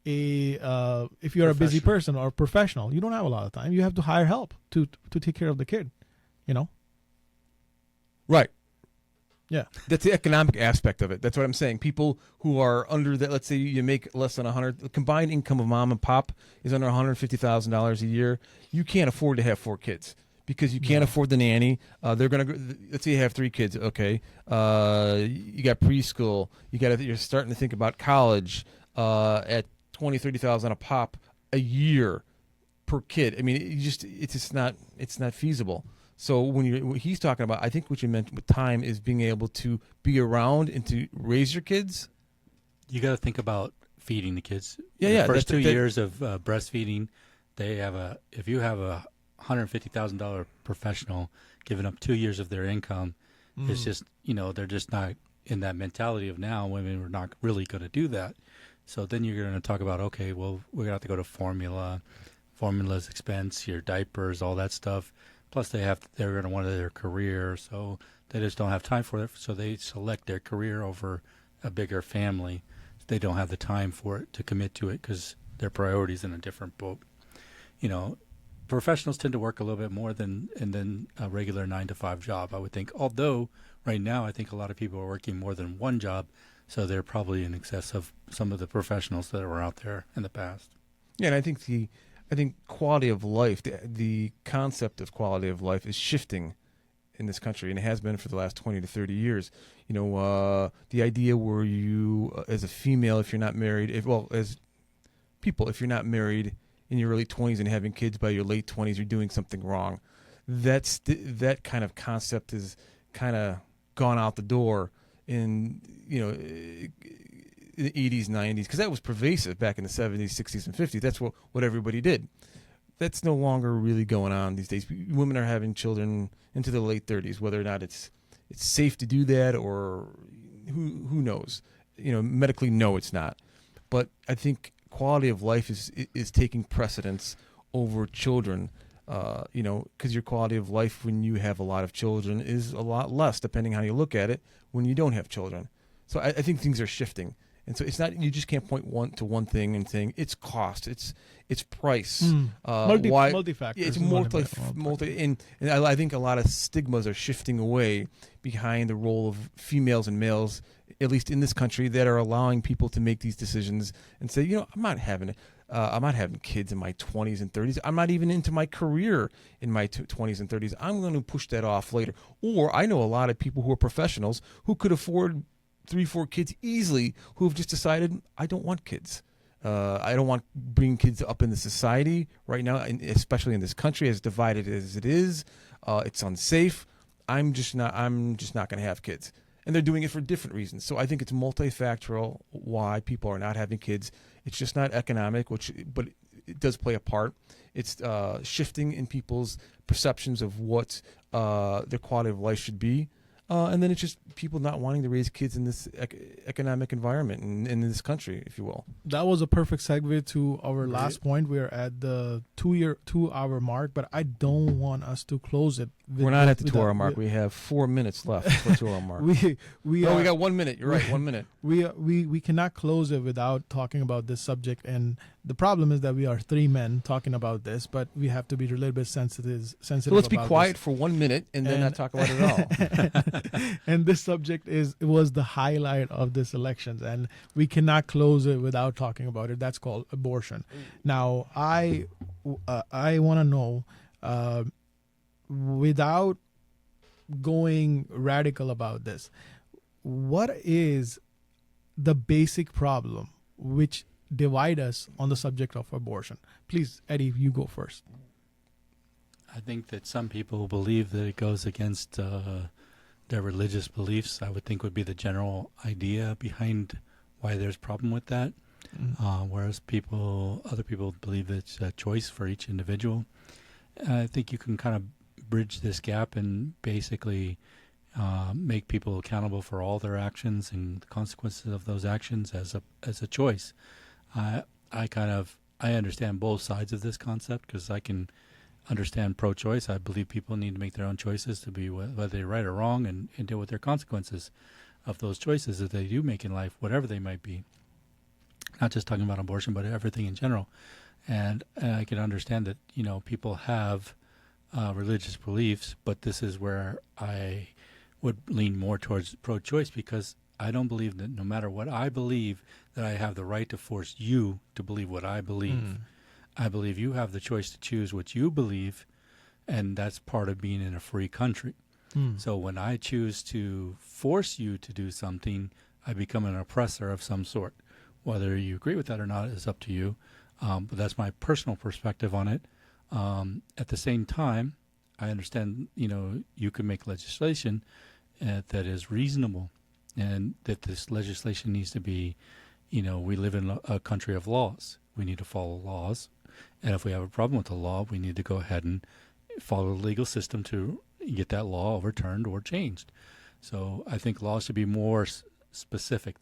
a busy person or professional, you don't have a lot of time. You have to hire help to take care of the kid. Right. Yeah. That's the economic aspect of it. That's what I'm saying. People who are under that, let's say you make less than the combined income of mom and pop is under $150,000 a year. You can't afford to have 4 kids. Because you can't afford the nanny. They're gonna. Let's say you have 3 kids. Okay, you got preschool. You're starting to think about college at $20,000-$30,000 a pop a year per kid. I mean, it's just not feasible. So when he's talking about, I think what you meant with time is being able to be around and to raise your kids. You got to think about feeding the kids. Yeah. The first 2 years of breastfeeding, if you have a $150,000 professional giving up 2 years of their income, it's just, they're just not in that mentality of now women are not really going to do that. So then you're going to talk about, okay, well, we're going to have to go to formula's expense, your diapers, all that stuff. Plus they're going to want their career. So they just don't have time for it. So they select their career over a bigger family. They don't have the time for it to commit to it because their priorities in a different boat. Professionals tend to work a little bit more than a regular 9-to-5 job, I would think. Although right now I think a lot of people are working more than one job, so they're probably in excess of some of the professionals that were out there in the past. Yeah, and I think quality of life, the concept of quality of life is shifting in this country, and it has been for the last 20 to 30 years. The idea where you, as a female, if you're not married, if you're not married in your early 20s and having kids by your late 20s, you're doing something wrong. That kind of concept is kind of gone out the door in the 80s, 90s, because that was pervasive back in the 70s, 60s, and 50s. That's what everybody did. That's no longer really going on these days. Women are having children into the late 30s, whether or not it's safe to do that or who knows. Medically, no, it's not. But I think quality of life is taking precedence over children, because your quality of life when you have a lot of children is a lot less, depending how you look at it, when you don't have children. So I think things are shifting, And so it's not, you just can't point one thing and saying it's cost, it's price. Multi-factors. Yeah, it's multi, and I think a lot of stigmas are shifting away behind the role of females and males, at least in this country, that are allowing people to make these decisions and say, I'm not having kids in my 20s and 30s. I'm not even into my career in my 20s and 30s. I'm going to push that off later. Or I know a lot of people who are professionals who could afford 3-4 kids easily, who have just decided, I don't want kids. I don't want bringing kids up in the society right now, and especially in this country as divided as it is. It's unsafe. I'm just not going to have kids. And they're doing it for different reasons. So I think it's multifactorial why people are not having kids. It's just not economic, but it does play a part. It's shifting in people's perceptions of what their quality of life should be. And then it's just people not wanting to raise kids in this economic environment and in this country, if you will. That was a perfect segue to our last point. We're at the 2-hour mark, but I don't want us to close it. We're not at the 2-hour mark. We have 4 minutes left for 2-hour mark. we got 1 minute. You're right, 1 minute. We cannot close it without talking about this subject. And the problem is that we are 3 men talking about this, but we have to be a little bit sensitive. So let's be quiet for 1 minute and then not talk about it at all. And this subject was the highlight of this elections, and we cannot close it without talking about it. That's called abortion. Now, I want to know, without going radical about this, what is the basic problem which divide us on the subject of abortion? Please, Eddie, you go first. I think that some people believe that it goes against their religious beliefs. I would think would be the general idea behind why there's a problem with that. Whereas other people believe it's a choice for each individual. I think you can kind of bridge this gap and basically make people accountable for all their actions and the consequences of those actions as a choice. I understand both sides of this concept because I can understand pro-choice. I believe people need to make their own choices to be whether they're right or wrong and deal with their consequences of those choices that they do make in life, whatever they might be. Not just talking about abortion, but everything in general. And I can understand that, people have religious beliefs, but this is where I would lean more towards pro-choice because I don't believe that no matter what I believe that I have the right to force you to believe what I believe. I believe you have the choice to choose what you believe, and that's part of being in a free country. So when I choose to force you to do something, I become an oppressor of some sort. Whether you agree with that or not is up to you, but that's my personal perspective on it. At the same time, I understand, you can make legislation that is reasonable, and that this legislation needs to be, we live in a country of laws. We need to follow laws. And if we have a problem with the law, we need to go ahead and follow the legal system to get that law overturned or changed. So I think laws should be more specific.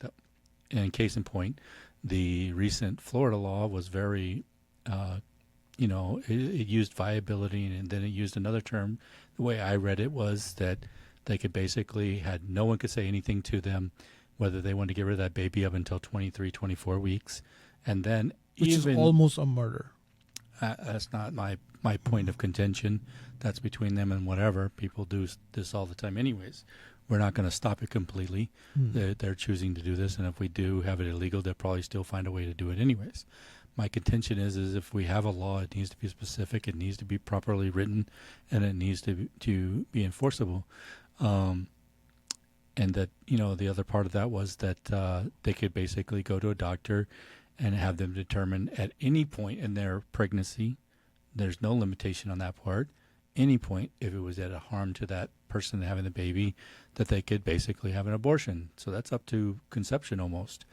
And case in point, the recent Florida law was very, it used viability, and then it used another term. The way I read it was that they could basically no one could say anything to them, whether they wanted to get rid of that baby up until 23, 24 weeks. And then which is almost a murder. That's not my point of contention. That's between them and whatever. People do this all the time anyways. We're not going to stop it completely. They're choosing to do this, and if we do have it illegal, they'll probably still find a way to do it anyways. My contention is if we have a law, it needs to be specific, it needs to be properly written, and it needs to be enforceable. And that, the other part of that was that they could basically go to a doctor and have them determine at any point in their pregnancy, there's no limitation on that part, any point, if it was at a harm to that person having the baby, that they could basically have an abortion. So that's up to conception almost.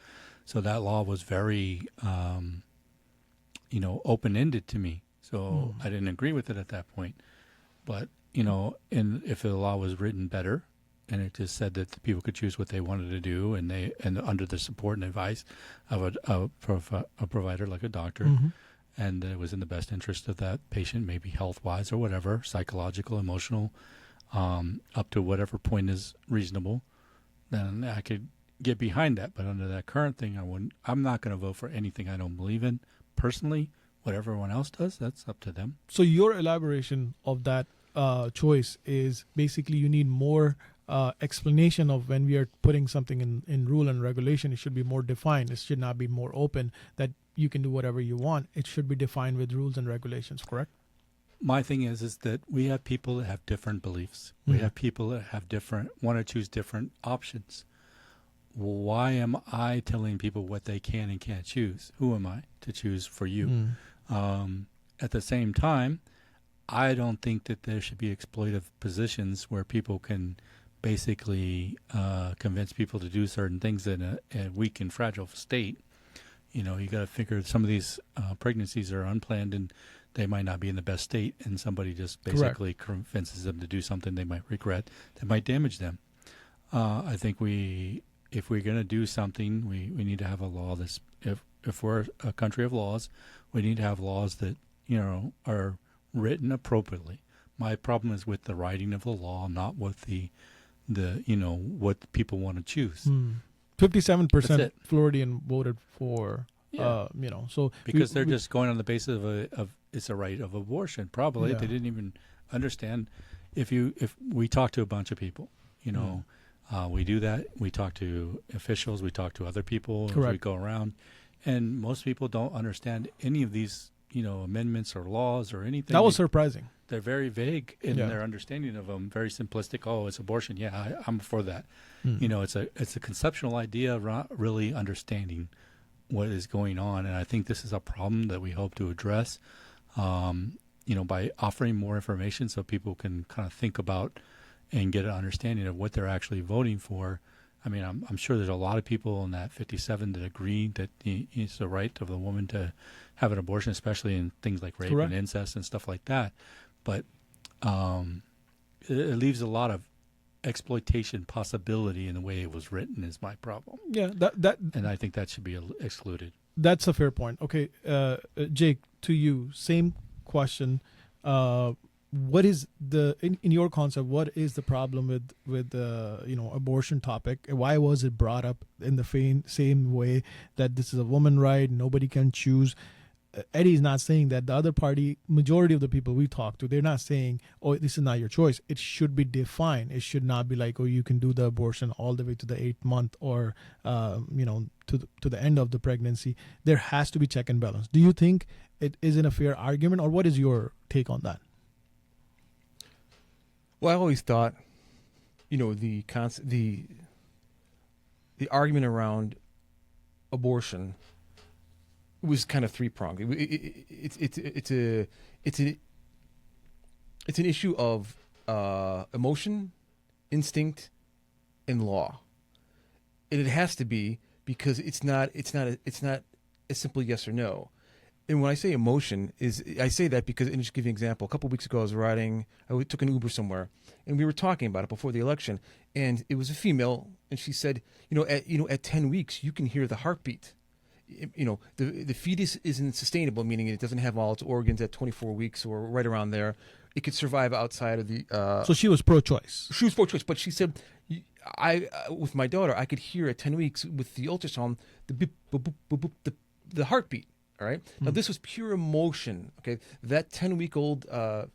So that law was very, open-ended to me. So I didn't agree with it at that point. But, and if the law was written better, and it just said that the people could choose what they wanted to do, and under the support and advice of a provider like a doctor, and it was in the best interest of that patient, maybe health-wise or whatever, psychological, emotional, up to whatever point is reasonable, then I could get behind that. But under that current thing, I'm not going to vote for anything I don't believe in personally. What everyone else does, that's up to them. So your elaboration of that choice is basically you need more explanation of when we are putting something in rule and regulation. It should be more defined. It should not be more open that you can do whatever you want. It should be defined with rules and regulations, correct? My thing is that we have people that have different beliefs. We have people that have want to choose different options. Why am I telling people what they can and can't choose? Who am I to choose for you? At the same time, I don't think that there should be exploitive positions where people can basically convince people to do certain things in a weak and fragile state. You got to figure some of these pregnancies are unplanned and they might not be in the best state, and somebody just basically convinces them to do something they might regret that might damage them. I think if we're going to do something, we need to have a law that's, if we're a country of laws, we need to have laws that, are written appropriately. My problem is with the writing of the law, not with the what people want to choose. 57% Floridian voted for, so because they're just going on the basis of it's a right of abortion. Probably Yeah. they didn't even understand. If we talk to a bunch of people, we do that. We talk to officials. We talk to other people as we Correct. go around, and most people don't understand any of these, amendments or laws or anything. that was surprising. They're very vague in Yeah. their understanding of them. Very simplistic. Oh, it's abortion. Yeah, I'm for that. It's a conceptual idea of not really understanding what is going on, and I think this is a problem that we hope to address. By offering more information so people can kind of think about and get an understanding of what they're actually voting for. I mean, I'm sure there's a lot of people in that 57 that agree that it's the right of the woman to have an abortion, especially in things like rape Correct. and incest and stuff like that. But it leaves a lot of exploitation possibility in the way it was written is my problem. Yeah, And I think that should be excluded. that's a fair point. Okay, Jake, to you, same question. What is in your concept? What is the problem with abortion topic? Why was it brought up in the same way that this is a woman right? Nobody can choose. Eddie's not saying that. The other party, majority of the people we talk to, they're not saying, "Oh, this is not your choice." It should be defined. It should not be like, "Oh, you can do the abortion all the way to the 8th month or to the end of the pregnancy." There has to be check and balance. Do you think it isn't a fair argument, or what is your take on that? Well, I always thought, the argument around abortion was kind of three-pronged. It's an issue of emotion, instinct, and law, and it has to be because it's not a simple yes or no. And when I say emotion, I say that because, and just give you an example. A couple of weeks ago, I took an Uber somewhere, and we were talking about it before the election, and it was a female, and she said, at 10 weeks, you can hear the heartbeat. The fetus isn't sustainable, meaning it doesn't have all its organs at 24 weeks or right around there. It could survive outside of the. So she was pro-choice. She was pro-choice, but she said, with my daughter, I could hear at 10 weeks with the ultrasound the beep, boop, boop, boop, boop, the heartbeat. All right. Now, this was pure emotion. Okay. That 10-week-old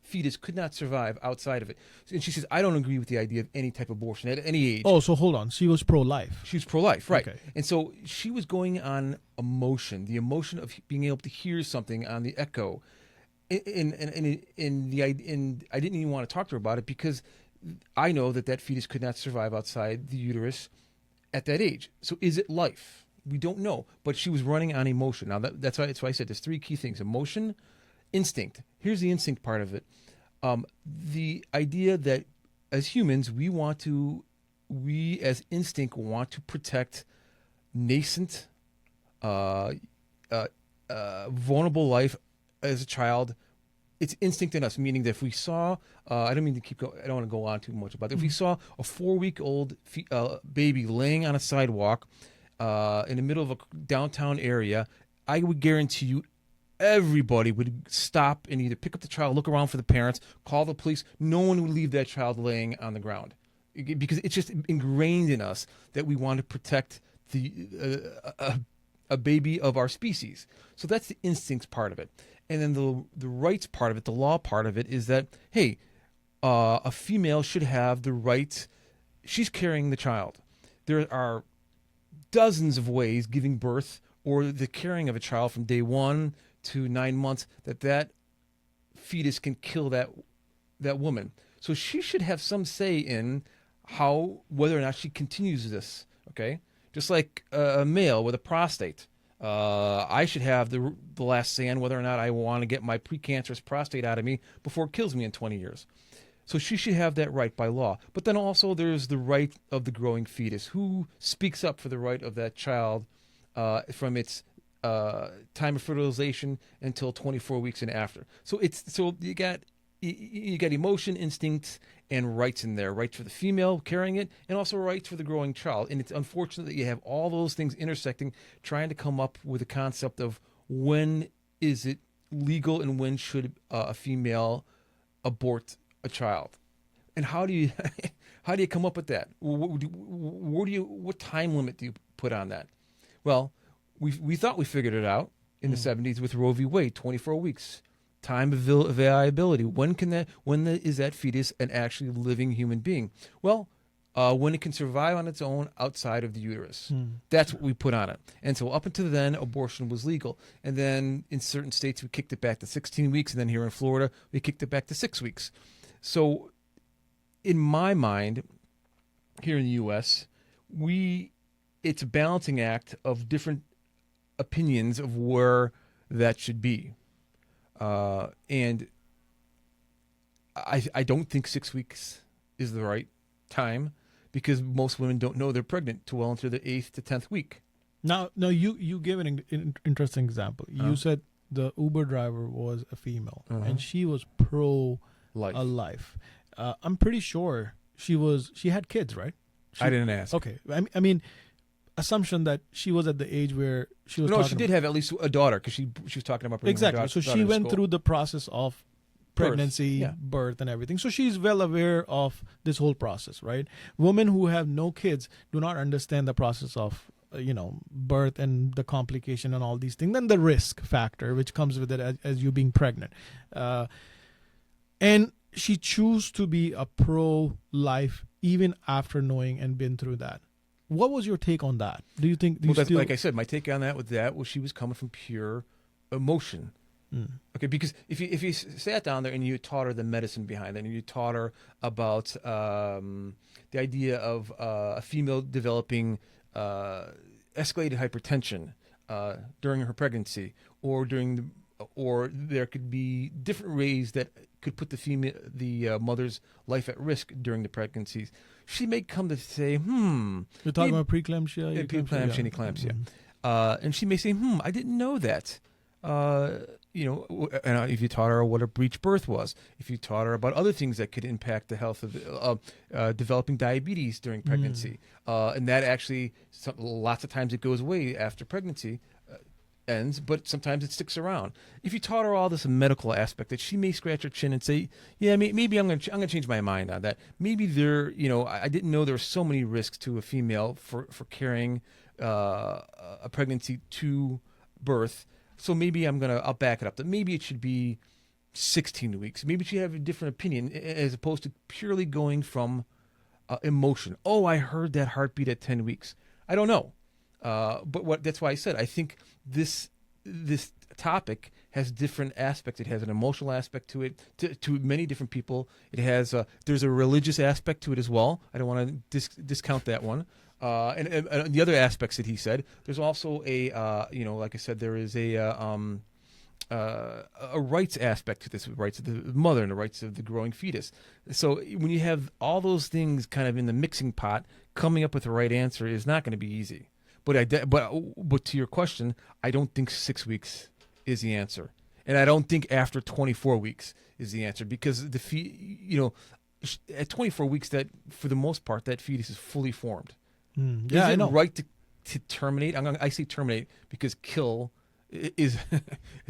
fetus could not survive outside of it. And she says, I don't agree with the idea of any type of abortion at any age. Oh, so hold on. She was pro-life. She was pro-life, right. Okay. And so she was going on emotion, the emotion of being able to hear something on the echo. And I didn't even want to talk to her about it because I know that fetus could not survive outside the uterus at that age. So is it life? We don't know, but she was running on emotion. Now, that's why I said there's three key things: emotion, instinct. Here's the instinct part of it. The idea that as humans, we as instinct want to protect nascent, vulnerable life as a child. It's instinct in us, meaning that if we saw, I don't mean to keep going, I don't want to go on too much about it. If we saw a 4-week-old baby laying on a sidewalk, in the middle of a downtown area, I would guarantee you everybody would stop and either pick up the child, look around for the parents, call the police. No one would leave that child laying on the ground. because it's just ingrained in us that we want to protect a baby of our species. So that's the instincts part of it. And then the rights part of it, the law part of it, is that, hey, a female should have the right. She's carrying the child. There are dozens of ways giving birth or the carrying of a child from day 1 to 9 months that fetus can kill that woman. So she should have some say in whether or not she continues this. Okay, just like a male with a prostate. I should have the last say on whether or not I want to get my precancerous prostate out of me before it kills me in 20 years. So she should have that right by law. But then also there's the right of the growing fetus. Who speaks up for the right of that child from its time of fertilization until 24 weeks and after? So you got emotion, instincts, and rights in there. Rights for the female carrying it, and also rights for the growing child. And it's unfortunate that you have all those things intersecting, trying to come up with a concept of when is it legal and when should a female abort a child, and how do you come up with that? What time limit do you put on that? Well, we thought we figured it out in the 70s with Roe v. Wade, 24 weeks. Time of viability. When is that fetus an actually living human being? Well, when it can survive on its own outside of the uterus. That's what we put on it. And so up until then, abortion was legal. And then in certain states, we kicked it back to 16 weeks. And then here in Florida, we kicked it back to 6 weeks. So in my mind, here in the U.S., it's a balancing act of different opinions of where that should be. And I don't think 6 weeks is the right time, because most women don't know they're pregnant too well into the 8th to 10th week. Now, you gave an interesting example. You said the Uber driver was a female, and she was pro-life. I'm pretty sure she had kids, right? I didn't ask. Okay. I mean, assumption that she was at the age where she was. No, she did have at least a daughter, because she was talking about bringing exactly. her daughter, So she went through the process of pregnancy, Birth. birth, and everything. So she's well aware of this whole process, right? Women who have no kids do not understand the process of birth and the complication and all these things. Then the risk factor which comes with it as you being pregnant, and she chose to be a pro-life even after knowing and been through that. What was your take on that? Do you think? Like I said, my take on that was she was coming from pure emotion. Okay, because if you sat down there and you taught her the medicine behind it, and you taught her about the idea of a female developing escalated hypertension during her pregnancy, or there could be different ways that could put the mother's life at risk during the pregnancies, she may come to say, You're talking about preeclampsia? Preeclampsia and eclampsia. And she may say, I didn't know that. And if you taught her what a breech birth was, if you taught her about other things that could impact the health of developing diabetes during pregnancy, and that actually, lots of times it goes away after pregnancy ends, but sometimes it sticks around. If you taught her all this medical aspect, that she may scratch her chin and say, yeah, maybe I'm going to change my mind on that. Maybe I didn't know there were so many risks to a female for carrying a pregnancy to birth. So maybe I'll back it up. That maybe it should be 16 weeks. Maybe she have a different opinion, as opposed to purely going from emotion. Oh, I heard that heartbeat at 10 weeks. I don't know. But that's why I said I think this topic has different aspects. It has an emotional aspect to it, to many different people. It has there's a religious aspect to it as well. I don't want to discount that one. And the other aspects that he said, there's also like I said, there is a rights aspect to this, rights of the mother and the rights of the growing fetus. So when you have all those things kind of in the mixing pot, coming up with the right answer is not going to be easy. But to your question, I don't think 6 weeks is the answer, and I don't think after 24 weeks is the answer, because at 24 weeks, that for the most part that fetus is fully formed. Yeah, I know. Right to terminate. I say terminate because kill is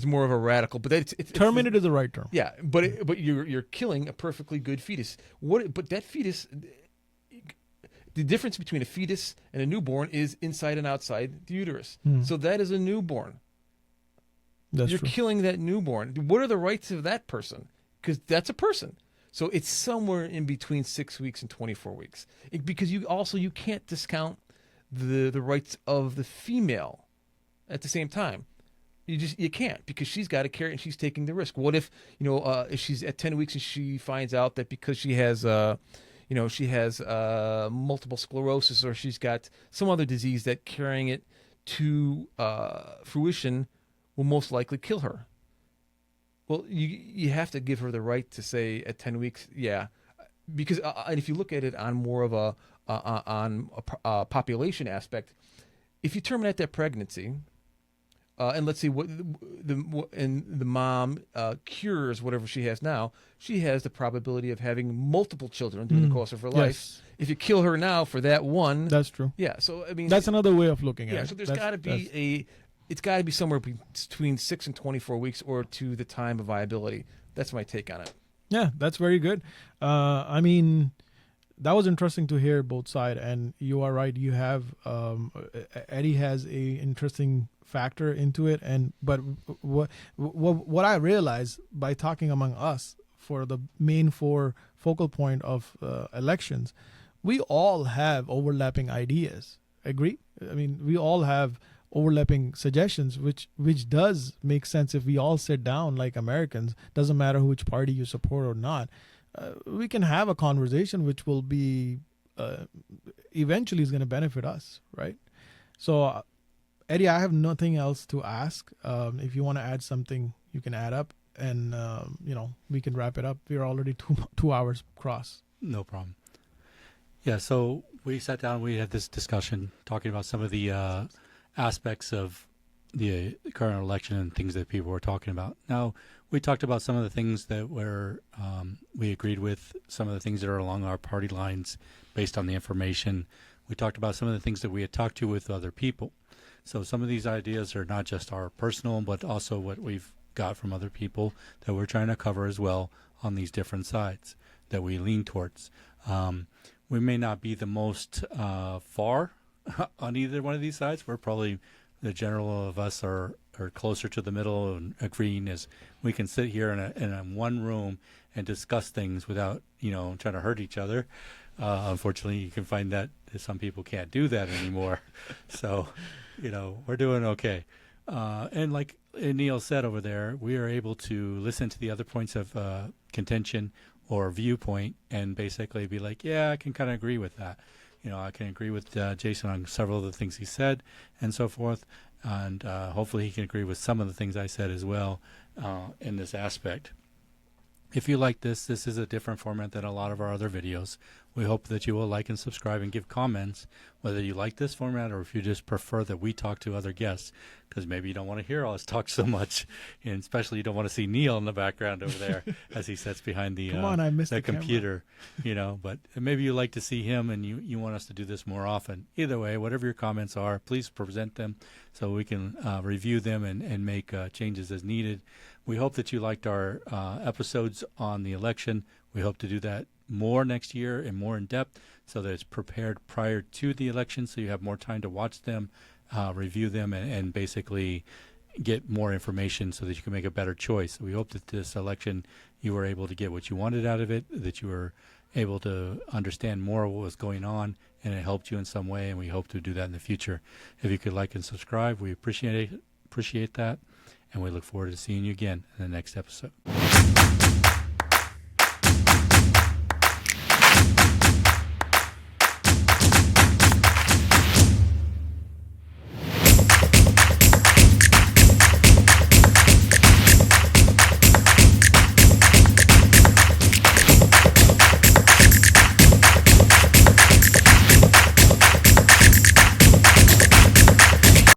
more of a radical, but it's terminate is the right term. Yeah, but you're killing a perfectly good fetus. But that fetus The difference between a fetus and a newborn is inside and outside the uterus. So that is a newborn. That's You're true. killing that newborn. What are the rights of that person? Because that's a person. So it's somewhere in between 6 weeks and 24 weeks. Because you can't discount the rights of the female at the same time. You can't, because she's got to carry it and she's taking the risk. What if if she's at 10 weeks and she finds out that because she has multiple sclerosis, or she's got some other disease that carrying it to fruition will most likely kill her. Well, you have to give her the right to say at 10 weeks, yeah, because and if you look at it on more of a population aspect, if you terminate that pregnancy, and let's see the mom cures whatever she has now, she has the probability of having multiple children during the course of her life. Yes. If you kill her now for that one, That's true. yeah. So I mean, That's another way of looking at it. so there's got to be it's got to be somewhere between 6 and 24 weeks, or to the time of viability. That's my take on it. Yeah, that's very good. I mean, that was interesting to hear both sides, and you are right. You have Eddie has a interesting factor into it, but what I realized by talking among us for the main focal point of elections, we all have overlapping ideas. Agree? I mean, we all have overlapping suggestions, which does make sense if we all sit down like Americans. Doesn't matter which party you support or not. We can have a conversation which will be eventually is going to benefit us, right? So, Eddie, I have nothing else to ask. If you want to add something, you can add up, and we can wrap it up. We're already 2 hours cross. No problem. Yeah, so we sat down, we had this discussion talking about some of the aspects of the current election and things that people were talking about. Now, we talked about some of the things that we agreed with, some of the things that are along our party lines based on the information. We talked about some of the things that we had talked to with other people. So some of these ideas are not just our personal, but also what we've got from other people that we're trying to cover as well on these different sides that we lean towards. We may not be the most far on either one of these sides. We're probably, the general of us are closer to the middle, and agreeing is we can sit here in one room and discuss things without trying to hurt each other. Unfortunately, you can find that some people can't do that anymore. So we're doing okay. And like Neil said over there, we are able to listen to the other points of contention or viewpoint and basically be like, yeah, I can kind of agree with that. I can agree with Jason on several of the things he said and so forth. And hopefully he can agree with some of the things I said as well in this aspect. If you like this is a different format than a lot of our other videos. We hope that you will like and subscribe and give comments, whether you like this format or if you just prefer that we talk to other guests, because maybe you don't want to hear us talk so much, and especially you don't want to see Neil in the background over there as he sits behind the computer, but maybe you like to see him and you want us to do this more often. Either way, whatever your comments are, please present them so we can review them and make changes as needed. We hope that you liked our episodes on the election. We hope to do that more next year and more in depth so that it's prepared prior to the election, so you have more time to watch them, review them, and basically get more information so that you can make a better choice. We hope that this election you were able to get what you wanted out of it, that you were able to understand more of what was going on, and it helped you in some way, and we hope to do that in the future. If you could like and subscribe, we appreciate that, and we look forward to seeing you again in the next episode.